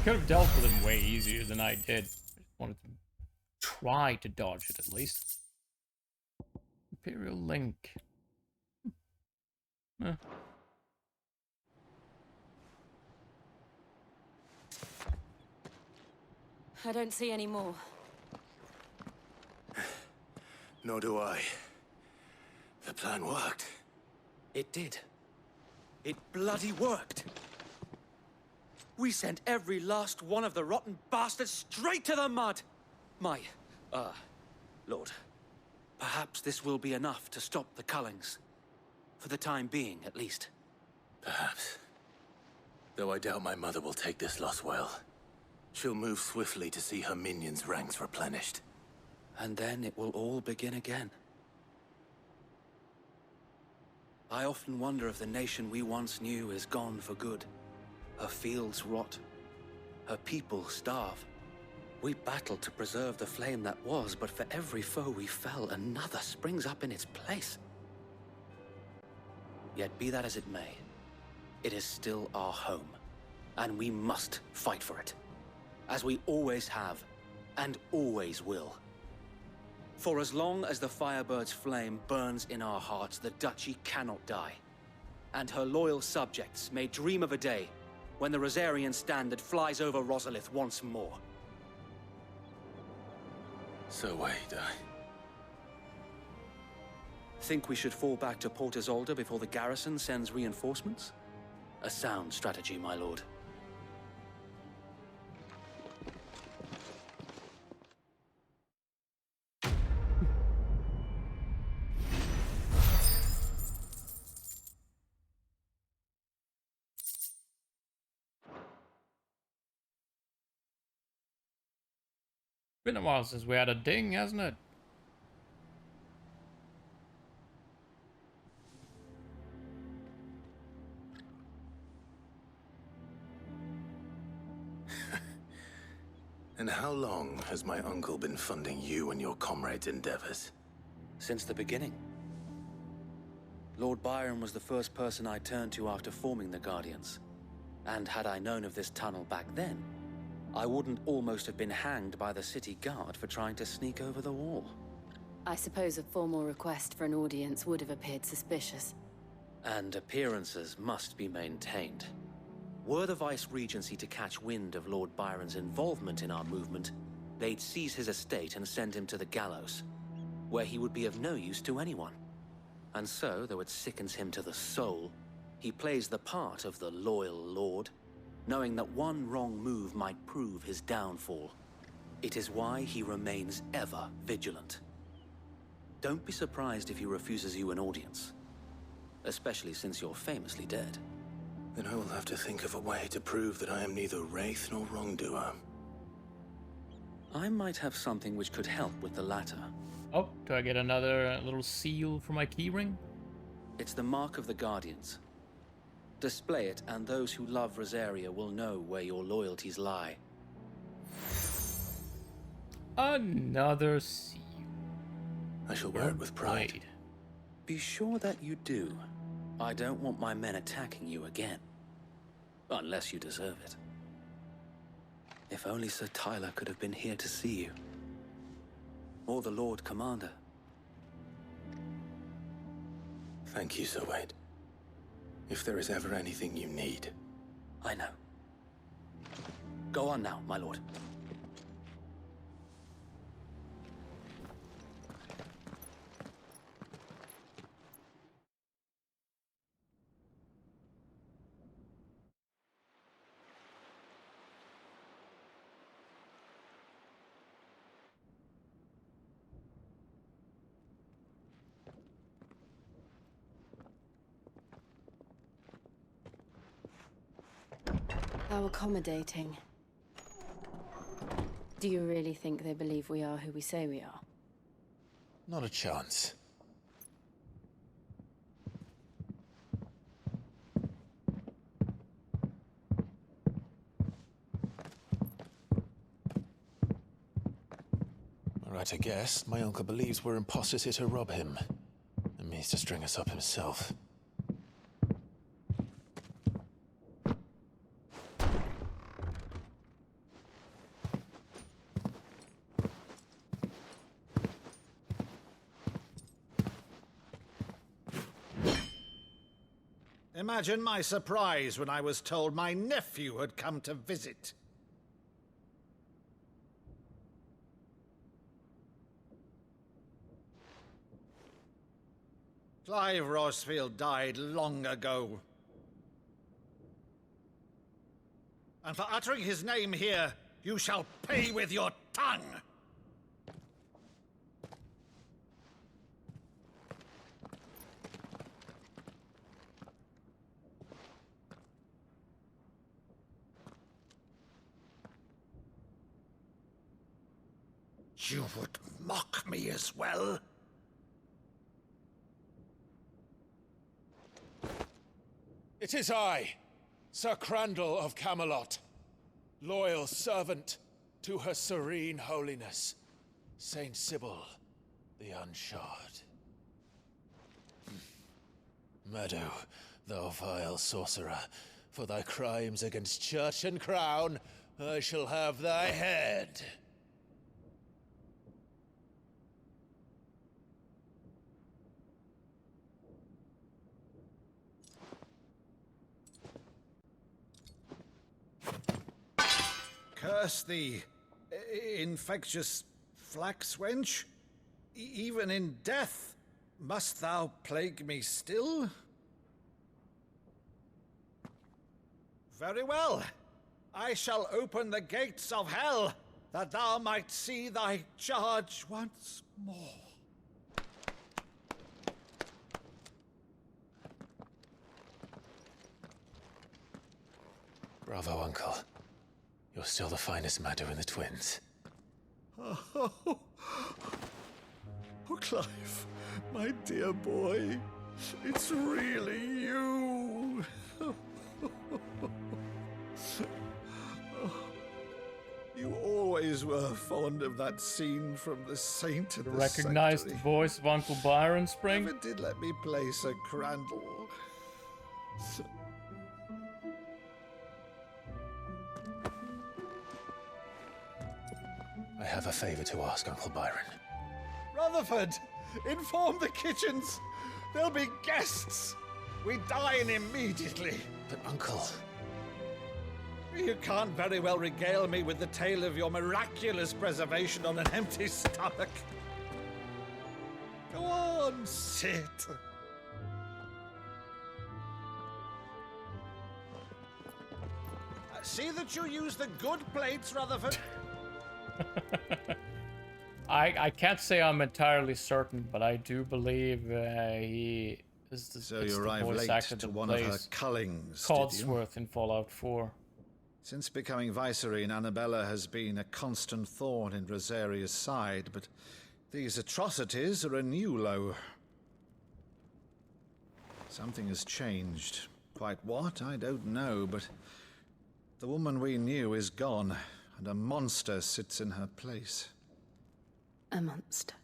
S1: Could have dealt with him way easier than I did. I just wanted to try to dodge it at least. Imperial Link. Huh.
S7: I don't see any more.
S5: Nor do I. The plan worked.
S6: It did. It bloody worked. We sent every last one of the rotten bastards straight to the mud. Lord, perhaps this will be enough to stop the Cullings. For the time being, at least.
S2: Perhaps. Though I doubt my mother will take this loss well. She'll move swiftly to see her minions' ranks replenished.
S6: And then it will all begin again. I often wonder if the nation we once knew is gone for good. Her fields rot. Her people starve. We battled to preserve the flame that was, but for every foe we fell, another springs up in its place. Yet be that as it may, it is still our home, and we must fight for it. As we always have, and always will. For as long as the Firebird's flame burns in our hearts, the Duchy cannot die. And her loyal subjects may dream of a day when the Rosarian standard flies over Rosalith once more.
S2: So wait,
S6: Think we should fall back to Port Isolde before the garrison sends reinforcements? A sound strategy, my lord.
S1: Been a while since we had a ding, hasn't it?
S2: And how long has my uncle been funding you and your comrades' endeavors?
S6: Since the beginning. Lord Byron was the first person I turned to after forming the Guardians. And had I known of this tunnel back then,
S16: I wouldn't almost have been hanged by the city guard for trying to sneak over the wall.
S7: I suppose a formal request for an audience would have appeared suspicious.
S16: And appearances must be maintained. Were the Vice-Regency to catch wind of Lord Byron's involvement in our movement, they'd seize his estate and send him to the gallows, where he would be of no use to anyone. And so, though it sickens him to the soul, he plays the part of the loyal lord, knowing that one wrong move might prove his downfall. It is why he remains ever vigilant. Don't be surprised if he refuses you an audience, especially since you're famously dead.
S2: Then I will have to think of a way to prove that I am neither wraith nor wrongdoer.
S16: I might have something which could help with the latter.
S1: Oh, do I get another little seal for my keyring?
S16: It's the mark of the Guardians. Display it, and those who love Rosaria will know where your loyalties lie.
S1: Another seal.
S2: I shall wear it with pride.
S16: Be sure that you do. I don't want my men attacking you again. Unless you deserve it. If only Sir Tyler could have been here to see you. Or the Lord Commander.
S2: Thank you, Sir Wade. If there is ever anything you need.
S16: I know. Go on now, my lord.
S7: How accommodating. Do you really think they believe we are who we say we are?
S2: Not a chance. Right, I guess. My uncle believes we're imposters here to rob him. And means to string us up himself.
S15: Imagine my surprise when I was told my nephew had come to visit. Clive Rosfield died long ago. And for uttering his name here, you shall pay with your tongue! You would mock me as well?
S8: It is I, Sir Crandall of Camelot, loyal servant to Her Serene Holiness, Saint Sybil the Unshod. Meadow, thou vile sorcerer, for thy crimes against church and crown, I shall have thy head.
S15: Curse thee, infectious flax wench. Even in death, must thou plague me still? Very well. I shall open the gates of hell, that thou might see thy charge once more.
S2: Bravo, Uncle. You're still the finest Meadow in the twins.
S15: Oh, Clive, my dear boy, it's really you. You always were fond of that scene from The Saint and the
S1: Recognized the
S15: Sanctuary.
S1: voice of Uncle Byron, Spring?
S15: Never did let me play Sir Crandall.
S2: I have a favor to ask, Uncle Byron.
S17: Rutherford, inform the kitchens. There'll be guests. We dine immediately.
S2: But, Uncle...
S17: You can't very well regale me with the tale of your miraculous preservation on an empty stomach. Go on, sit. See that you use the good plates, Rutherford.
S1: I can't say I'm entirely certain, but I do believe he is the,
S17: So
S1: it's
S17: you
S1: the
S17: arrived
S1: voice
S17: late
S1: actor
S17: to
S1: that
S17: one of her
S1: plays
S17: cullings, did you?
S1: Codsworth in Fallout 4.
S17: Since becoming Vicereine, Annabella has been a constant thorn in Rosaria's side, but these atrocities are a new low. Something has changed. Quite what, I don't know, but the woman we knew is gone, and a monster sits in her place.
S7: A monster.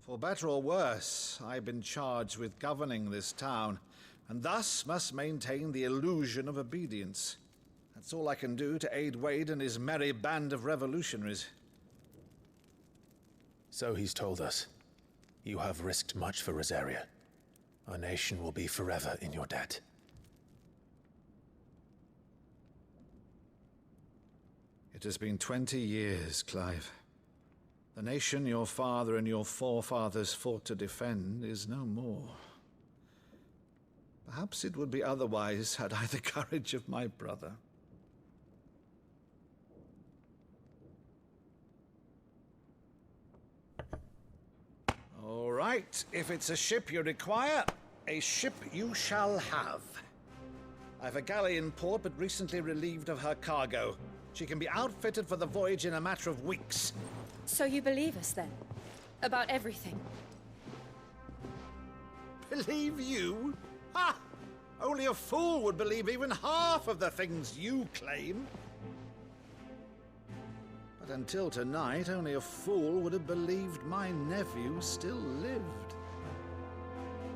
S17: For better or worse, I've been charged with governing this town, and thus must maintain the illusion of obedience. That's all I can do to aid Wade and his merry band of revolutionaries.
S2: So he's told us. You have risked much for Rosaria. Our nation will be forever in your debt.
S17: It has been 20 years, Clive. The nation your father and your forefathers fought to defend is no more. Perhaps it would be otherwise had I the courage of my brother. All right, if it's a ship you require, a ship you shall have. I've a galley in port, but recently relieved of her cargo. She can be outfitted for the voyage in a matter of weeks.
S7: So you believe us then? About everything?
S17: Believe you? Ha! Only a fool would believe even half of the things you claim. But until tonight, only a fool would have believed my nephew still lived.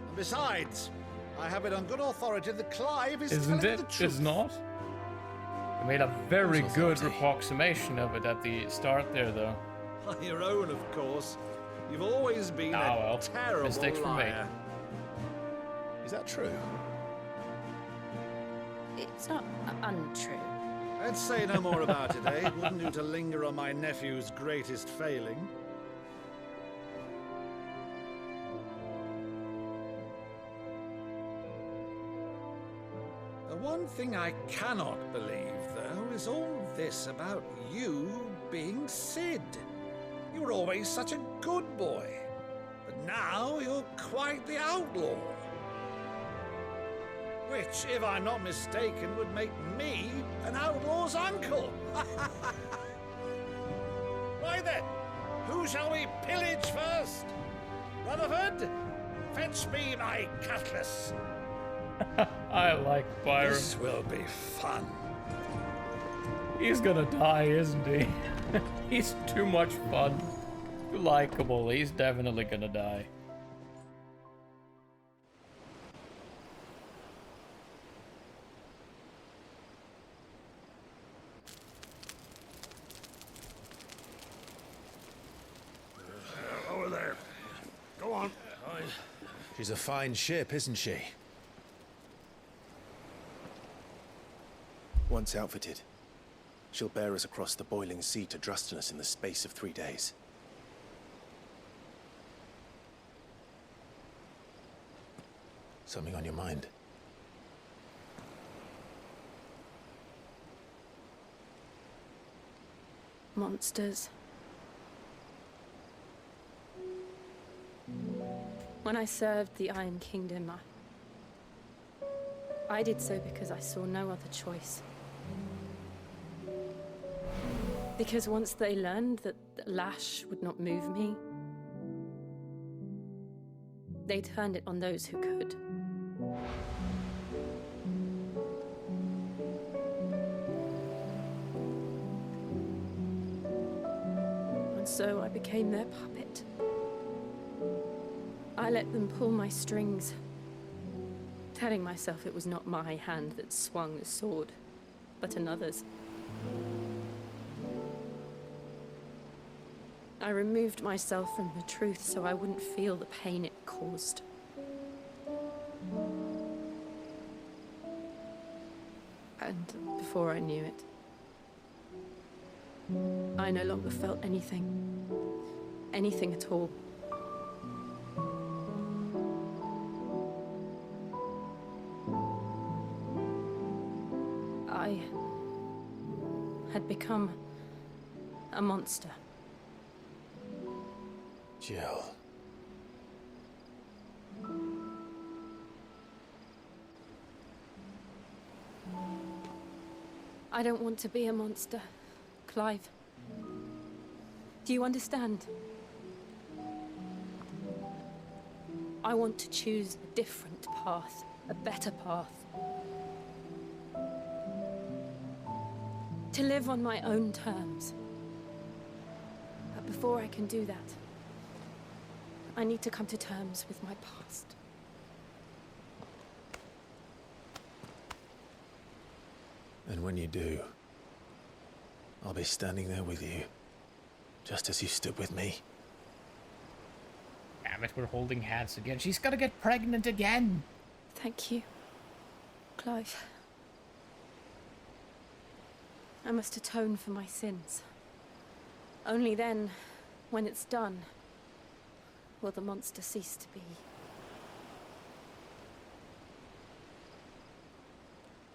S17: And besides, I have it on good authority that Clive is
S1: Isn't
S17: telling
S1: it?
S17: the truth.
S1: It's not? You made a very good approximation of it at the start there, though.
S17: On your own, of course. You've always been a terrible
S1: mistakes were made.
S17: liar.
S2: Is that true?
S7: It's not untrue.
S17: Let's say no more about it, eh? It wouldn't do to linger on my nephew's greatest failing. The one thing I cannot believe, though, is all this about you being Sid. You were always such a good boy, but now you're quite the outlaw. Which, if I'm not mistaken, would make me an outlaw's uncle. Right then, who shall we pillage first? Rutherford, fetch me my cutlass.
S1: I like Byron.
S17: This will be fun.
S1: He's gonna die, isn't he? He's too much fun. Too likable. He's definitely gonna die.
S5: Over there. Go on.
S2: She's a fine ship, isn't she? Once outfitted, she'll bear us across the boiling sea to Drustinus in the space of 3 days. Something on your mind?
S7: Monsters. When I served the Iron Kingdom, I did so because I saw no other choice. Because once they learned that the lash would not move me, they turned it on those who could. And so I became their puppet. I let them pull my strings, telling myself it was not my hand that swung the sword, but another's. I removed myself from the truth so I wouldn't feel the pain it caused. And before I knew it, I no longer felt anything. Anything at all. I had become a monster.
S2: Jill.
S7: I don't want to be a monster, Clive. Do you understand? I want to choose a different path, a better path. To live on my own terms. But before I can do that, I need to come to terms with my past.
S2: And when you do, I'll be standing there with you, just as you stood with me.
S1: Damn it, we're holding hands again. She's gonna get pregnant again.
S7: Thank you, Clive. I must atone for my sins. Only then, when it's done, will the monster cease to be.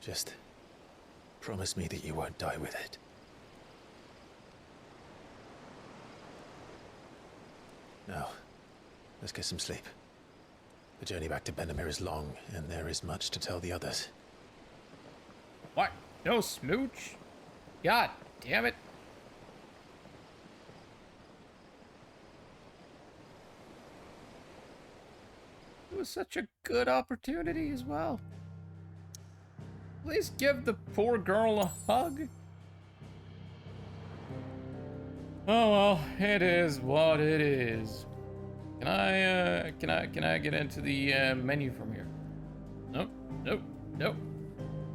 S2: Just promise me that you won't die with it. Now, let's get some sleep. The journey back to Benamir is long, and there is much to tell the others.
S1: What? No smooch? God damn it. It was such a good opportunity as well. Please give the poor girl a hug. Oh well, it is what it is. Can I get into the menu from here? Nope, nope, nope.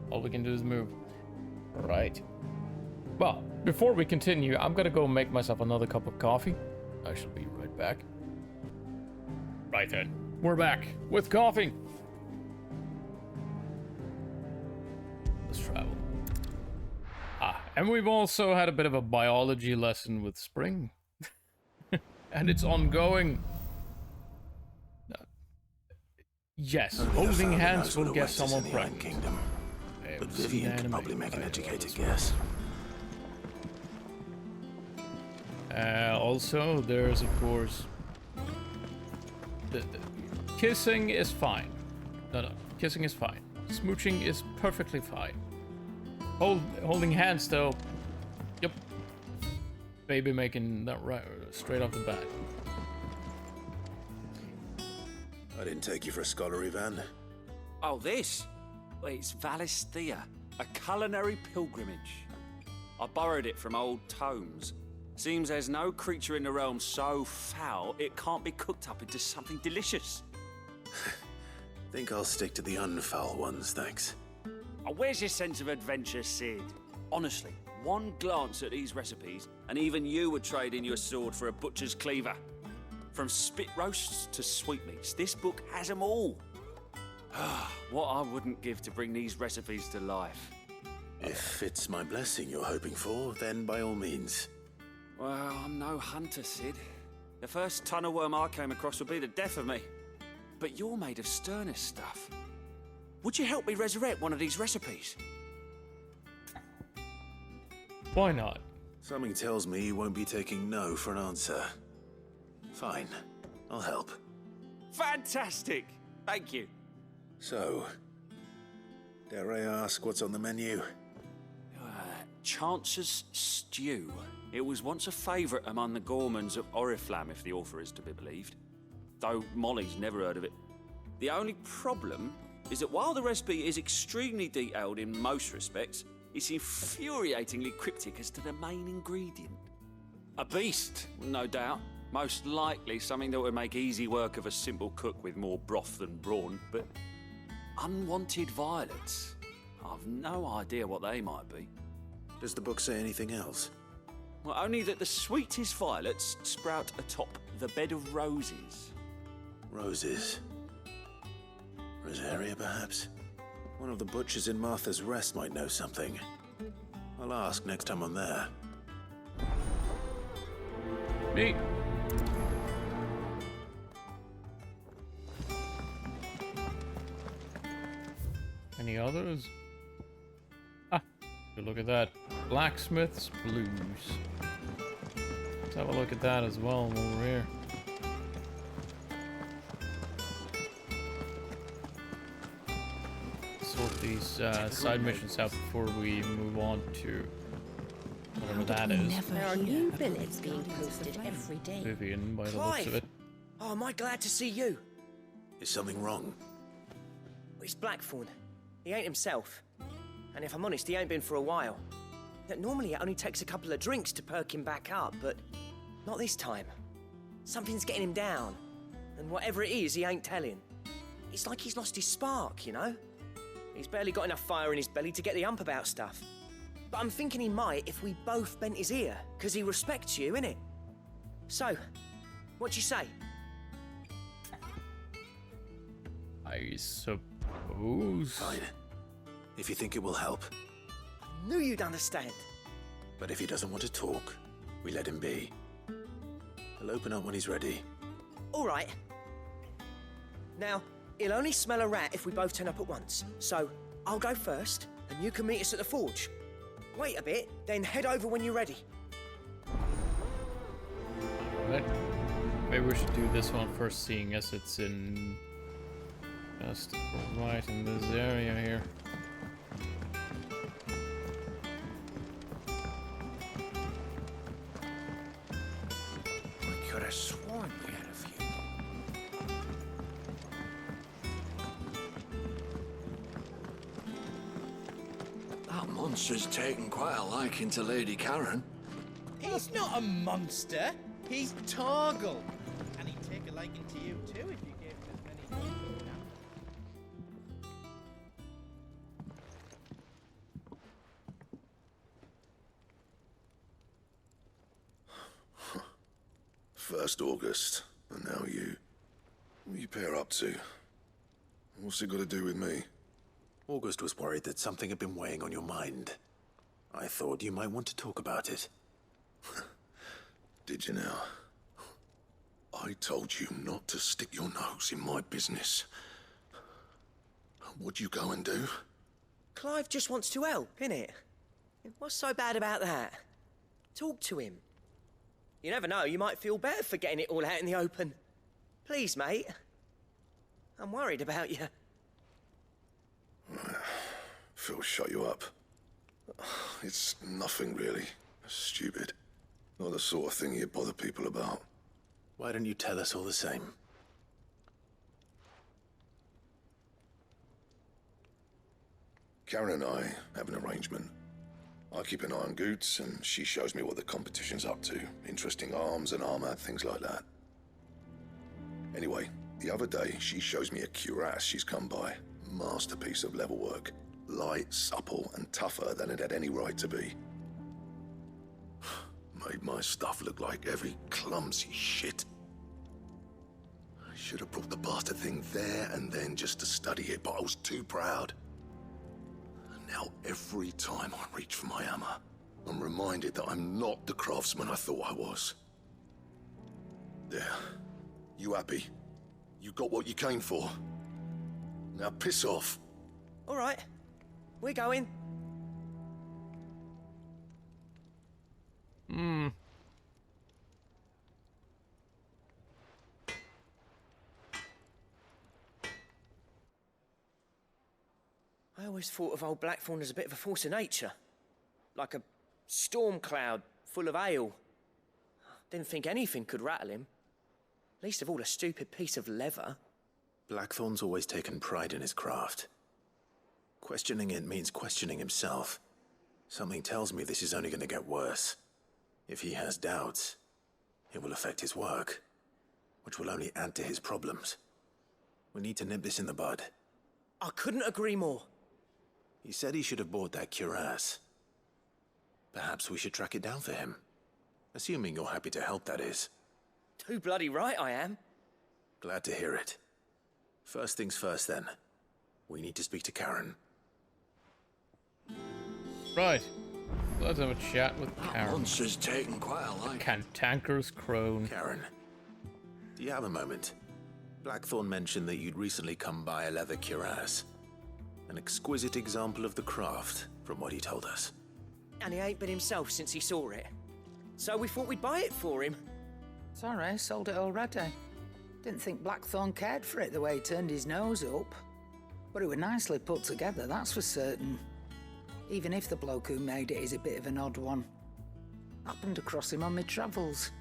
S1: All we can do is move. Right. Well, before we continue, I'm gonna go make myself another cup of coffee. I shall be right back. Right then, we're back with coffee. Let's travel. And we've also had a bit of a biology lesson with Spring. And it's ongoing. Yes, holding hands will get someone pregnant.
S2: Kingdom. But Vivian can probably make an educated guess.
S1: Also, there's of course... The kissing is fine. No, kissing is fine. Smooching is perfectly fine. Holding hands, though. Yep. Baby making that right straight off the bat.
S2: I didn't take you for a scholar, Ivan.
S21: Oh, this? Well, it's Valisthea, a culinary pilgrimage. I borrowed it from old tomes. Seems there's no creature in the realm so foul it can't be cooked up into something delicious.
S2: Think I'll stick to the unfoul ones, thanks.
S21: Oh, where's your sense of adventure, Sid? Honestly, one glance at these recipes, and even you would trade in your sword for a butcher's cleaver. From spit roasts to sweetmeats, this book has them all. What I wouldn't give to bring these recipes to life.
S2: If it's my blessing you're hoping for, then by all means.
S21: Well, I'm no hunter, Sid. The first tunnel worm I came across would be the death of me. But you're made of sterner stuff. Would you help me resurrect one of these recipes?
S1: Why not?
S2: Something tells me you won't be taking no for an answer. Fine, I'll help.
S21: Fantastic! Thank you.
S2: So, dare I ask what's on the menu?
S21: Chance's Stew. It was once a favourite among the gourmands of Oriflamme, if the author is to be believed. Though Molly's never heard of it. The only problem is that while the recipe is extremely detailed in most respects, it's infuriatingly cryptic as to the main ingredient. A beast, no doubt. Most likely something that would make easy work of a simple cook with more broth than brawn, but unwanted violets. I've no idea what they might be.
S2: Does the book say anything else?
S21: Well, only that the sweetest violets sprout atop the bed of roses.
S2: Roses. Rosaria, perhaps? One of the butchers in Martha's Rest might know something. I'll ask next time I'm there.
S1: Neat. Any others? Ah, good look at that. Blacksmith's Blues. Let's have a look at that as well while we're here. Sort these side missions out before we move on to whatever that is.
S18: There are new billets being posted every day.
S1: Vivian, by the looks of it.
S19: Oh, am I glad to see you?
S2: Is something wrong?
S19: Well, it's Blackthorn. He ain't himself. And if I'm honest, he ain't been for a while. Normally it only takes a couple of drinks to perk him back up, but not this time. Something's getting him down. And whatever it is, he ain't telling. It's like he's lost his spark, you know? He's barely got enough fire in his belly to get the ump about stuff. But I'm thinking he might if we both bent his ear, because he respects you, innit? So, what you say?
S1: I suppose.
S2: Fine. If you think it will help.
S19: I knew you'd understand.
S2: But if he doesn't want to talk, we let him be. He'll open up when he's ready.
S19: All right. Now, he'll only smell a rat if we both turn up at once. So, I'll go first, and you can meet us at the forge. Wait a bit, then head over when you're ready.
S1: Alright. Maybe we should do this one first, seeing as it's in just right in this area here.
S15: I could have sworn we had a few.
S14: That monster's taken quite a liking to Lady Karen.
S20: He's not a monster. He's Torgal. And he'd take a liking to you too if you gave him as many things as
S12: that. First August, and now you. What are you pair up to? What's it got to do with me?
S2: August was worried that something had been weighing on your mind. I thought you might want to talk about it.
S12: Did you now? I told you not to stick your nose in my business. What'd you go and do?
S19: Clive just wants to help, innit? What's so bad about that? Talk to him. You never know, you might feel better for getting it all out in the open. Please, mate. I'm worried about you.
S12: Phil shut you up. It's nothing really. Stupid. Not the sort of thing you bother people about.
S2: Why don't you tell us all the same?
S12: Karen and I have an arrangement. I keep an eye on Goots, and she shows me what the competition's up to. Interesting arms and armor, things like that. Anyway, the other day, she shows me a cuirass she's come by. Masterpiece of level work. Light, supple, and tougher than it had any right to be. Made my stuff look like every clumsy shit. I should have brought the bastard thing there and then just to study it, but I was too proud. And now every time I reach for my hammer, I'm reminded that I'm not the craftsman I thought I was. There. You happy? You got what you came for? Now piss off.
S19: All right. We're going. I always thought of old Blackthorn as a bit of a force of nature. Like a storm cloud full of ale. Didn't think anything could rattle him. Least of all a stupid piece of leather.
S2: Blackthorn's always taken pride in his craft. Questioning it means questioning himself. Something tells me this is only going to get worse. If he has doubts, it will affect his work, which will only add to his problems. We need to nip this in the bud.
S19: I couldn't agree more.
S2: He said he should have bought that cuirass. Perhaps we should track it down for him. Assuming you're happy to help, that is.
S19: Too bloody right I am.
S2: Glad to hear it. First things first, then. We need to speak to Karen.
S1: Right. Let's have a chat with Karen.
S3: Monster's taken quite a liking.
S1: Cantankerous crone.
S2: Karen, do you have a moment? Blackthorn mentioned that you'd recently come by a leather cuirass. An exquisite example of the craft, from what he told us.
S19: And he ain't been himself since he saw it. So we thought we'd buy it for him.
S23: Sorry, sold it already. Didn't think Blackthorn cared for it the way he turned his nose up. But it was nicely put together, that's for certain. Even if the bloke who made it is a bit of an odd one. Happened across him on my travels.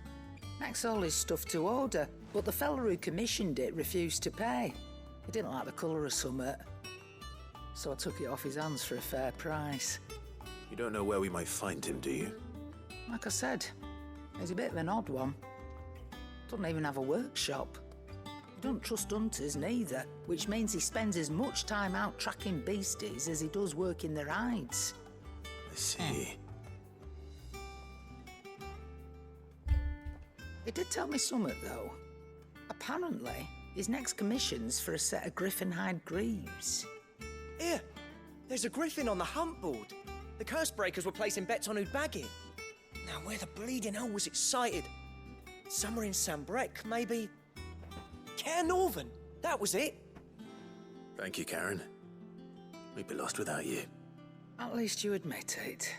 S23: Makes all his stuff to order, but the fella who commissioned it refused to pay. He didn't like the colour of summit. So I took it off his hands for a fair price.
S2: You don't know where we might find him, do you?
S23: Like I said, he's a bit of an odd one. Doesn't even have a workshop. He don't trust hunters neither, which means he spends as much time out tracking beasties as he does working their hides.
S2: I see.
S23: He did tell me something, though. Apparently, his next commission's for a set of griffin hide greaves.
S19: Here, there's a griffin on the hunt board. The curse breakers were placing bets on who'd bag it. Now, where the bleeding hell was it sighted? Somewhere in Sambrec, maybe. Cairnorthern, that was it.
S2: Thank you, Karen. We'd be lost without you.
S23: At least you admit it.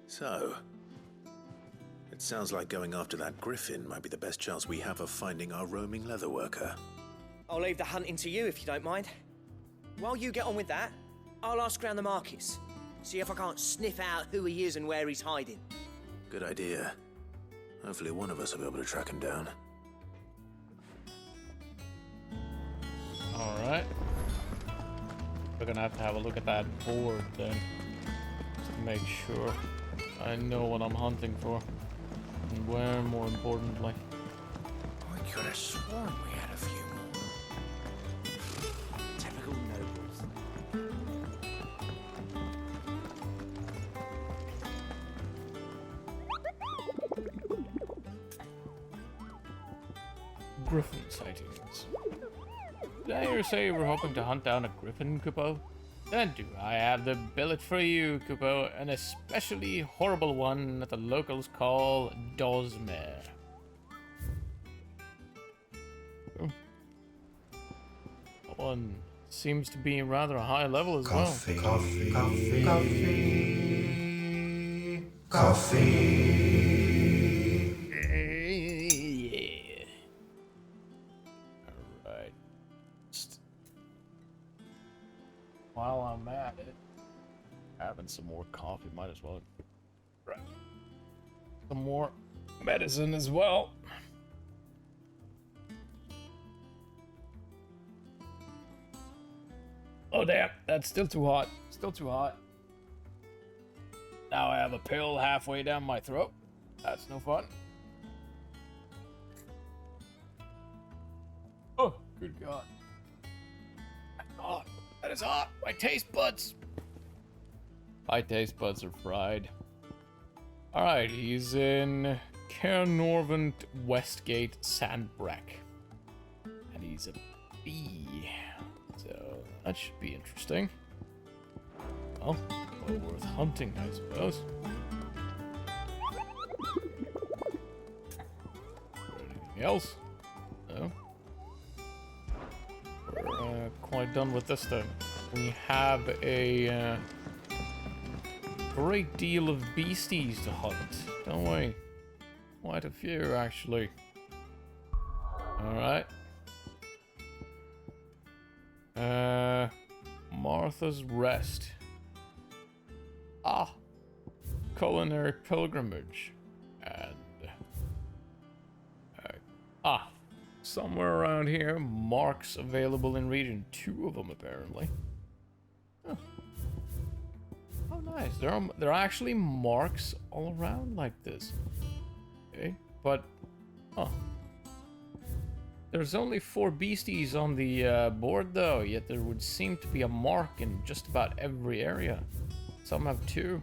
S2: So, it sounds like going after that griffin might be the best chance we have of finding our roaming leatherworker.
S19: I'll leave the hunting to you if you don't mind. While you get on with that, I'll ask around the markets. See if I can't sniff out who he is and where he's hiding.
S2: Good idea. Hopefully one of us will be able to track him down.
S1: Alright. We're gonna have to have a look at that board then. Just to make sure I know what I'm hunting for. And where, more importantly.
S15: I could have sworn we had a few more. Typical nobles.
S1: Griffin sightings. Did I hear say you were hoping to hunt down a griffin, Kupo? Then do I have the billet for you, Kupo, an especially horrible one that the locals call Dozmer. Oh. That one seems to be rather a high level as well. Alright. While I'm at it, having some more coffee, might as well grab some more medicine as well. Oh damn, that's still too hot. Still too hot. Now I have a pill halfway down my throat. That's no fun. Oh, good God. That's hot. That is hot. My taste buds. My taste buds are fried. Alright, he's in Cairnorthern Westgate Sandbrack. And he's a bee. So that should be interesting. Well, worth hunting, I suppose. Anything else? No. We're quite done with this thing. We have a great deal of beasties to hunt, don't we? Quite a few, actually. Alright. Martha's Rest. Ah, culinary pilgrimage. And somewhere around here, marks available in region 2 of them apparently. Huh. Oh nice, there are actually marks all around like this. Okay, but there's only 4 beasties on the board though, yet there would seem to be a mark in just about every area. Some have 2.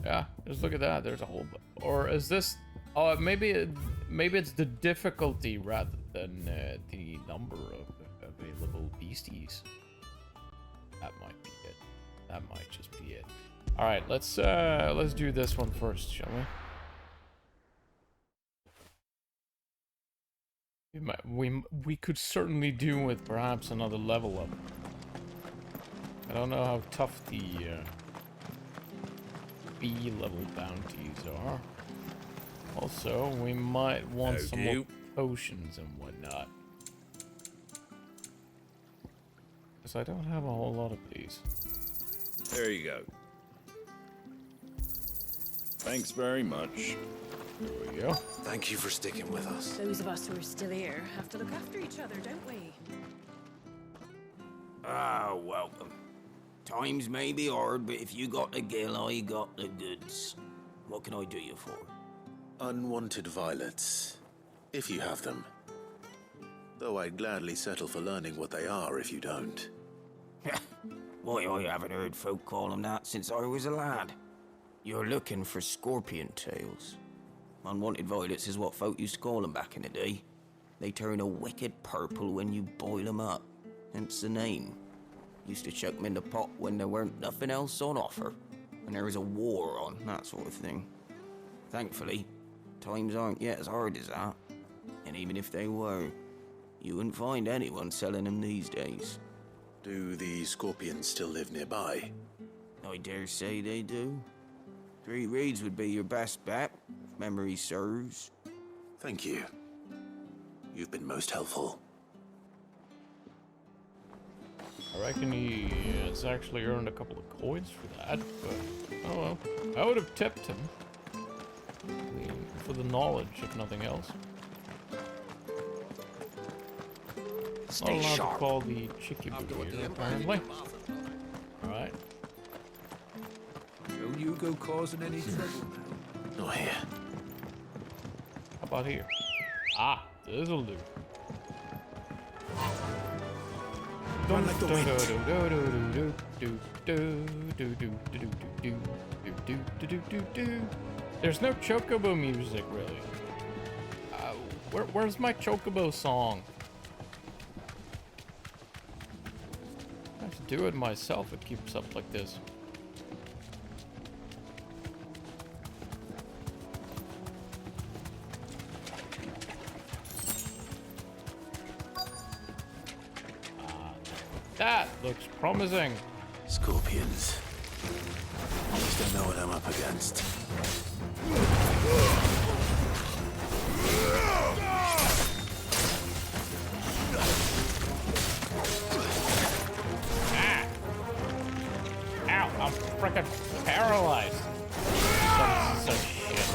S1: Yeah, just look at that. There's a whole... Or is this... Oh, maybe it's the difficulty rather than the number of available beasties. That might be it. That might just be it. All right, let's do this one first, shall we? We could certainly do with perhaps another level up. I don't know how tough the B level bounties are. Also, we might want some more potions and whatnot. Because I don't have a whole lot of these.
S4: There you go. Thanks very much.
S1: There we go.
S2: Thank you for sticking with us.
S22: Those of us who are still here have to look after each other, don't we?
S6: Ah, welcome. Times may be hard, but if you got the gill, I got the goods. What can I do you for?
S2: Unwanted violets, if you have them. Though I'd gladly settle for learning what they are if you don't.
S6: Why, I haven't heard folk call them that since I was a lad. You're looking for scorpion tails. Unwanted violets is what folk used to call them back in the day. They turn a wicked purple when you boil them up, hence the name. Used to chuck them in the pot when there weren't nothing else on offer, and there was a war on, that sort of thing. Thankfully, times aren't yet as hard as that, and even if they were, you wouldn't find anyone selling them these days.
S2: Do the scorpions still live nearby?
S6: I dare say they do. 3 Reeds would be your best bet, if memory serves.
S2: Thank you. You've been most helpful.
S1: I reckon he has actually earned a couple of coins for that, but oh well. I would have tipped him. I mean, for the knowledge, if nothing else.
S6: Stay
S1: not allowed
S6: sharp.
S1: to call the chicky boo here, apparently. Alright.
S10: Don't you go causing any trouble now.
S2: Not here.
S1: How about here? Ah, this'll do. There's no chocobo music, really. Where's my chocobo song? I have to do it myself. It keeps up like this. That looks promising.
S2: Scorpions. At least I know what I'm up against.
S1: Ah. Ow, I'm freaking paralyzed. Such shit.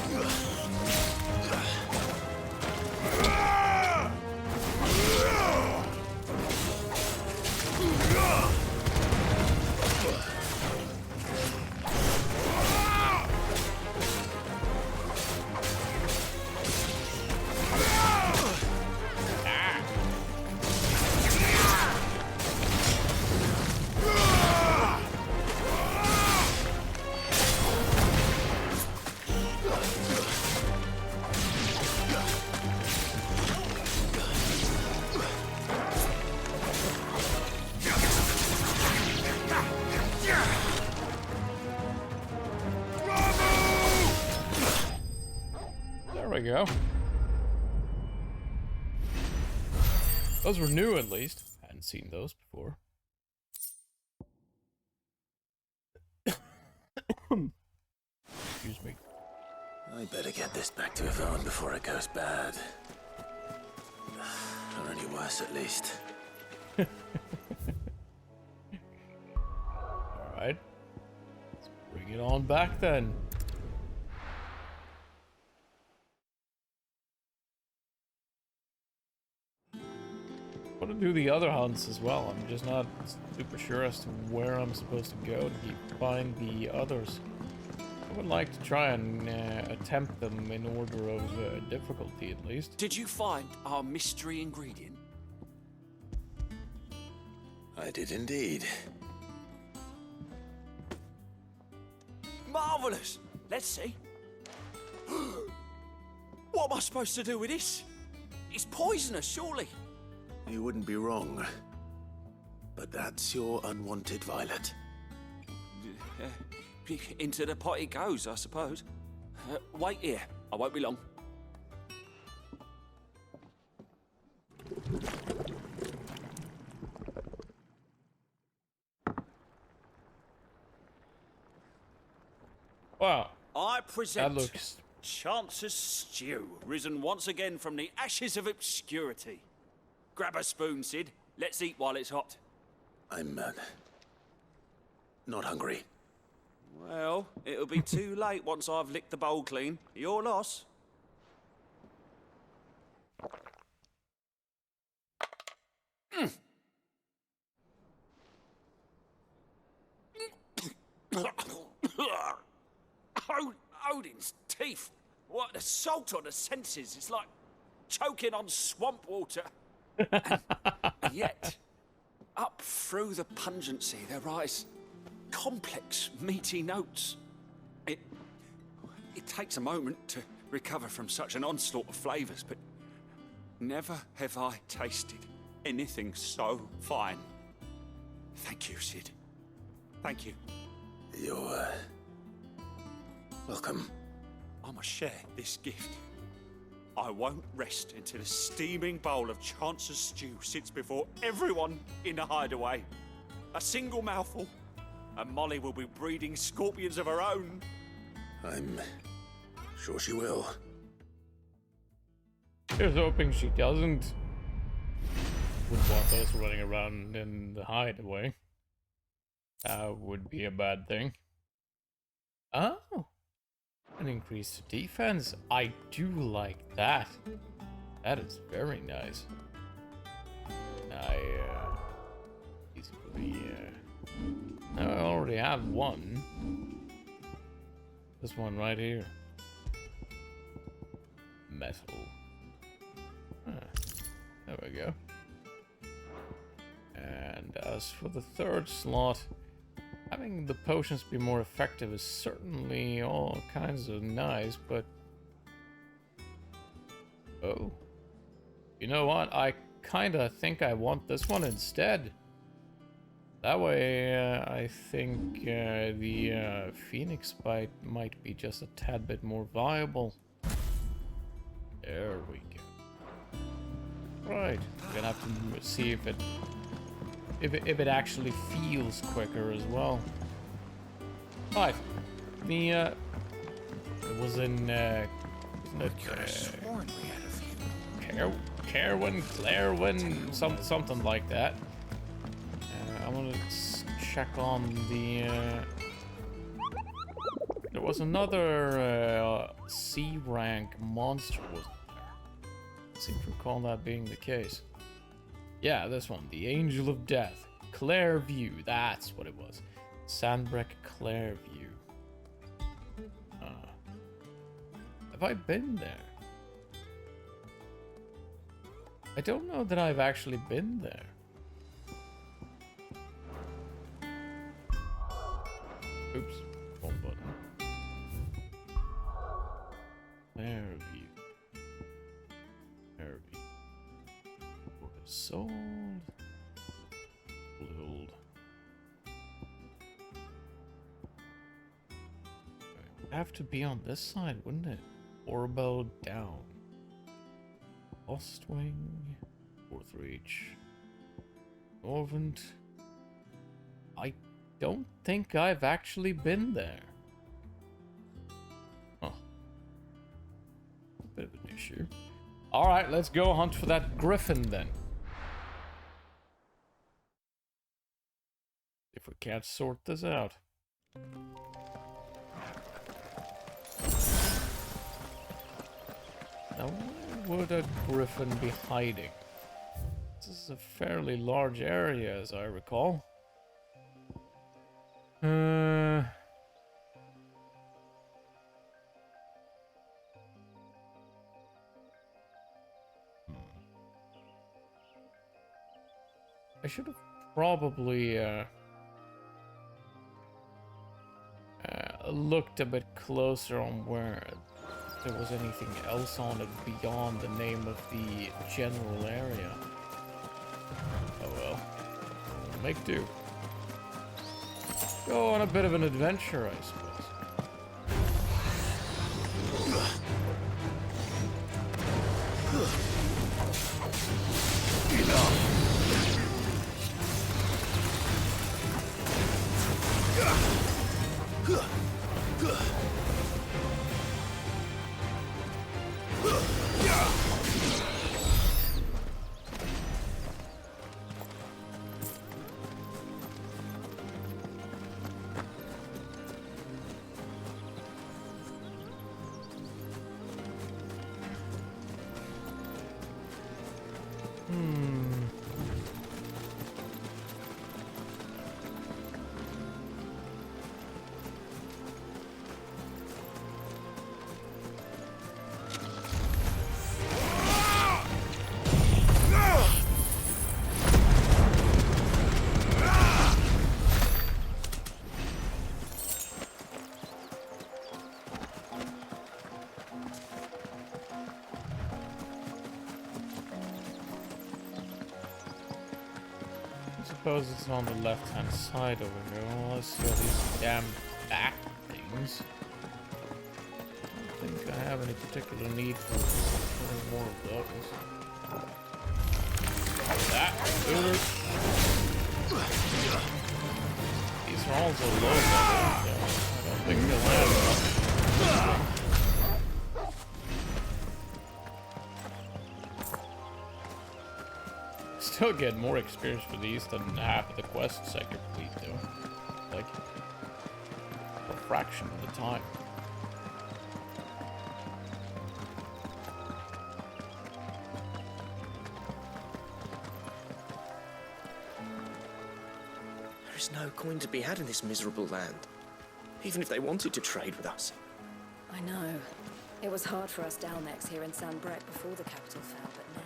S1: There we go. Those were new, at least. Hadn't seen those before. Excuse me.
S2: I better get this back to Yvonne before it goes bad. Or any worse, at least.
S1: Alright. Let's bring it on back then. I want to do the other hunts as well. I'm just not super sure as to where I'm supposed to go to find the others. I would like to try and attempt them in order of difficulty, at least.
S13: Did you find our mystery ingredient?
S2: I did indeed.
S13: Marvelous! Let's see. What am I supposed to do with this? It's poisonous, surely.
S2: You wouldn't be wrong. But that's your unwanted violet.
S13: Into the pot it goes, I suppose. Wait here. I won't be long.
S1: Wow.
S13: I present
S1: That looks...
S13: Chance's Stew, risen once again from the ashes of obscurity. Grab a spoon, Sid. Let's eat while it's hot.
S2: I'm, not hungry.
S13: Well, it'll be too late once I've licked the bowl clean. Your loss. Odin's teeth. What the salt on the senses. It's like choking on swamp water. And yet, up through the pungency, there rise complex, meaty notes. It takes a moment to recover from such an onslaught of flavours, but never have I tasted anything so fine. Thank you, Sid. Thank you.
S2: You're, welcome.
S13: I must share this gift. I won't rest until a steaming bowl of Chance's Stew sits before everyone in the hideaway. A single mouthful, and Molly will be breeding scorpions of her own.
S2: I'm sure she will.
S1: Here's hoping she doesn't. Wouldn't want us running around in the hideaway. That would be a bad thing. Oh. An increased defense. I do like that. That is very nice. I already have one. This one right here. Metal. There we go. And as for the third slot, having the potions be more effective is certainly all kinds of nice, but... Oh. You know what? I kinda think I want this one instead. That way, I think the Phoenix Bite might be just a tad bit more viable. There we go. Right. We're gonna have to see if it actually feels quicker as well. Right. The it was in Clairwyn, something like that. I want to check on the. There was another C rank monster, wasn't there? I seem to recall that being the case. Yeah, this one, the Angel of Death, Clairview. That's what it was. Sandbreck Clairview. Have I been there? I don't know that I've actually been there. Oops, wrong button. Clairview. Clairview. Sold. Hold. Have to be on this side, wouldn't it? Orbel down. Ostwing. Fourth Reach. Norvent. I don't think I've actually been there. Oh. A bit of an issue. Alright, let's go hunt for that griffin then. If we can't sort this out. Now, where would a griffin be hiding? This is a fairly large area, as I recall. I should have probably looked a bit closer on where there was anything else on it beyond the name of the general area. Oh well. Make do. Go on a bit of an adventure, I suppose. I suppose it's on the left-hand side over here. Well, let's see all these damn back things. I don't think I have any particular need for any more of those. That dude. These are also low level, so I don't think they'll have much. Still get more experience for these than half of the quests I complete, though. Like, a fraction of the time.
S19: There is no coin to be had in this miserable land, even if they wanted to trade with us.
S9: I know. It was hard for us Dalnex here in Sanbreque before the capital fell, but now...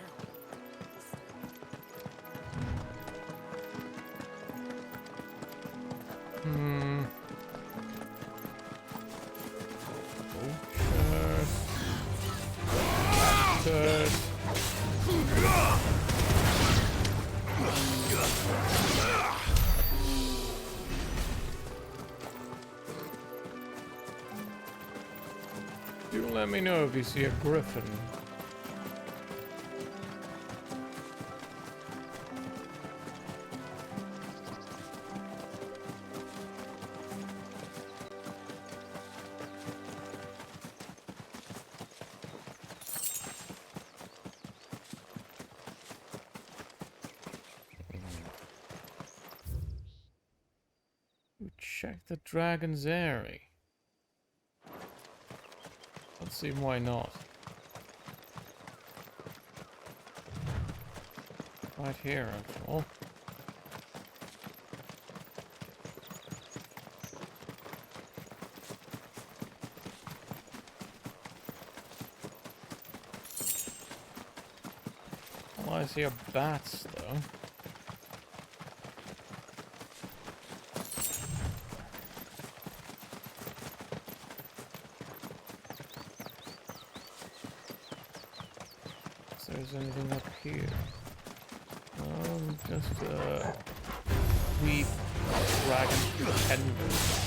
S1: You let me know if you see a griffin. Check the dragon's eyrie. Let's see why not. Right here, after all. Well, I see a bats though. There's anything up here? Just wee dragon tendrils.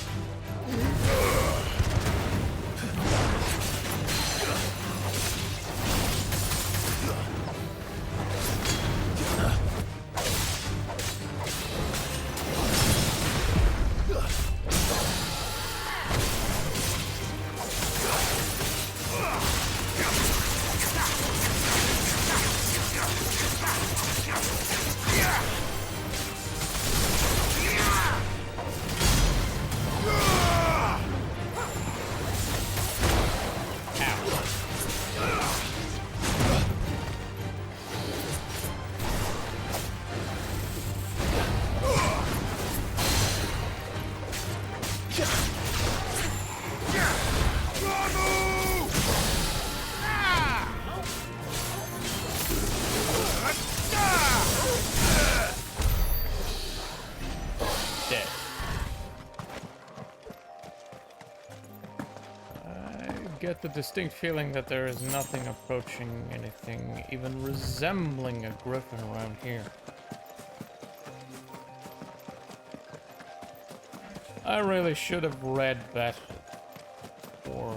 S1: get the distinct feeling that there is nothing approaching anything even resembling a griffin around here. I really should have read better. Or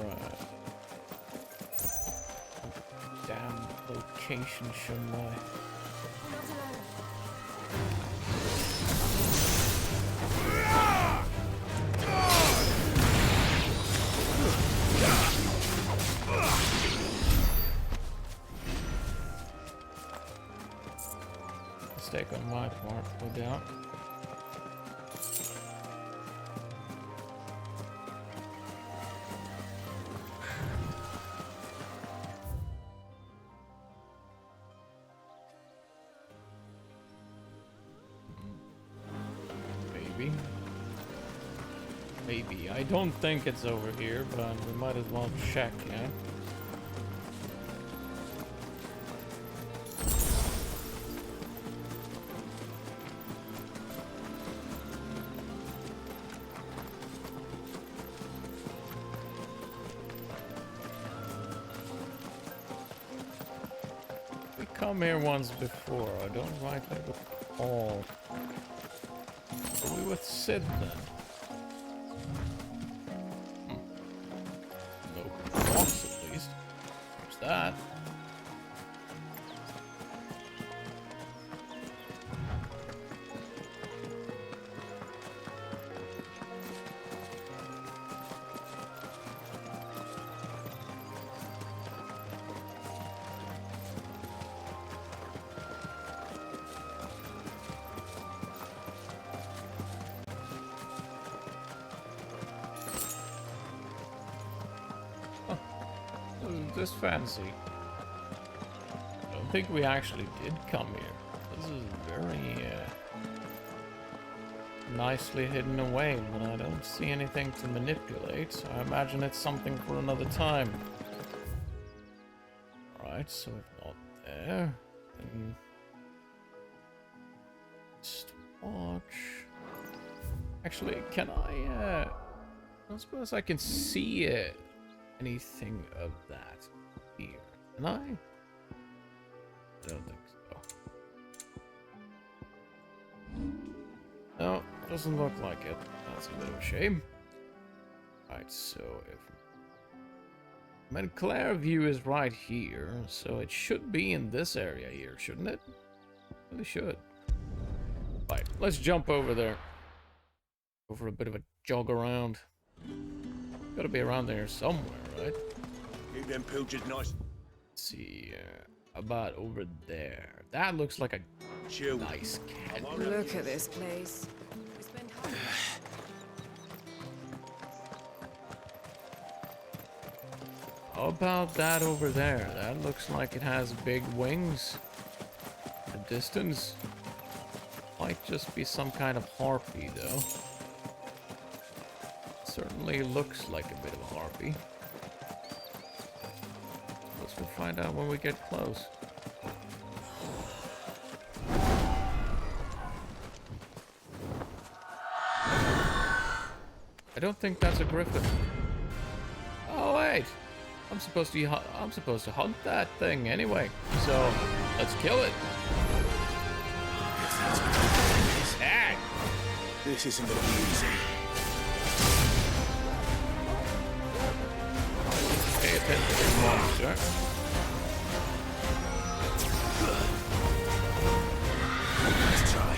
S1: damn location, shouldn't I? Mistake on my part, no doubt. Maybe. I don't think it's over here, but we might as well check, yeah? We come here once before. I don't rightly recall. Were we with Sid then? At least. There's that. This fancy. I don't think we actually did come here. This is very nicely hidden away, but I don't see anything to manipulate, so I imagine it's something for another time. Alright, so if not there, then just watch. Actually, can I don't suppose I can see it. Anything of that here. Can I? I don't think so. No, doesn't look like it. That's a bit of a shame. Right, so if Montclair view is right here, so it should be in this area here, shouldn't it? Really should. Right, let's jump over there. Go for a bit of a jog around. Gotta be around there somewhere, right?
S5: Keep them pilchards nice.
S1: Let's see, about over there. That looks like a nice canyon.
S9: Look at this place.
S1: How about that over there? That looks like it has big wings. The distance might just be some kind of harpy, though. Certainly looks like a bit of a harpy. We'll find out when we get close. I don't think that's a griffin. Oh wait, I'm supposed to hunt that thing anyway. So let's kill it. Heck.
S5: This isn't gonna be easy.
S1: Pay attention to the monster.
S5: Let's try.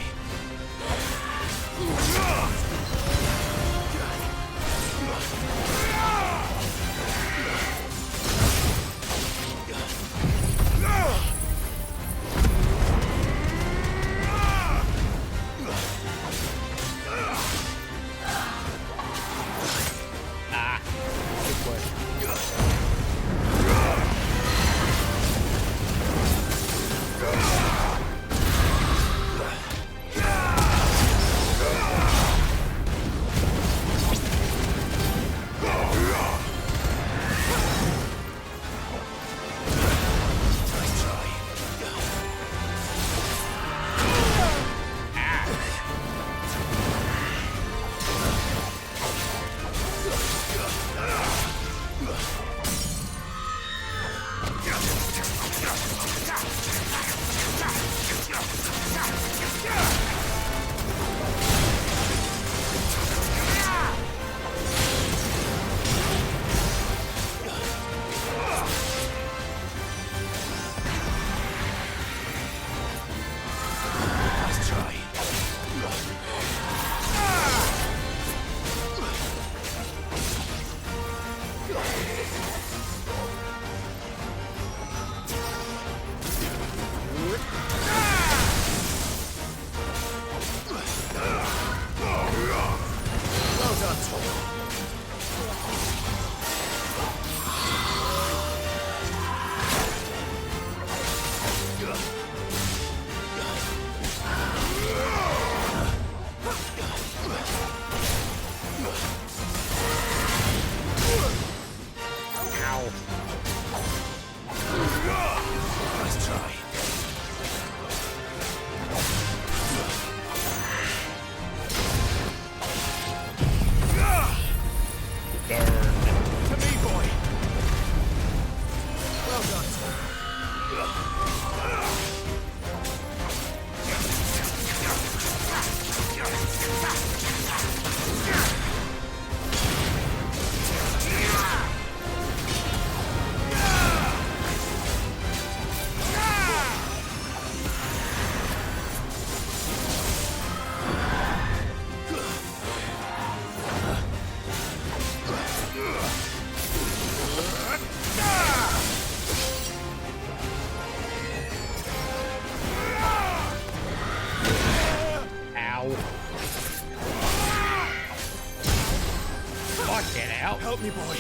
S1: Fucking hell.
S5: Help me, boy.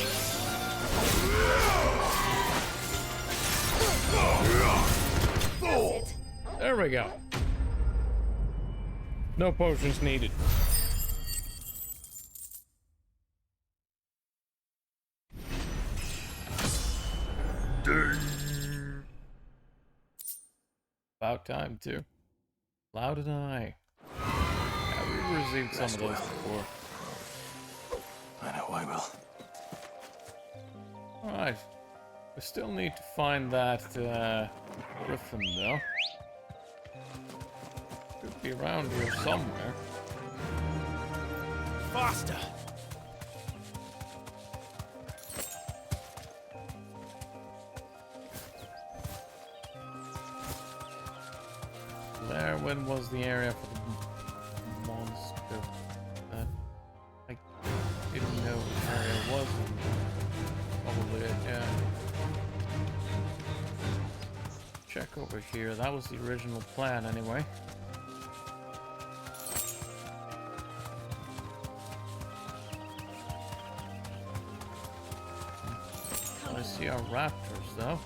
S1: There we go. No potions needed. About time too. Loud and I. Yeah, we received some of those before.
S2: I know I will.
S1: Alright. We still need to find that griffin though. Could be around here somewhere.
S5: Faster!
S1: There, when was the area for the monster? I didn't know where it was. Probably it, yeah. Check over here. That was the original plan, anyway. I see our raptors, though.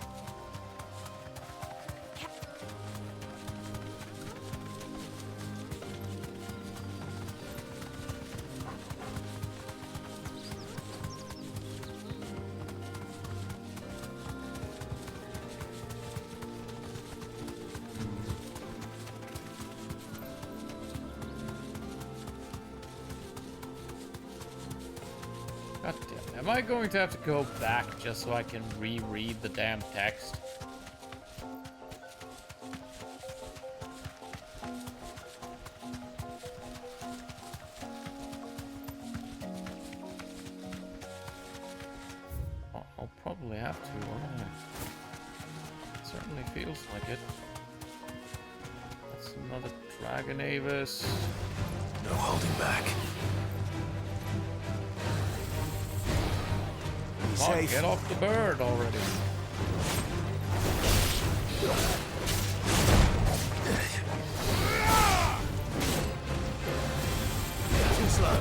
S1: God damn, am I going to have to go back just so I can reread the damn text? I'll probably have to, won't I? It certainly feels like it. That's another Dragon Avis.
S2: No holding back.
S1: Come on, get off the bird already.
S5: Too slow.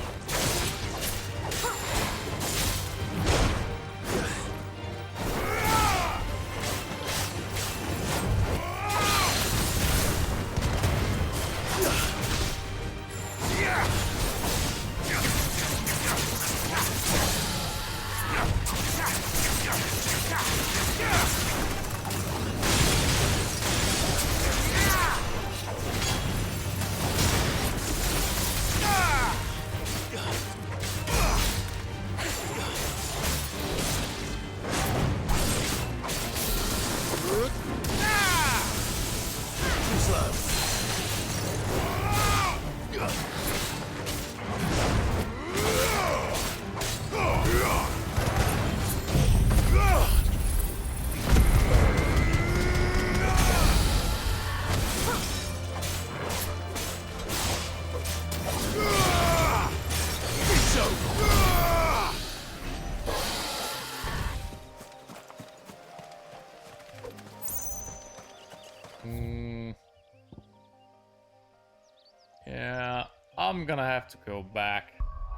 S1: Yeah, I'm gonna have to go back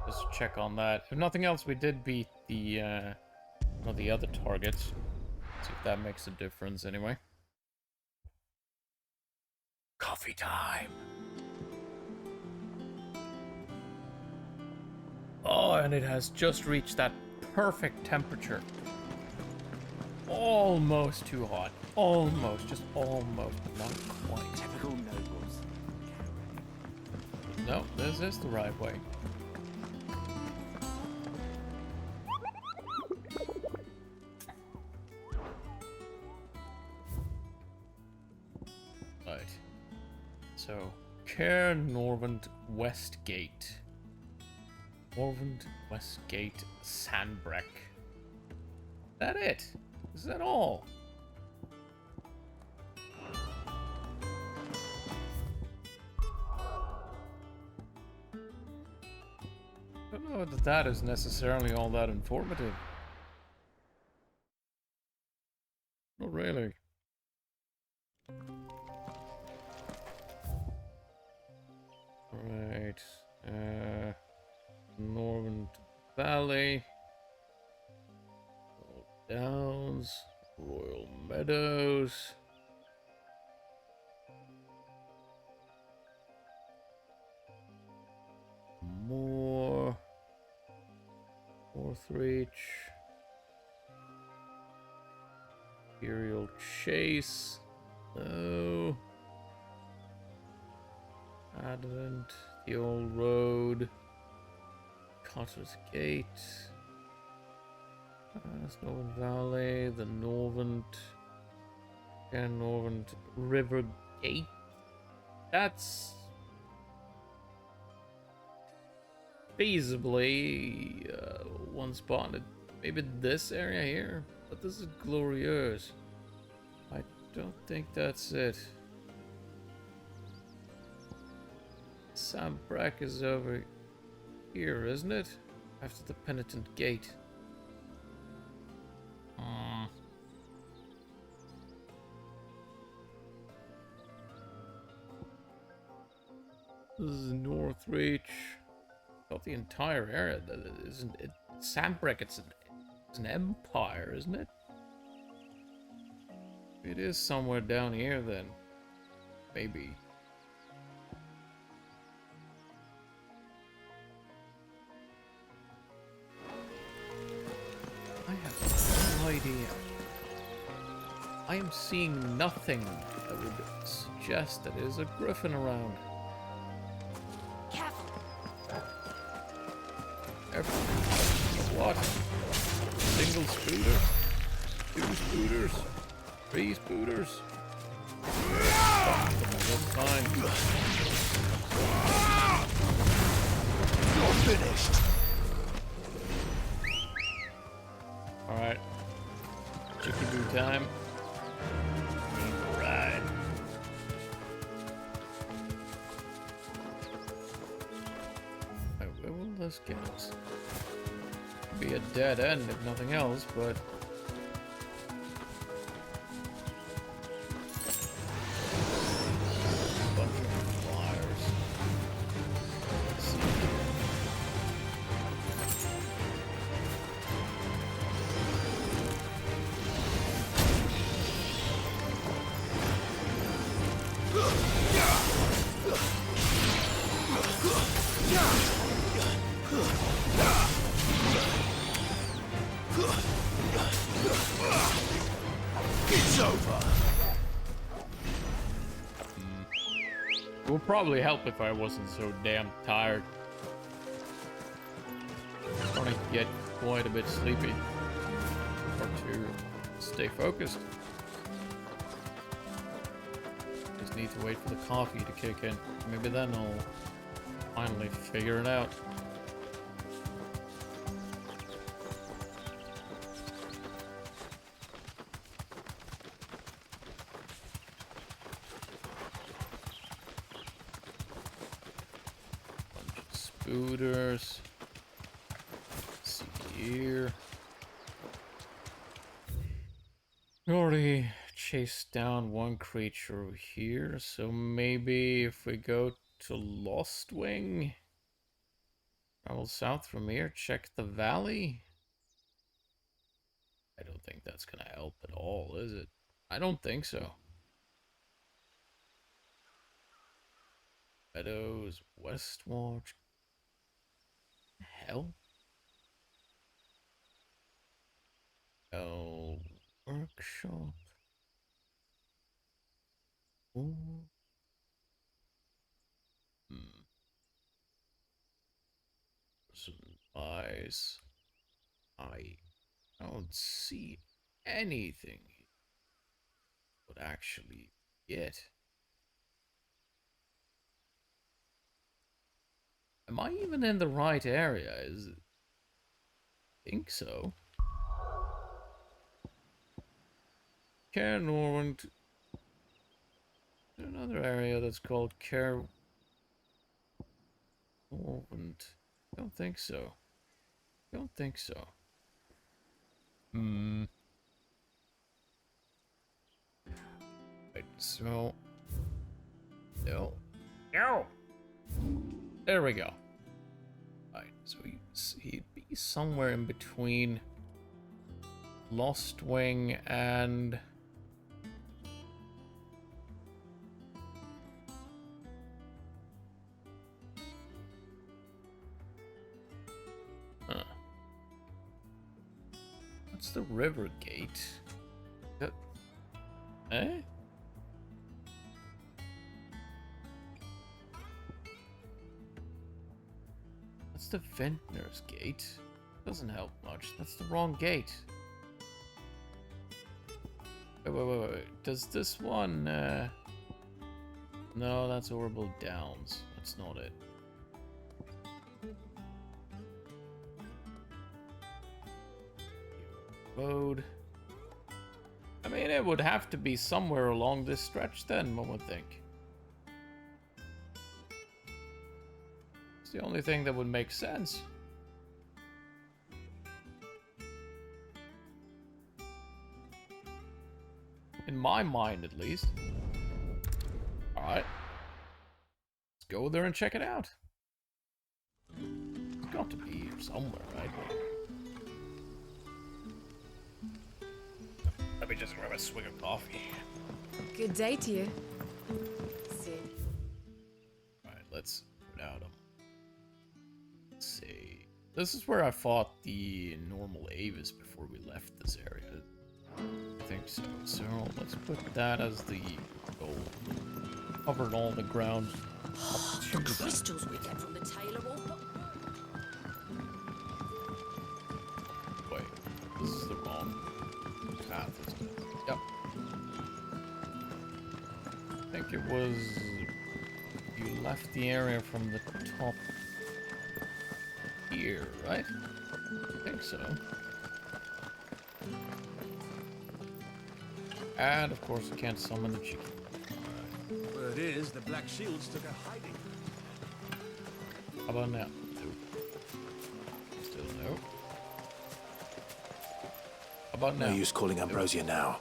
S1: just to check on that. If nothing else, we did beat the one of the other targets. See if that makes a difference anyway. Coffee time. Oh, and it has just reached that perfect temperature. Almost too hot. Almost, just almost, but not quite.
S13: Typical nobles.
S1: No, this is the right way. Right. So, Cair Norvent Westgate. Norvent Westgate Sandbreck. Is that it? Is that all? I don't know that that is necessarily all that informative. Not really. Right. Norvent Valley. Old Downs. Royal Meadows. More. Northreach. Imperial Chase. Oh. Advent. The Old Road. Cotter's Gate. That's Northern Valley. The Northern. And Northern River Gate. That's feasibly one spot. Maybe this area here, but this is Glorious. I don't think that's it. Sandbrack is over here, isn't it? After the Penitent Gate. This is Northreach. Not the entire area. That isn't it? Sandbrack. It's an empire, isn't it? It is somewhere down here then. Maybe. I have no idea. I am seeing nothing that would suggest that there's a griffin around. What? Single spooter? 2 spooters? 3 spooters? That's fine.
S3: You're finished.
S1: Alright. Chicky boo time. Right. Where will this get us? Be a dead end if nothing else, but a bunch of flyers. Let's see.
S3: It's over.
S1: It would probably help if I wasn't so damn tired. I'm starting to get quite a bit sleepy. Or to stay focused. Just need to wait for the coffee to kick in. Maybe then I'll finally figure it out. Scooters. Let's see here. We already chased down one creature over here, so maybe if we go to Lost Wing, travel south from here, check the valley. I don't think that's gonna help at all, is it? I don't think so. Meadows, Westwatch. Hell? Oh, workshop. Ooh. Some eyes. I don't see anything would actually get. Am I even in the right area? I think so. Care Norwent. Another area that's called Care Norwent. Don't think so. Don't think so. Right, so. No. No! There we go. Right, so he'd be be somewhere in between Lost Wing and... Huh. What's the river gate? Eh? That's the Vintner's Gate. Doesn't help much. That's the wrong gate. Wait. Does this one, No, that's Orbital Downs. That's not it. Road. I mean, it would have to be somewhere along this stretch then, one would think. It's the only thing that would make sense. In my mind, at least. Alright. Let's go there and check it out. It's got to be here somewhere, right? Let me just grab a swig of coffee.
S22: Good day to you. Sid.
S1: Alright, let's put out them. Let's see. This is where I fought the normal Avis before we left this area. I think so. So let's put that as the goal. Covered all the ground.
S22: The crystals we get from the Taylor Wall.
S1: Wait, this is the wrong path, isn't it? Yep. I think it was... You left the area from the top here, right? I think so. And of course, I can't summon the chicken.
S10: Word is, the Black Shields took a hiding.
S1: How about now? Nope. Still no. How about now?
S2: No use calling Ambrosia now.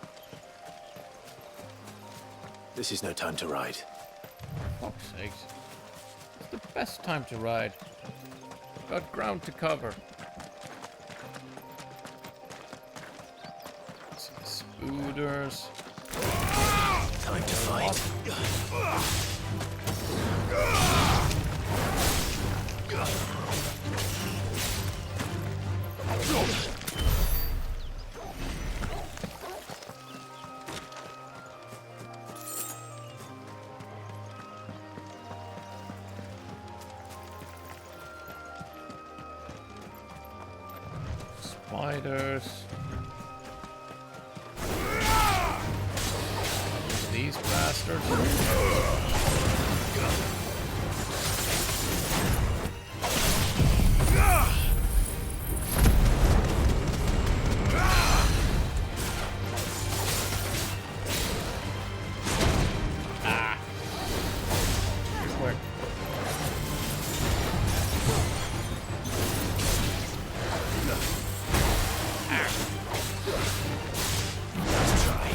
S2: This is no time to ride.
S1: For fuck's sakes. It's the best time to ride. Got ground to cover. Spooders.
S2: Time to fight.
S1: Spiders. These bastards. Ah. Good work.
S2: Let's try.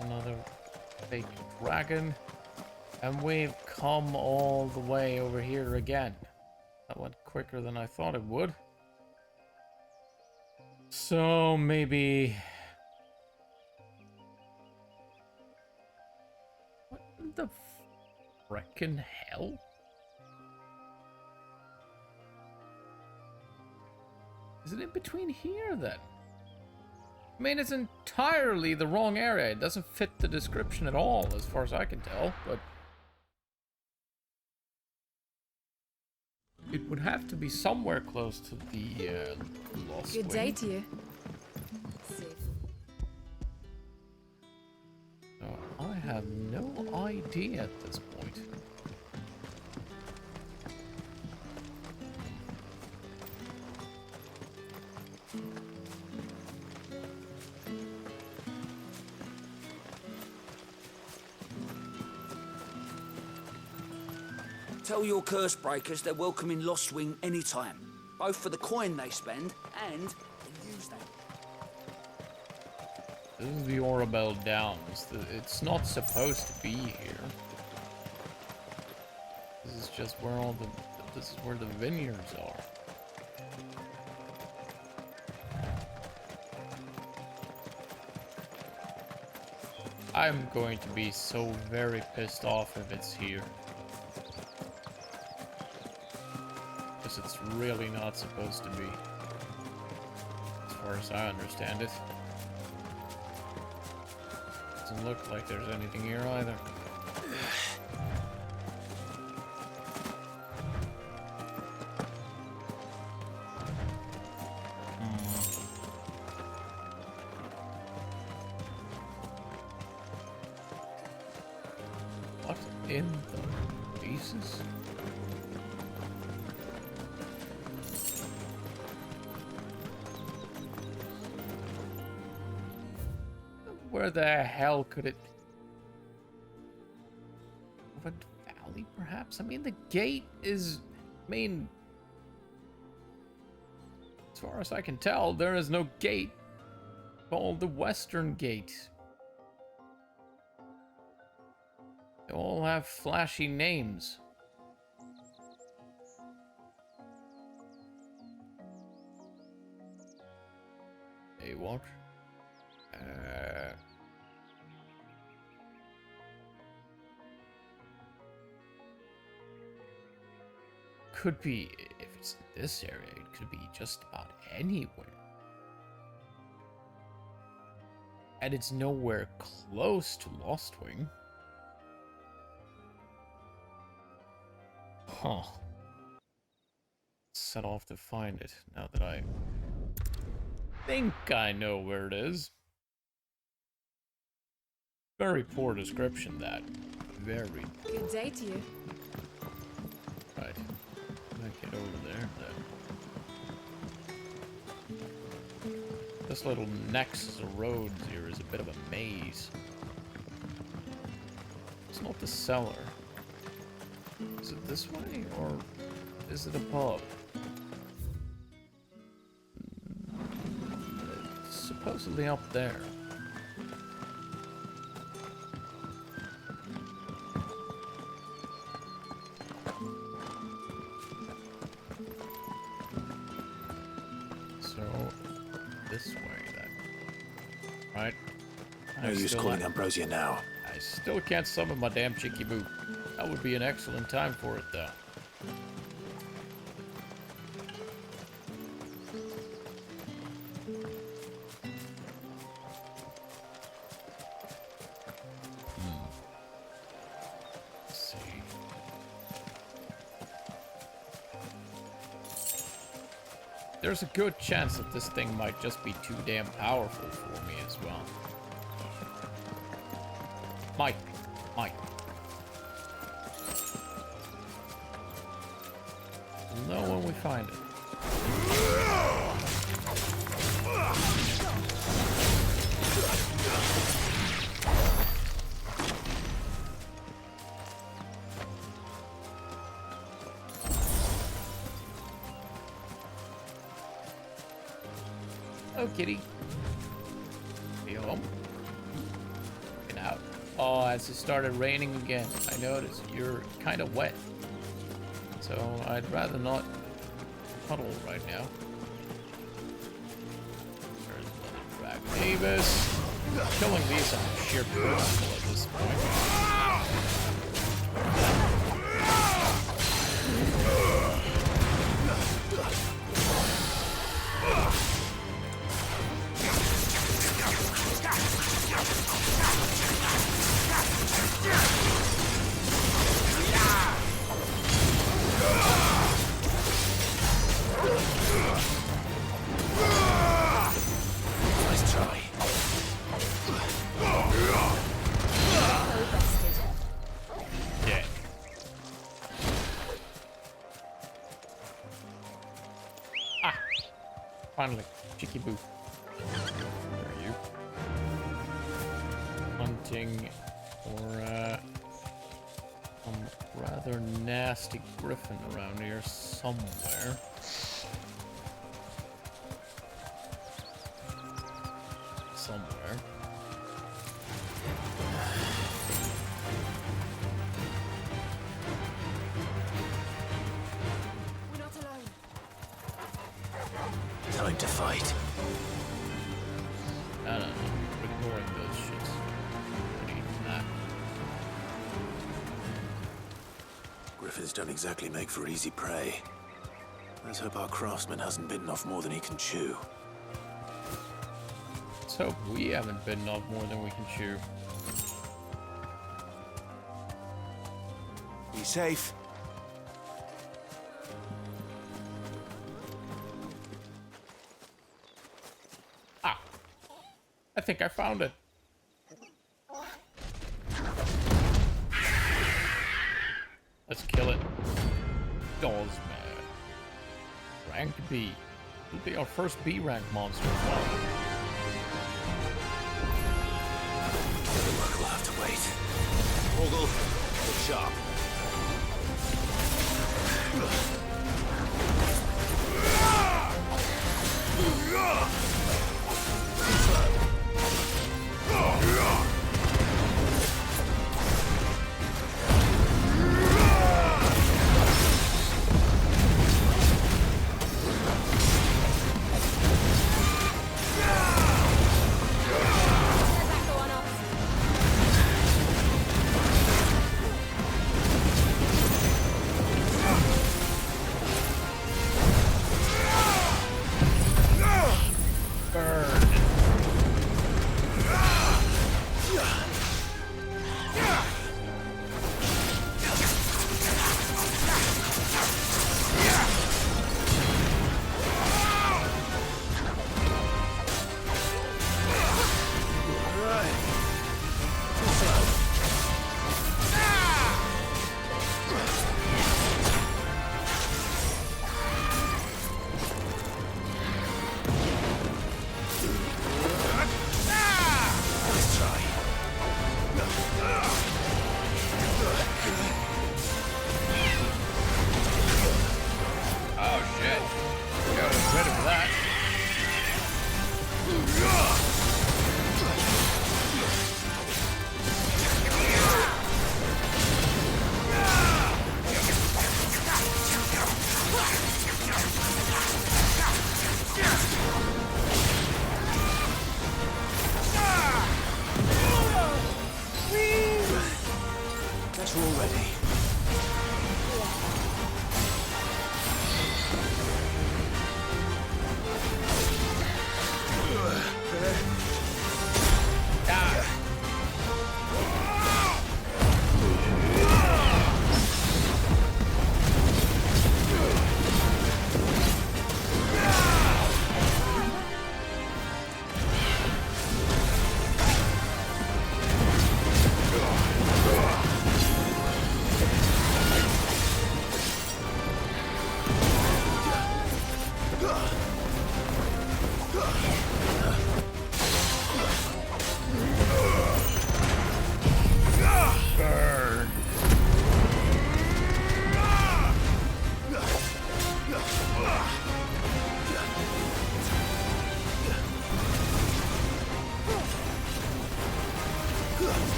S1: Another fake dragon, and we've come all the way over here again. That went quicker than I thought it would. So maybe... What the frickin' hell? Is it in between here then? I mean, it's entirely the wrong area. It doesn't fit the description at all, as far as I can tell, but... It would have to be somewhere close to the Lost
S7: Good
S1: Wing.
S7: day to you.
S1: So I have no idea at this point.
S13: Tell your curse breakers they're welcome in Lost Wing anytime, both for the coin they spend and the news they.
S1: This is the Orabelle Downs. It's not supposed to be here. This is just where all the. This is where the vineyards are. I'm going to be so very pissed off if it's here. Because it's really not supposed to be. As far as I understand it. Doesn't look like there's anything here either. What in the pieces? Where the hell could it be? Over the valley, perhaps? I mean, the gate is... I mean... As far as I can tell, there is no gate called the Western Gate. They all have flashy names. Hey, what? Could be, if it's in this area, it could be just about anywhere. And it's nowhere close to Lost Wing. Huh. Set off to find it, now that I think I know where it is. Very poor description, that. Very.
S7: Good day to you.
S1: Right. Get over there, then. This little nexus of roads here is a bit of a maze. It's not the cellar. Is it this way, or is it a pub? It's supposedly up there. This way, then. Right?
S2: No use calling Ambrosia now.
S1: I still can't summon my damn Cheeky Boo. That would be an excellent time for it, though. Let's see. There's a good chance that this thing might just be too damn powerful for me as well. Might be. Might be. We'll know when we find it. Oh, kitty. Be home. Get out. Oh, as it started raining again, I noticed you're kind of wet. So I'd rather not puddle right now. There's another Dragon Avis. Killing these on sheer principle at this point. Finally, Chicky Boo. Where are you? Hunting for some rather nasty griffin around here somewhere. Somewhere.
S22: We're not alone.
S2: Time to fight.
S1: I don't know. Ignoring those shits. Nah.
S2: Griffins don't exactly make for easy prey. Let's hope our craftsman hasn't bitten off more than he can chew.
S1: Let's hope we haven't bitten off more than we can chew.
S2: Be safe.
S1: Ah! I think I found it. Let's kill it. Dawsman. Rank B. It'll be our first B rank monster as well.
S2: The work will have to wait. Ogle, look sharp.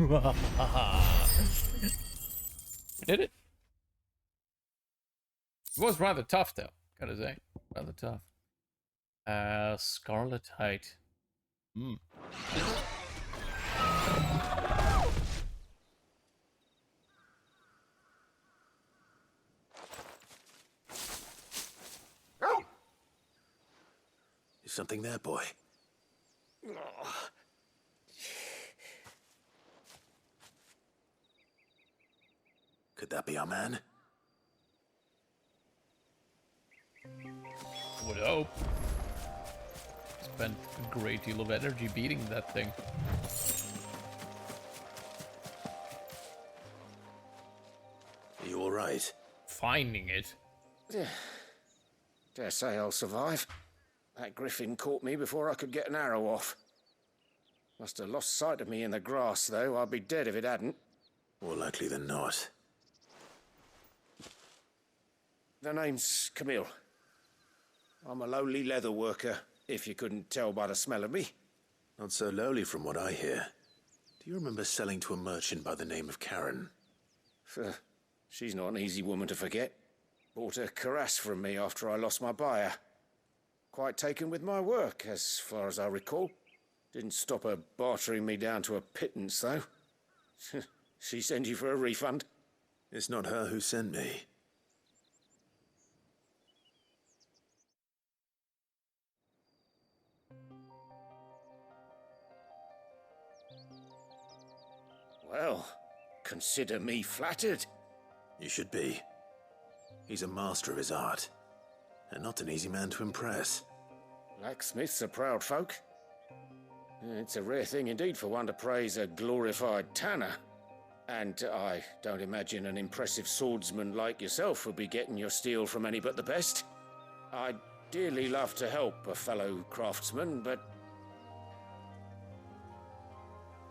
S1: We did it. It was rather tough, though. Gotta say, rather tough. Scarlet Height. Hmm.
S2: Is something there, boy? Could that be our man?
S1: Would hope. Spent a great deal of energy beating that thing.
S2: Are you alright?
S1: Finding it.
S5: Dare say I'll survive. That griffin caught me before I could get an arrow off. Must have lost sight of me in the grass, though. I'd be dead if it hadn't.
S2: More likely than not.
S5: The name's Camille. I'm a lowly leather worker, if you couldn't tell by the smell of me.
S2: Not so lowly from what I hear. Do you remember selling to a merchant by the name of Karen?
S5: She's not an easy woman to forget. Bought a cuirass from me after I lost my buyer. Quite taken with my work, as far as I recall. Didn't stop her bartering me down to a pittance, though. She sent you for a refund?
S2: It's not her who sent me.
S5: Well, consider me flattered.
S2: You should be. He's a master of his art, and not an easy man to impress.
S5: Blacksmiths are proud folk. It's a rare thing indeed for one to praise a glorified tanner. And I don't imagine an impressive swordsman like yourself would be getting your steel from any but the best. I'd dearly love to help a fellow craftsman, but...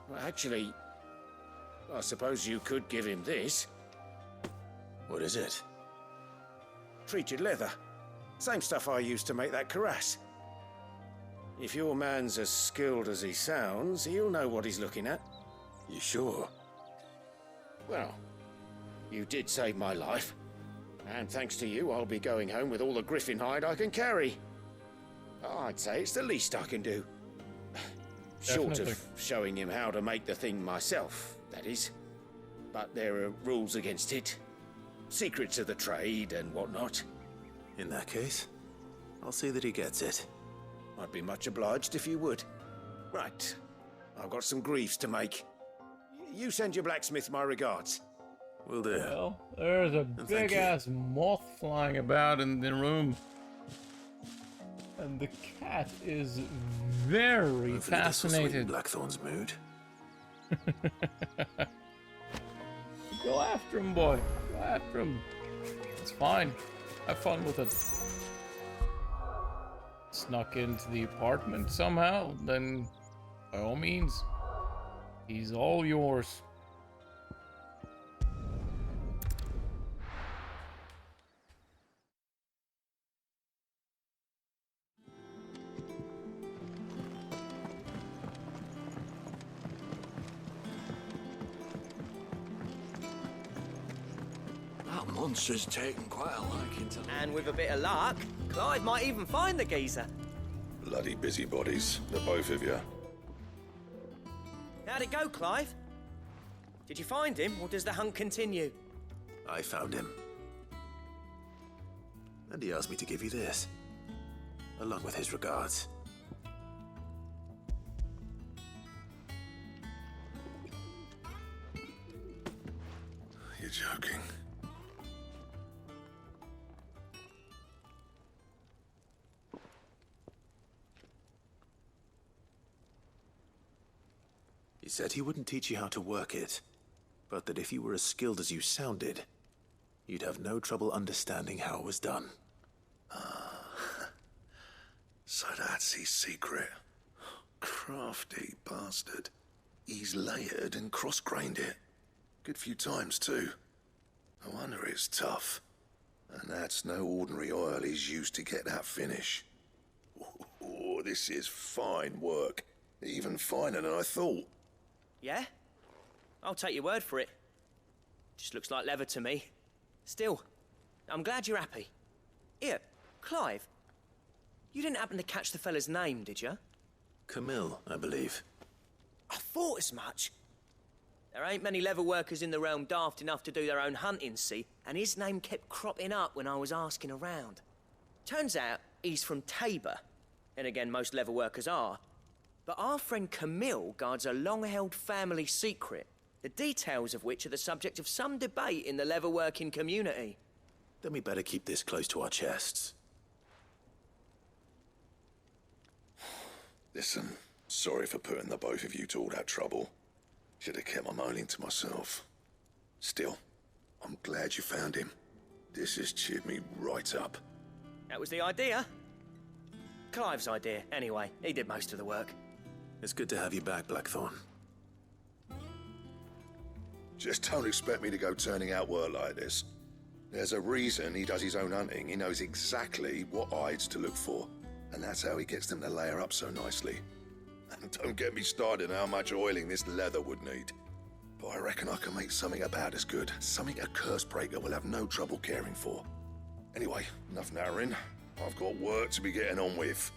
S5: Well, actually, I suppose you could give him this.
S2: What is it?
S5: Treated leather. Same stuff I used to make that cuirass. If your man's as skilled as he sounds, he'll know what he's looking at.
S2: You sure?
S5: Well, you did save my life. And thanks to you, I'll be going home with all the griffin hide I can carry. I'd say it's the least I can do. Short
S1: Definitely.
S5: of showing him how to make the thing myself, that is. But there are rules against it. Secrets of the trade and whatnot.
S2: In that case, I'll see that he gets it.
S5: I'd be much obliged if you would. Right. I've got some griefs to make. You send your blacksmith my regards.
S2: Will do.
S1: Well, there's a big-ass moth flying about in the room. And the cat is very fascinated.
S2: Blackthorn's mood.
S1: Go after him, boy. Go after him. It's fine. Have fun with it. Snuck into the apartment somehow, then by all means, he's all yours.
S10: That monster's taken quite a liking to...
S19: And with a bit of luck, Clive might even find the geezer.
S12: Bloody busybodies, the both of you.
S19: How'd it go, Clive? Did you find him, or does the hunt continue?
S2: I found him. And he asked me to give you this, along with his regards.
S12: You're joking.
S2: He said he wouldn't teach you how to work it, but that if you were as skilled as you sounded, you'd have no trouble understanding how it was done.
S12: So that's his secret. Crafty bastard. He's layered and cross-grained it. Good few times, too. No wonder it's tough. And that's no ordinary oil he's used to get that finish. Oh, this is fine work. Even finer than I thought.
S19: Yeah? I'll take your word for it. Just looks like leather to me. Still, I'm glad you're happy. Here, Clive. You didn't happen to catch the fella's name, did you?
S2: Camille, I believe.
S19: I thought as much. There ain't many leather workers in the realm daft enough to do their own hunting, see? And his name kept cropping up when I was asking around. Turns out he's from Tabor. Then again, most leather workers are. But our friend Camille guards a long-held family secret, the details of which are the subject of some debate in the leather-working community.
S2: Then we better keep this close to our chests.
S12: Listen, sorry for putting the both of you to all that trouble. Should have kept my moaning to myself. Still, I'm glad you found him. This has cheered me right up.
S19: That was the idea. Clive's idea, anyway. He did most of the work.
S2: It's good to have you back, Blackthorn.
S12: Just don't expect me to go turning out work like this. There's a reason he does his own hunting. He knows exactly what hides to look for. And that's how he gets them to layer up so nicely. And don't get me started on how much oiling this leather would need. But I reckon I can make something about as good. Something a curse breaker will have no trouble caring for. Anyway, enough narrowing. I've got work to be getting on with.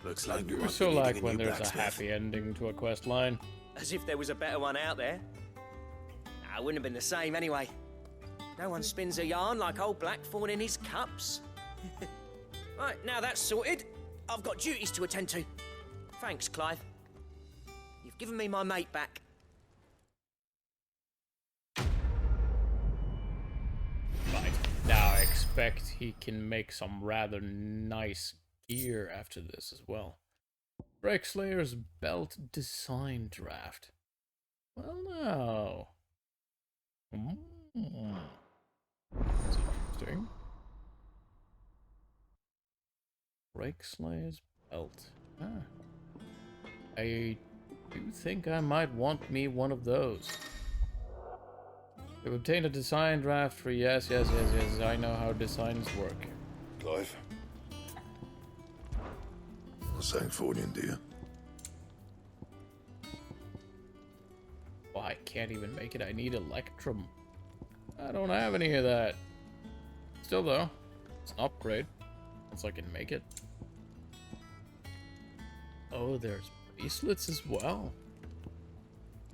S2: Looks like we
S1: I so like when there's a happy ending to a quest line.
S19: As if there was a better one out there. Nah, it wouldn't have been the same anyway. No one spins a yarn like old Blackthorn in his cups. Right, now that's sorted. I've got duties to attend to. Thanks, Clive. You've given me my mate back.
S1: Right. Now I expect he can make some rather nice gear after this as well. Breakslayer's belt design draft. Well, now. That's interesting. Breakslayer's belt. Ah. I do think I might want me one of those. You've obtained a design draft for yes. I know how designs work.
S12: Clive? Not saying Fordian, do you?
S1: Oh, I can't even make it. I need Electrum. I don't have any of that. Still, though, it's an upgrade. Once I can make it. Oh, there's bracelets as well.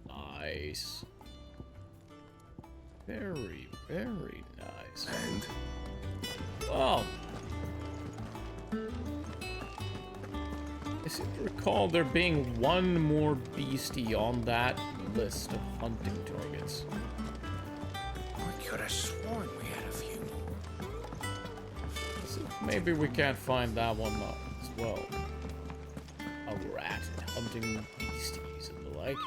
S1: Nice. Very, very nice.
S2: And?
S1: Oh. I seem to recall there being one more beastie on that list of hunting targets.
S15: I could have sworn we had a few more.
S1: So maybe we can't find that one as well. A rat hunting beasties and the like.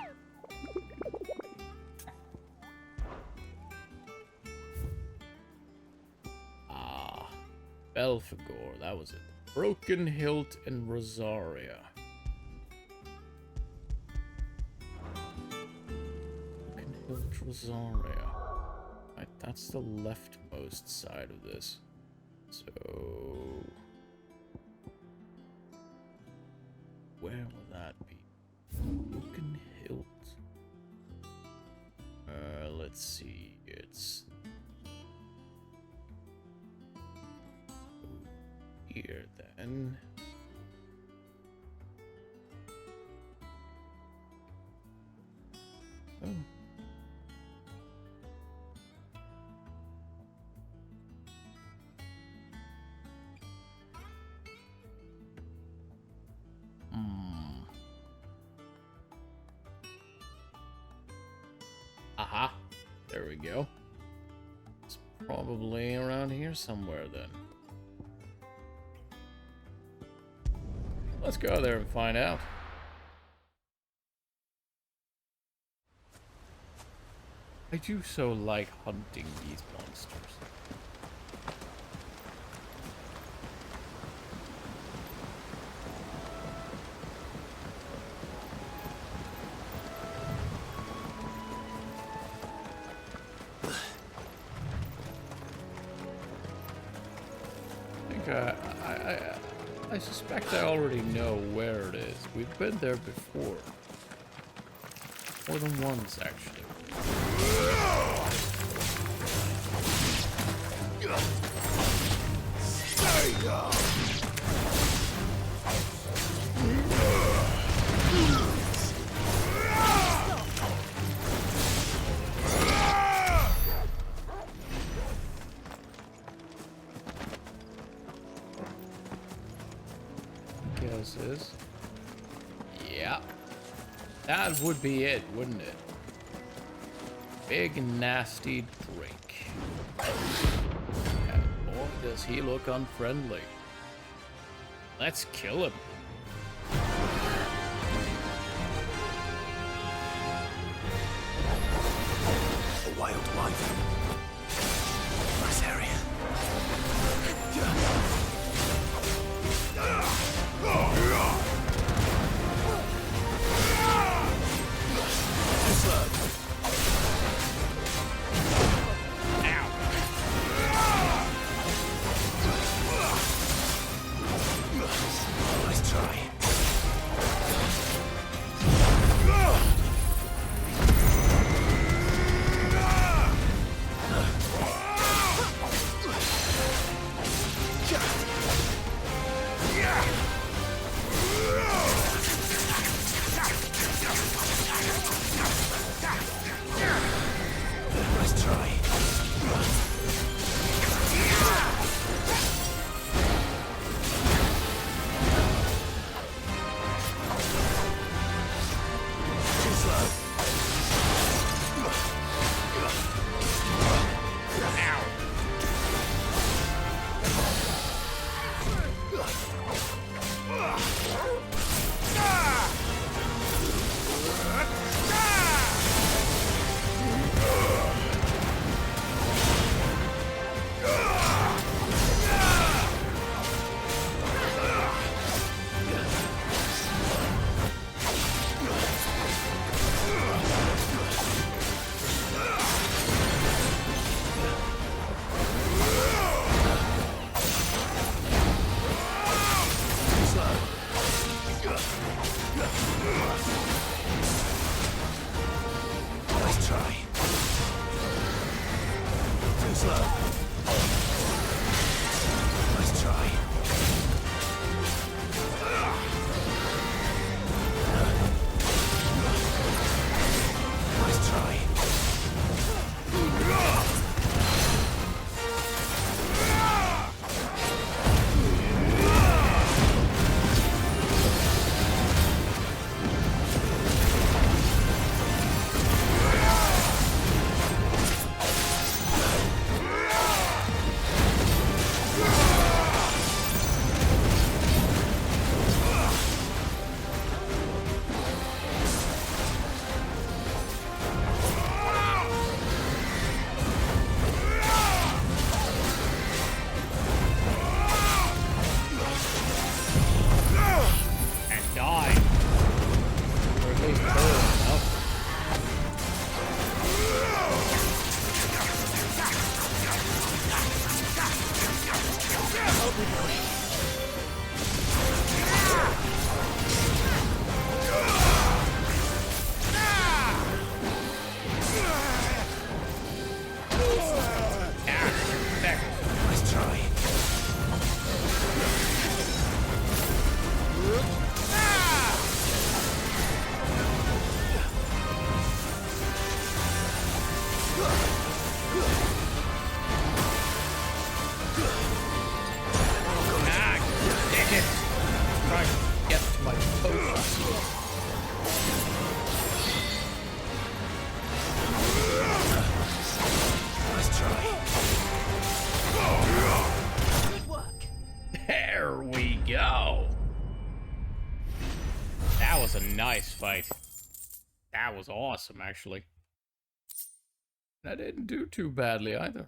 S1: Ah, Belphegor, that was it. Broken Hilt and Rosaria. Broken Hilt, Rosaria. Right, that's the leftmost side of this. So, where will that be? Broken Hilt. Let's see. It's here then. Oh. Aha. There we go. It's probably around here somewhere then. Let's go there and find out. I do so like hunting these monsters. I think I suspect I already know where it is. We've been there before. More than once, actually.
S3: There you go.
S1: Guesses. Yeah. That would be it, wouldn't it? Big nasty drink. And boy, does he look unfriendly. Let's kill him.
S2: A wild wyvern. Nice area. Nice try. Nice try. Too slow. Nice try. Too slow. Nice try. Nice try.
S1: And die. Or at least burn enough.
S2: Nice try.
S1: Trying to get to my potion.
S2: Nice try.
S22: Good work.
S1: There we go. That was a nice fight. That was awesome, actually. I didn't do too badly either.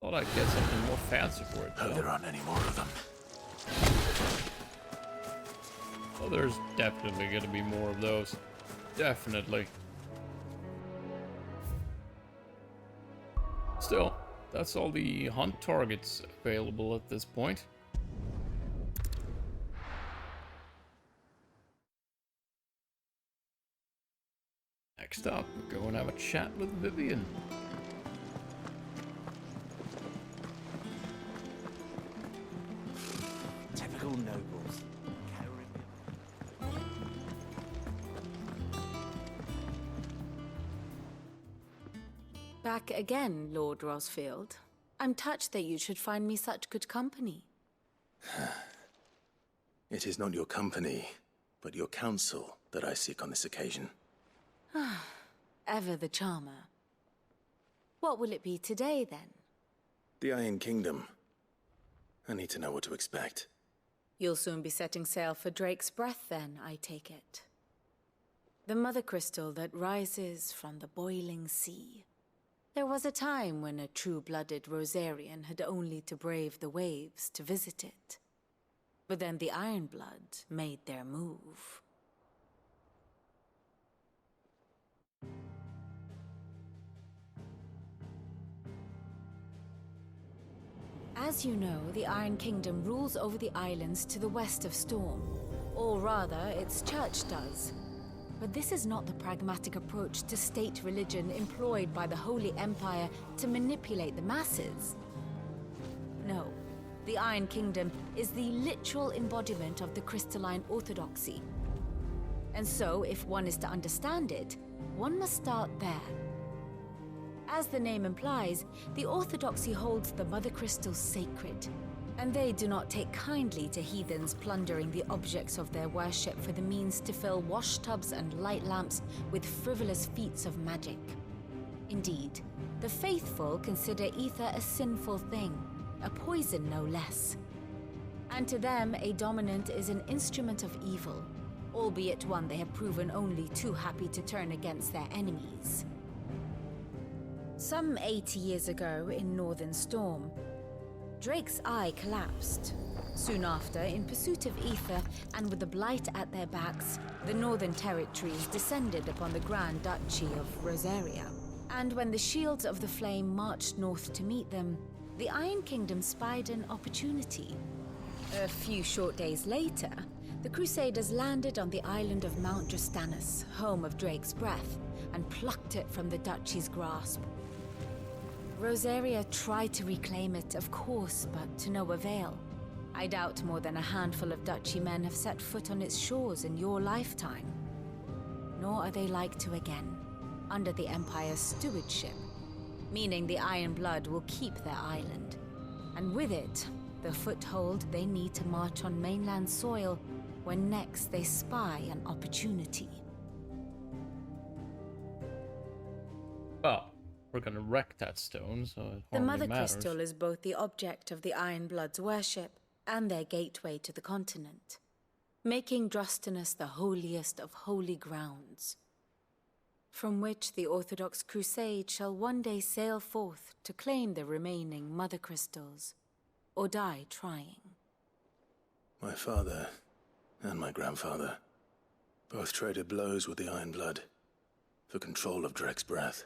S1: Thought I'd get something more fancy for it.
S2: Hope there aren't any more of them.
S1: Well, there's definitely going to be more of those. Definitely. Still, that's all the hunt targets available at this point. Next up, we'll go and have a chat with Vivian.
S10: Typical nobles.
S7: Back again, Lord Rosfield. I'm touched that you should find me such good company.
S2: It is not your company, but your counsel that I seek on this occasion.
S7: Ever the charmer. What will it be today, then?
S2: The Iron Kingdom. I need to know what to expect.
S7: You'll soon be setting sail for Drake's Breath, then, I take it. The mother crystal that rises from the boiling sea. There was a time when a true-blooded Rosarian had only to brave the waves to visit it. But then the Ironblood made their move. As you know, the Iron Kingdom rules over the islands to the west of Storm. Or rather, its church does. But this is not the pragmatic approach to state religion employed by the Holy Empire to manipulate the masses. No, the Iron Kingdom is the literal embodiment of the crystalline orthodoxy. And so, if one is to understand it, one must start there. As the name implies, the orthodoxy holds the mother crystals sacred, and they do not take kindly to heathens plundering the objects of their worship for the means to fill washtubs and light lamps with frivolous feats of magic. Indeed, the faithful consider ether a sinful thing, a poison no less. And to them, a dominant is an instrument of evil, albeit one they have proven only too happy to turn against their enemies. Some 80 years ago in Northern Storm, Drake's eye collapsed. Soon after, in pursuit of ether and with the blight at their backs, the Northern Territories descended upon the Grand Duchy of Rosaria. And when the Shields of the Flame marched north to meet them, the Iron Kingdom spied an opportunity. A few short days later, the Crusaders landed on the island of Mount Justanus, home of Drake's Breath, and plucked it from the Duchy's grasp. Rosaria tried to reclaim it, of course, but to no avail. I doubt more than a handful of Duchy men have set foot on its shores in your lifetime. Nor are they like to again, under the Empire's stewardship, meaning the Iron Blood will keep their island. And with it, the foothold they need to march on mainland soil when next they spy an opportunity.
S1: Well, we're gonna wreck that stone, so it
S7: The
S1: hardly
S7: Mother
S1: matters.
S7: Crystal is both the object of the Iron Blood's worship and their gateway to the continent, making Drostanus the holiest of holy grounds, from which the Orthodox Crusade shall one day sail forth to claim the remaining Mother Crystals, or die trying.
S2: My father and my grandfather both traded blows with the Iron Blood for control of Drake's Breath.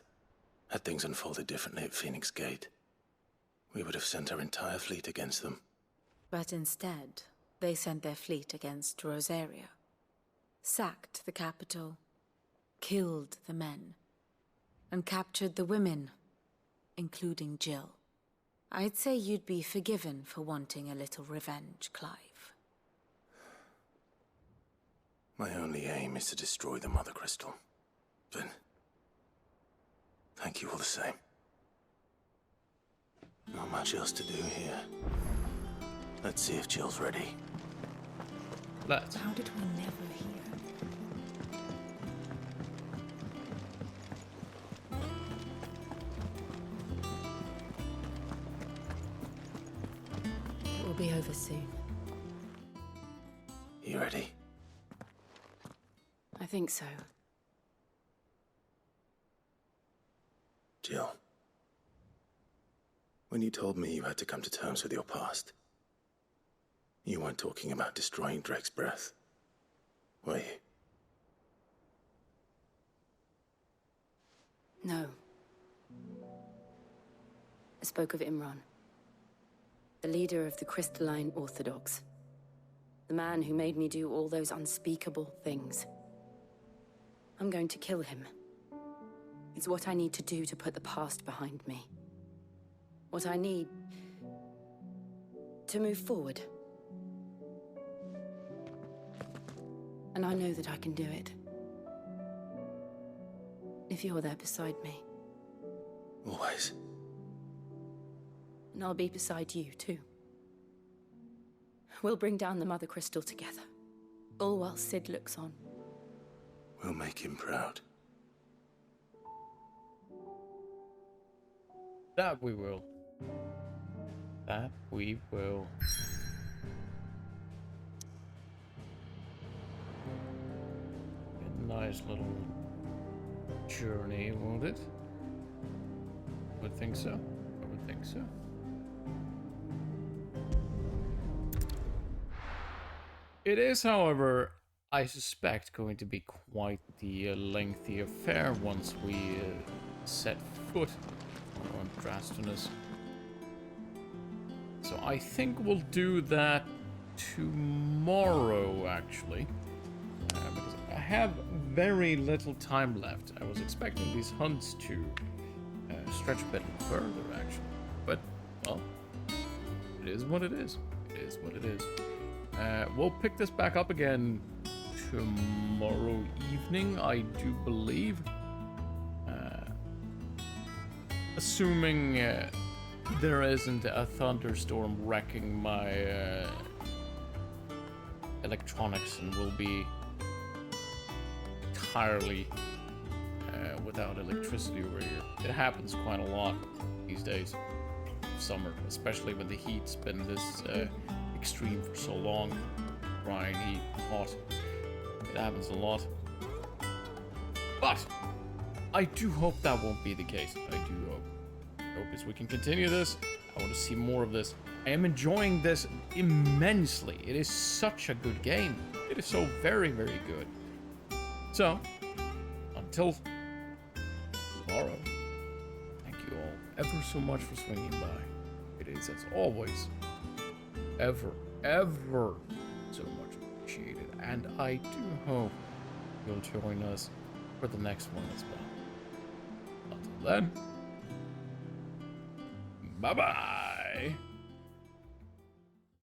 S2: Had things unfolded differently at Phoenix Gate, we would have sent our entire fleet against them.
S7: But instead, they sent their fleet against Rosaria, sacked the capital, killed the men, and captured the women, including Jill. I'd say you'd be forgiven for wanting a little revenge, Clive.
S2: My only aim is to destroy the Mother Crystal. But thank you all the same. Not much else to do here. Let's see if Jill's ready.
S1: Let's.
S9: How did we never hear?
S7: It will be over soon.
S2: You ready?
S7: I think so.
S2: Jill, when you told me you had to come to terms with your past, you weren't talking about destroying Drake's Breath, were you?
S7: No.
S9: I spoke of Imran, the leader of the Crystalline Orthodox. The man who made me do all those unspeakable things. I'm going to kill him. It's what I need to do to put the past behind me. What I need to move forward. And I know that I can do it. If you're there beside me.
S2: Always.
S9: And I'll be beside you, too. We'll bring down the Mother Crystal together. All while Sid looks on.
S2: We'll make him proud.
S1: That we will. That we will. A nice little journey, won't it? I would think so. I would think so. It is, however, I suspect, going to be quite the lengthy affair once we set foot on Drastonus. So I think we'll do that tomorrow, actually. Because I have very little time left. I was expecting these hunts to stretch a bit further, actually. But, well, it is what it is. It is what it is. We'll pick this back up again tomorrow evening, I do believe. Assuming there isn't a thunderstorm wrecking my electronics and will be entirely without electricity over here. It happens quite a lot these days. Summer, especially when the heat's been this extreme for so long. Drying heat, hot. It happens a lot. But I do hope that won't be the case. I do hope. I hope as we can continue this. I want to see more of this. I am enjoying this immensely. It is such a good game. It is so very, very good. So, until tomorrow, thank you all ever so much for swinging by. It is, as always, ever so much appreciated. And I do hope you'll join us for the next one as well. Until then, bye-bye.